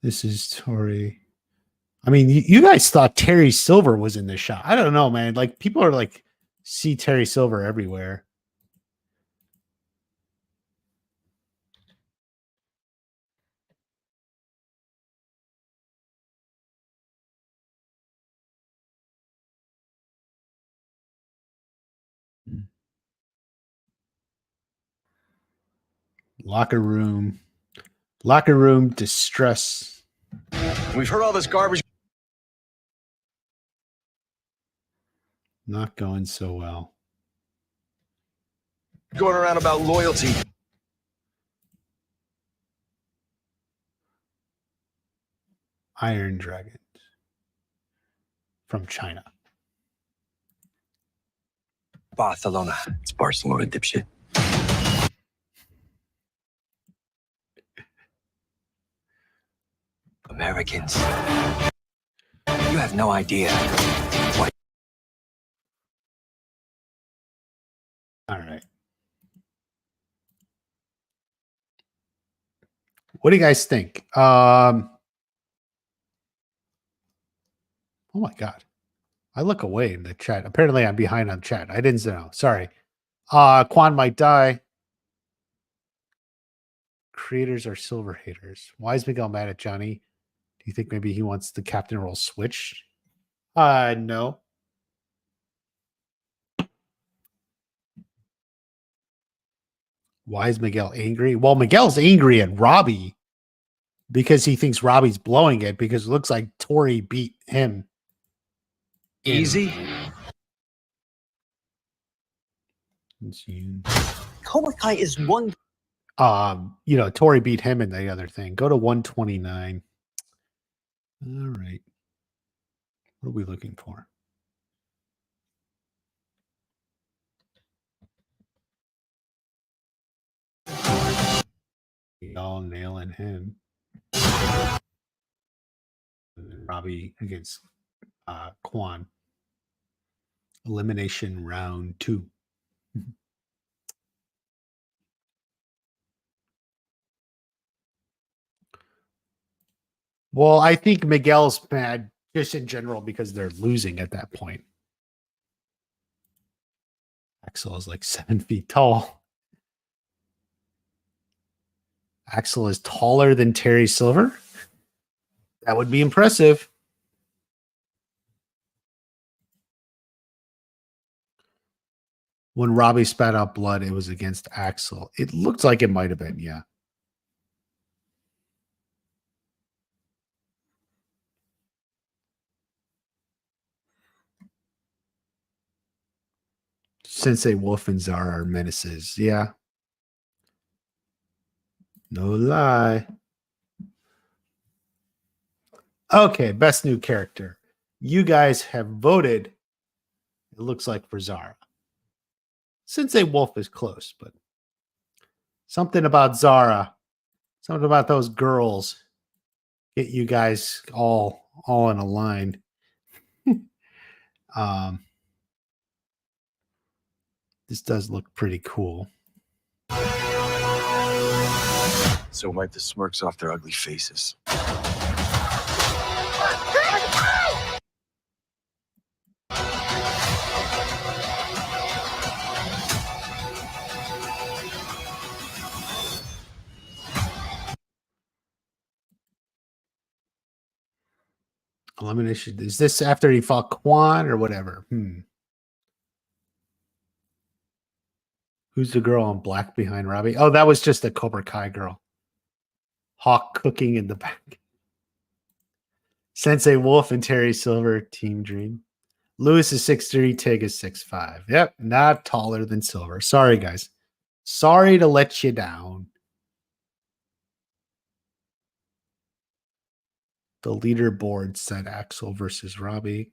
This is Tori. I mean, you guys thought Terry Silver was in this shot. I don't know, man. Like, people are like, see Terry Silver everywhere. Locker room distress. We've heard all this garbage. Not going so well. Going around about loyalty. Iron Dragons from China. Barcelona. It's Barcelona, dipshit. Americans. You have no idea what. All right. What do you guys think? Oh my God. I look away in the chat. Apparently I'm behind on chat. I didn't know. Sorry. Quan might die. Creators are Silver haters. Why is Miguel mad at Johnny? Do you think maybe he wants the captain role switched? No. Why is Miguel angry? Well, Miguel's angry at Robbie because he thinks Robbie's blowing it because it looks like Tori beat him. Easy. Cobra Kai is one. Tori beat him in the other thing. Go to 129. All right. What are we looking for? Y'all nailing him. Robbie against Quan. Elimination round 2. Well, I think Miguel's mad just in general because they're losing at that point. Axel is like 7 feet tall. Axel is taller than Terry Silver. That would be impressive. When Robbie spat out blood, it was against Axel. It looked like it might have been, yeah. Sensei Wolf and Zara are menaces. Yeah. No lie. Okay, best new character. You guys have voted, it looks like, for Zara. Sensei Wolf is close, but something about Zara, something about those girls get you guys all in a line. This does look pretty cool. So wipe the smirks off their ugly faces. Elimination. Is this after he fought Quan or whatever? Who's the girl on black behind Robbie? Oh, that was just a Cobra Kai girl. Hawk cooking in the back. Sensei Wolf and Terry Silver, Team Dream. Lewis is 6'3", Tig is 6'5". Yep, not taller than Silver. Sorry, guys. Sorry to let you down. The leaderboard said Axel versus Robbie.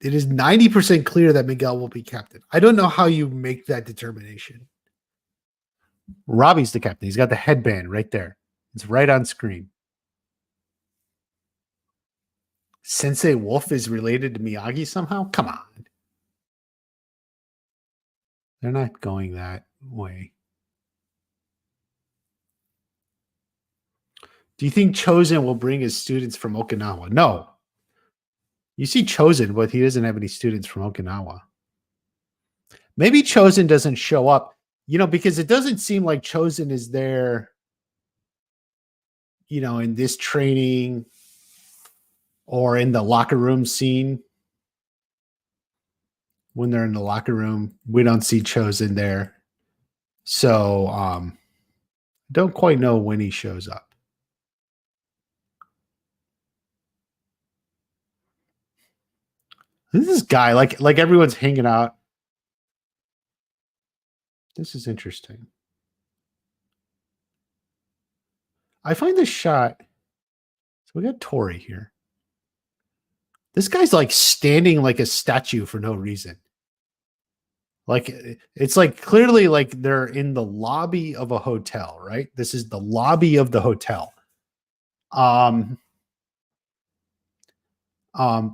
It is 90% clear that Miguel will be captain. I don't know how you make that determination. Robbie's the captain. He's got the headband right there. It's right on screen. Sensei Wolf is related to Miyagi somehow? Come on. They're not going that way. Do you think Chosen will bring his students from Okinawa? No. You see Chosen, but he doesn't have any students from Okinawa. Maybe Chosen doesn't show up, because it doesn't seem like Chosen is there, in this training or in the locker room scene. When they're in the locker room, we don't see Chosen there. So, don't quite know when he shows up. This guy, like everyone's hanging out. This is interesting. I find this shot. So we got Tori here. This guy's like standing like a statue for no reason. Like it's like clearly like they're in the lobby of a hotel, right? This is the lobby of the hotel.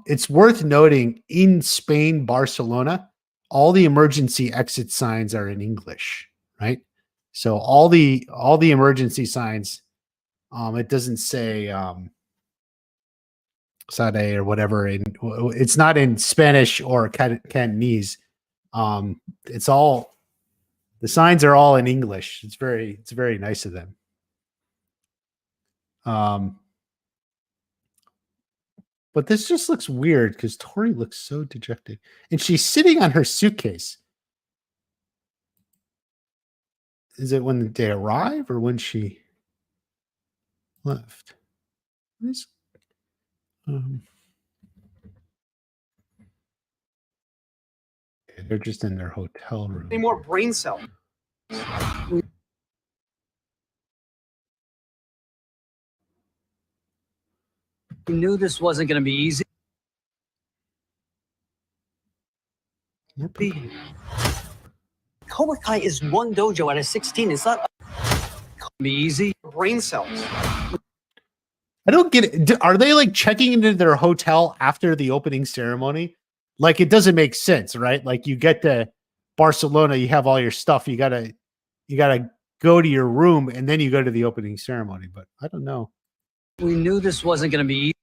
It's worth noting in Spain, Barcelona, all the emergency exit signs are in English, right? So all the emergency signs, it doesn't say Sade or whatever. It's not in Spanish or Cantonese. It's all, the signs are all in English. It's very nice of them. But this just looks weird because Tori looks so dejected. And she's sitting on her suitcase. Is it when they arrive or when she left? They're just in their hotel room. Any more brain cells? You knew this wasn't going to be easy. Cobra Kai is one dojo out of 16. It's not. be easy. Brain cells. I don't get it. Are they like checking into their hotel after the opening ceremony? Like, it doesn't make sense, right? Like, you get to Barcelona, you have all your stuff, you gotta go to your room, and then you go to the opening ceremony. But I don't know. We knew this wasn't going to be easy.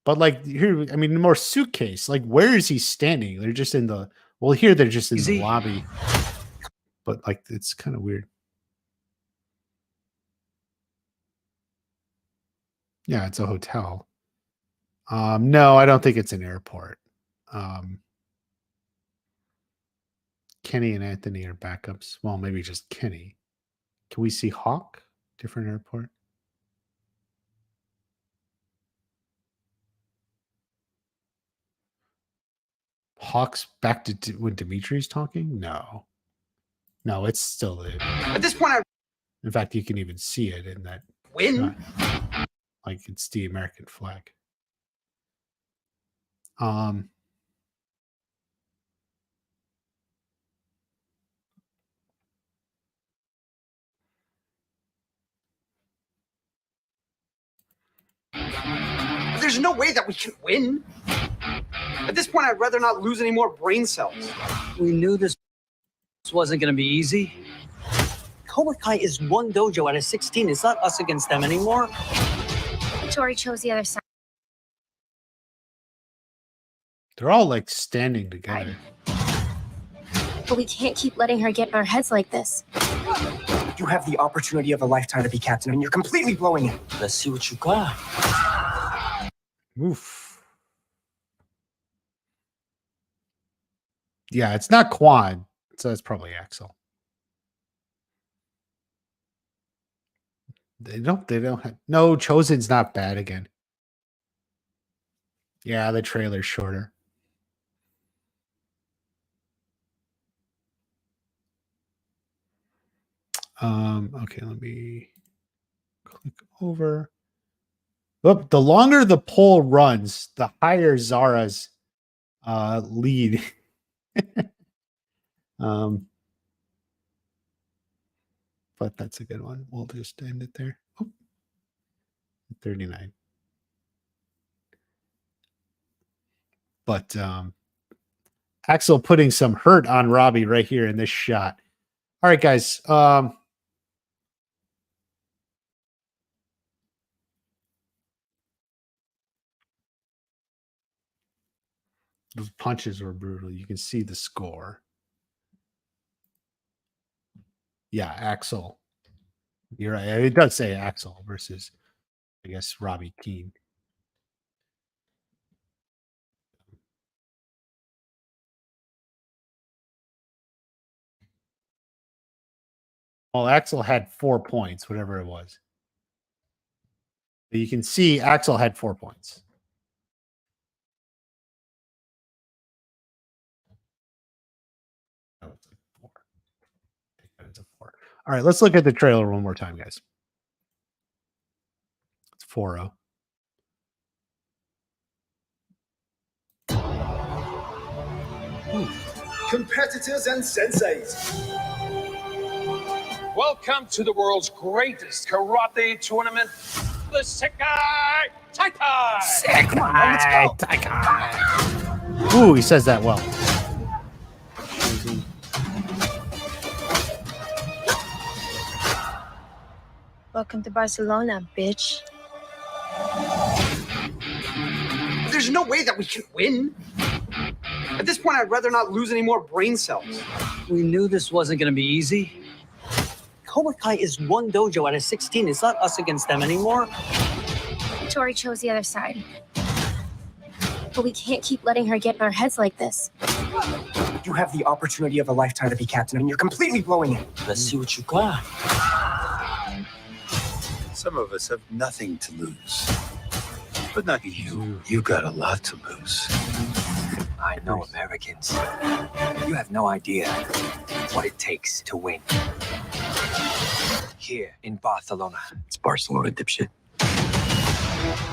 But like here, I mean, more suitcase. Like, where is he standing? They're just in the here. They're just in the lobby. But like, it's kind of weird. Yeah, it's a hotel. No, I don't think it's an airport. Kenny and Anthony are backups. Well, maybe just Kenny. Can we see Hawk? Different airport. Hawk's back to when Dimitri's talking? No, it's still it. At this point, In fact, you can even see it in that win. shot. Like, it's the American flag. There's no way that we can win. At this point, I'd rather not lose any more brain cells. We knew this wasn't going to be easy. Cobra Kai is one dojo out of 16. It's not us against them anymore. Tori chose the other side. They're all like standing together. But we can't keep letting her get in our heads like this. You have the opportunity of a lifetime to be captain, and you're completely blowing it. Let's see what you got. Oof. Yeah, it's not Quan, so it's probably Axel. They don't have, no, Chosen's not bad again. Yeah, the trailer's shorter. Okay, let me click over. Look, the longer the poll runs, the higher Zara's lead. But that's a good one. We'll just end it there. Oh, 39. But Axel putting some hurt on Robbie right here in this shot. All right, guys. Those punches were brutal. You can see the score. Yeah, Axel. You're right. It does say Axel versus, I guess, Robbie Keane. Well, Axel had 4 points, whatever it was. But you can see Axel had 4 points. Oh, it's like 4. It's a 4. All right, let's look at the trailer one more time, guys. It's 4-0. Competitors and senseis. Welcome to the world's greatest karate tournament, the Sekai Taikai. Ooh, he says that well. Welcome to Barcelona, bitch. There's no way that we can win. At this point, I'd rather not lose any more brain cells. We knew this wasn't going to be easy. Cobra Kai is one dojo out of 16. It's not us against them anymore. Tori chose the other side. But we can't keep letting her get in our heads like this. You have the opportunity of a lifetime to be captain, and you're completely blowing it. Let's see what you got. Some of us have nothing to lose. But not you. You got a lot to lose. I know Americans. You have no idea what it takes to win. Here in Barcelona. It's Barcelona, dipshit.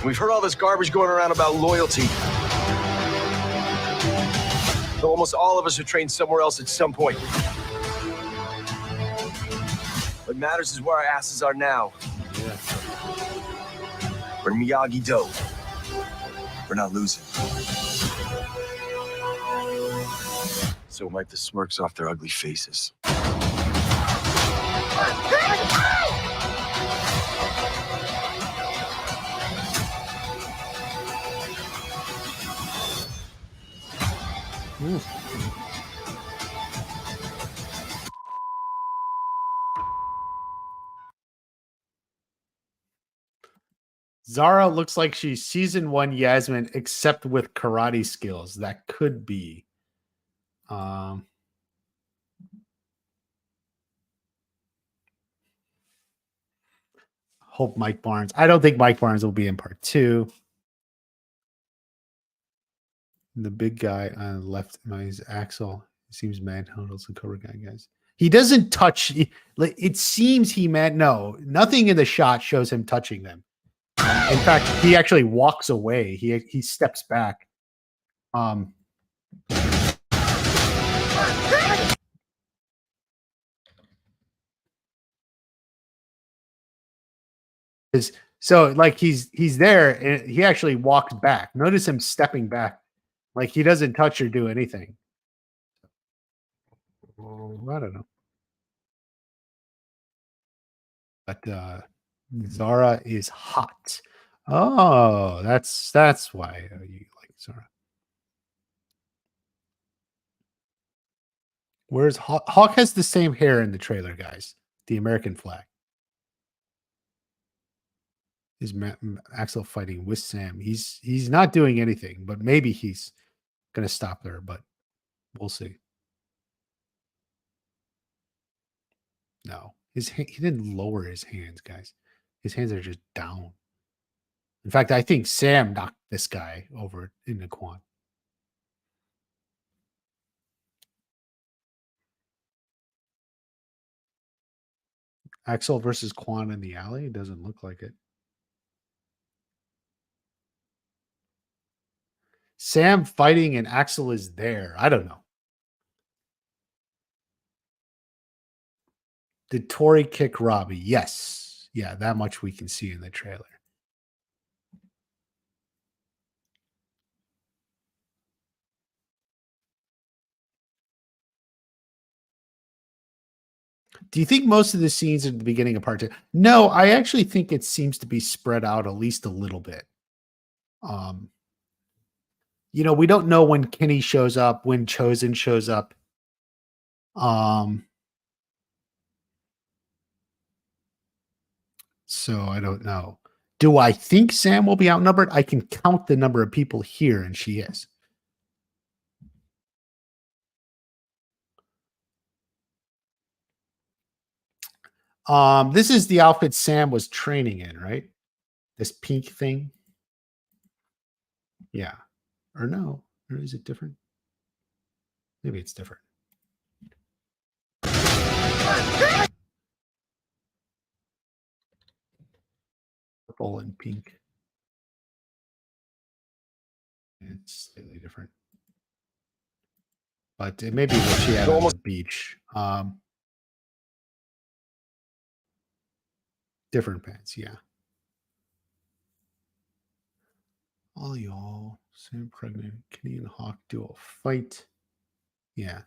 We've heard all this garbage going around about loyalty. But almost all of us are trained somewhere else at some point. What matters is where our asses are now. Yeah. We're Miyagi-Do. We're not losing. So wipe the smirks off their ugly faces. Zara looks like she's season 1 Yasmin, except with karate skills. That could be. Hope Mike Barnes. I don't think Mike Barnes will be in part 2. The big guy on the left is Axel. He seems manhandles the Cobra Kai guys. He doesn't touch. It seems he no, nothing in the shot shows him touching them. In fact, he actually walks away. He steps back. So like he's there and he actually walks back. Notice him stepping back. Like he doesn't touch or do anything. I don't know. But Zara is hot. Oh, that's why you like Zara. Where's Hawk? Hawk has the same hair in the trailer, guys. The American flag. Is Axel fighting with Sam? He's not doing anything, but maybe he's gonna stop there. But we'll see. No, he didn't lower his hands, guys. His hands are just down. In fact, I think Sam knocked this guy over in the quad. Axel versus Quan in the alley? It doesn't look like it. Sam fighting and Axel is there. I don't know. Did Tori kick Robbie? Yes. Yeah, that much we can see in the trailer. Do you think most of the scenes at the beginning of part 2? No, I actually think it seems to be spread out at least a little bit. We don't know when Kenny shows up, when Chosen shows up. So I don't know. Do I think Sam will be outnumbered? I can count the number of people here, and she is. This is the outfit Sam was training in, right? This pink thing. Yeah. Or no. Or is it different? Maybe it's different. Purple and pink. It's slightly different. But it may be what she had on the beach. Different pants, yeah. All y'all, Sam pregnant, Kenny and Hawk do a fight. Yeah.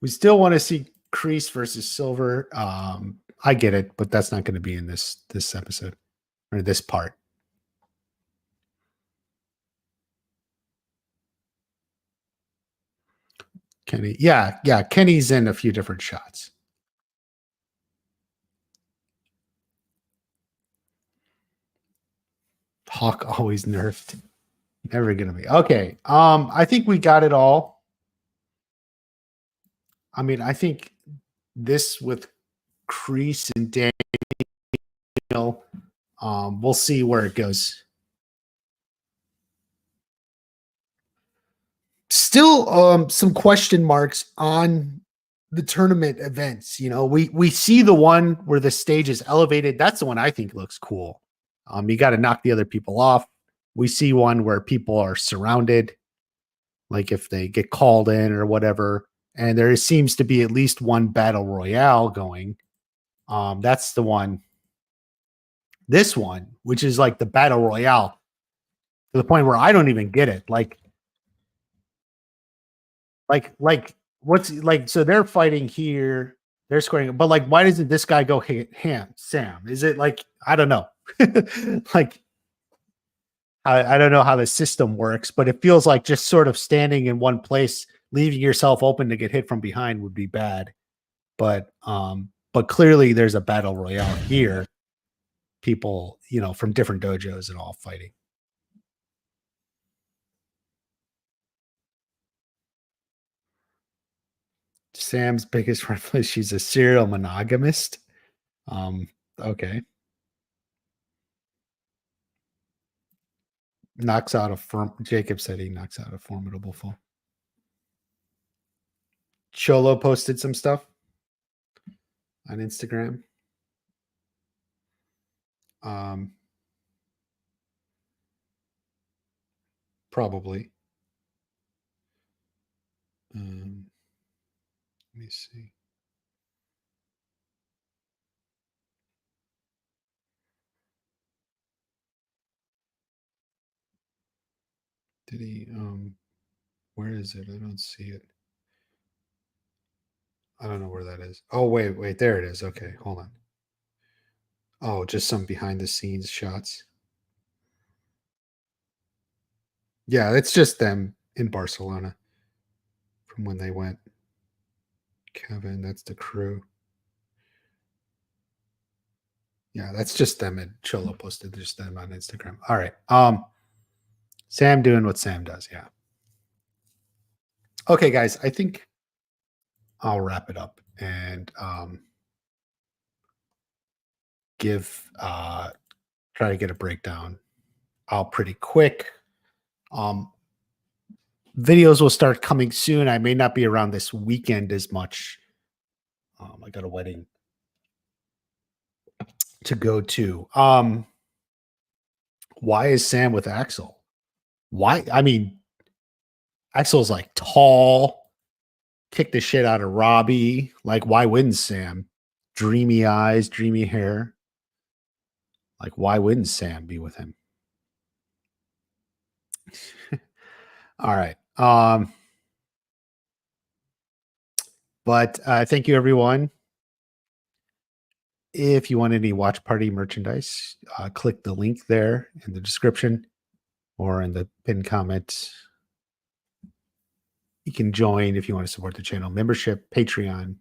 We still want to see Kreese versus Silver. I get it, but that's not going to be in this episode or this part. Kenny, yeah, Kenny's in a few different shots. Hawk always nerfed. Never gonna be okay. I think we got it all. I mean, I think this with Kreese and Daniel, we'll see where it goes. Still, some question marks on the tournament events. We see the one where the stage is elevated. That's the one I think looks cool. You got to knock the other people off. We see one where people are surrounded. like if they get called in or whatever. And there seems to be at least one battle royale going. That's the one. This one, which is like the battle royale, to the point where I don't even get it. Like what's like? So they're fighting here. They're scoring, but like, why doesn't this guy go ham? Sam, is it like, I don't know. Like, I don't know how the system works, but it feels like just sort of standing in one place, leaving yourself open to get hit from behind would be bad. But clearly there's a battle royale here. People, you know, from different dojos and all fighting. Sam's biggest rival is she's a serial monogamist. Okay. Knocks out a Jacob said he knocks out a formidable foe. Cholo posted some stuff on Instagram. Probably. Let me see. Did he where is it? I don't see it. I don't know where that is. Oh, wait, there it is. Okay, hold on. Oh, just some behind the scenes shots. Yeah, it's just them in Barcelona from when they went. Kevin, that's the crew. Yeah, that's just them. And Cholo posted just them on Instagram. All right. Sam doing what Sam does. Yeah. Okay, guys, I think I'll wrap it up and try to get a breakdown out pretty quick. Videos will start coming soon. I may not be around this weekend as much. I got a wedding to go to. Why is Sam with Axel? Why? I mean, Axel's like tall, kick the shit out of Robbie. Like, why wouldn't Sam? Dreamy eyes, dreamy hair. Like, why wouldn't Sam be with him? All right. But thank you, everyone. If you want any watch party merchandise, click the link there in the description or in the pinned comment. You can join if you want to support the channel. Membership, Patreon.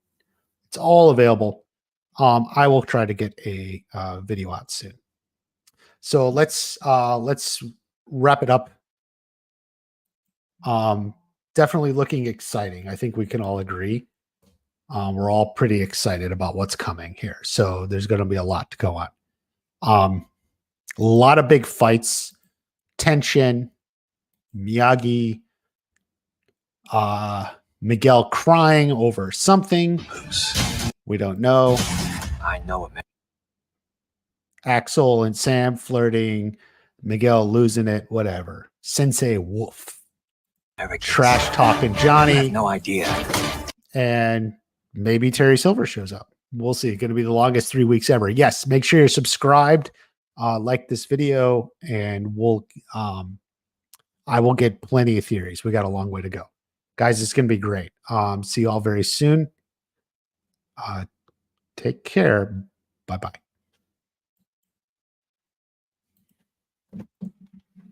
It's all available. I will try to get a video out soon. So let's wrap it up. Definitely looking exciting. I think we can all agree. We're all pretty excited about what's coming here. So there's going to be a lot to go on. A lot of big fights, tension, Miyagi, Miguel crying over something. We don't know. I know it, man. Axel and Sam flirting, Miguel losing it, whatever. Sensei Wolf. Trash talking Johnny. I have no idea. And maybe Terry Silver shows up. We'll see. It's going to be the longest 3 weeks ever. Yes, make sure you're subscribed, like this video, and I will get plenty of theories. We got a long way to go. Guys, it's going to be great. See you all very soon. Take care. Bye-bye.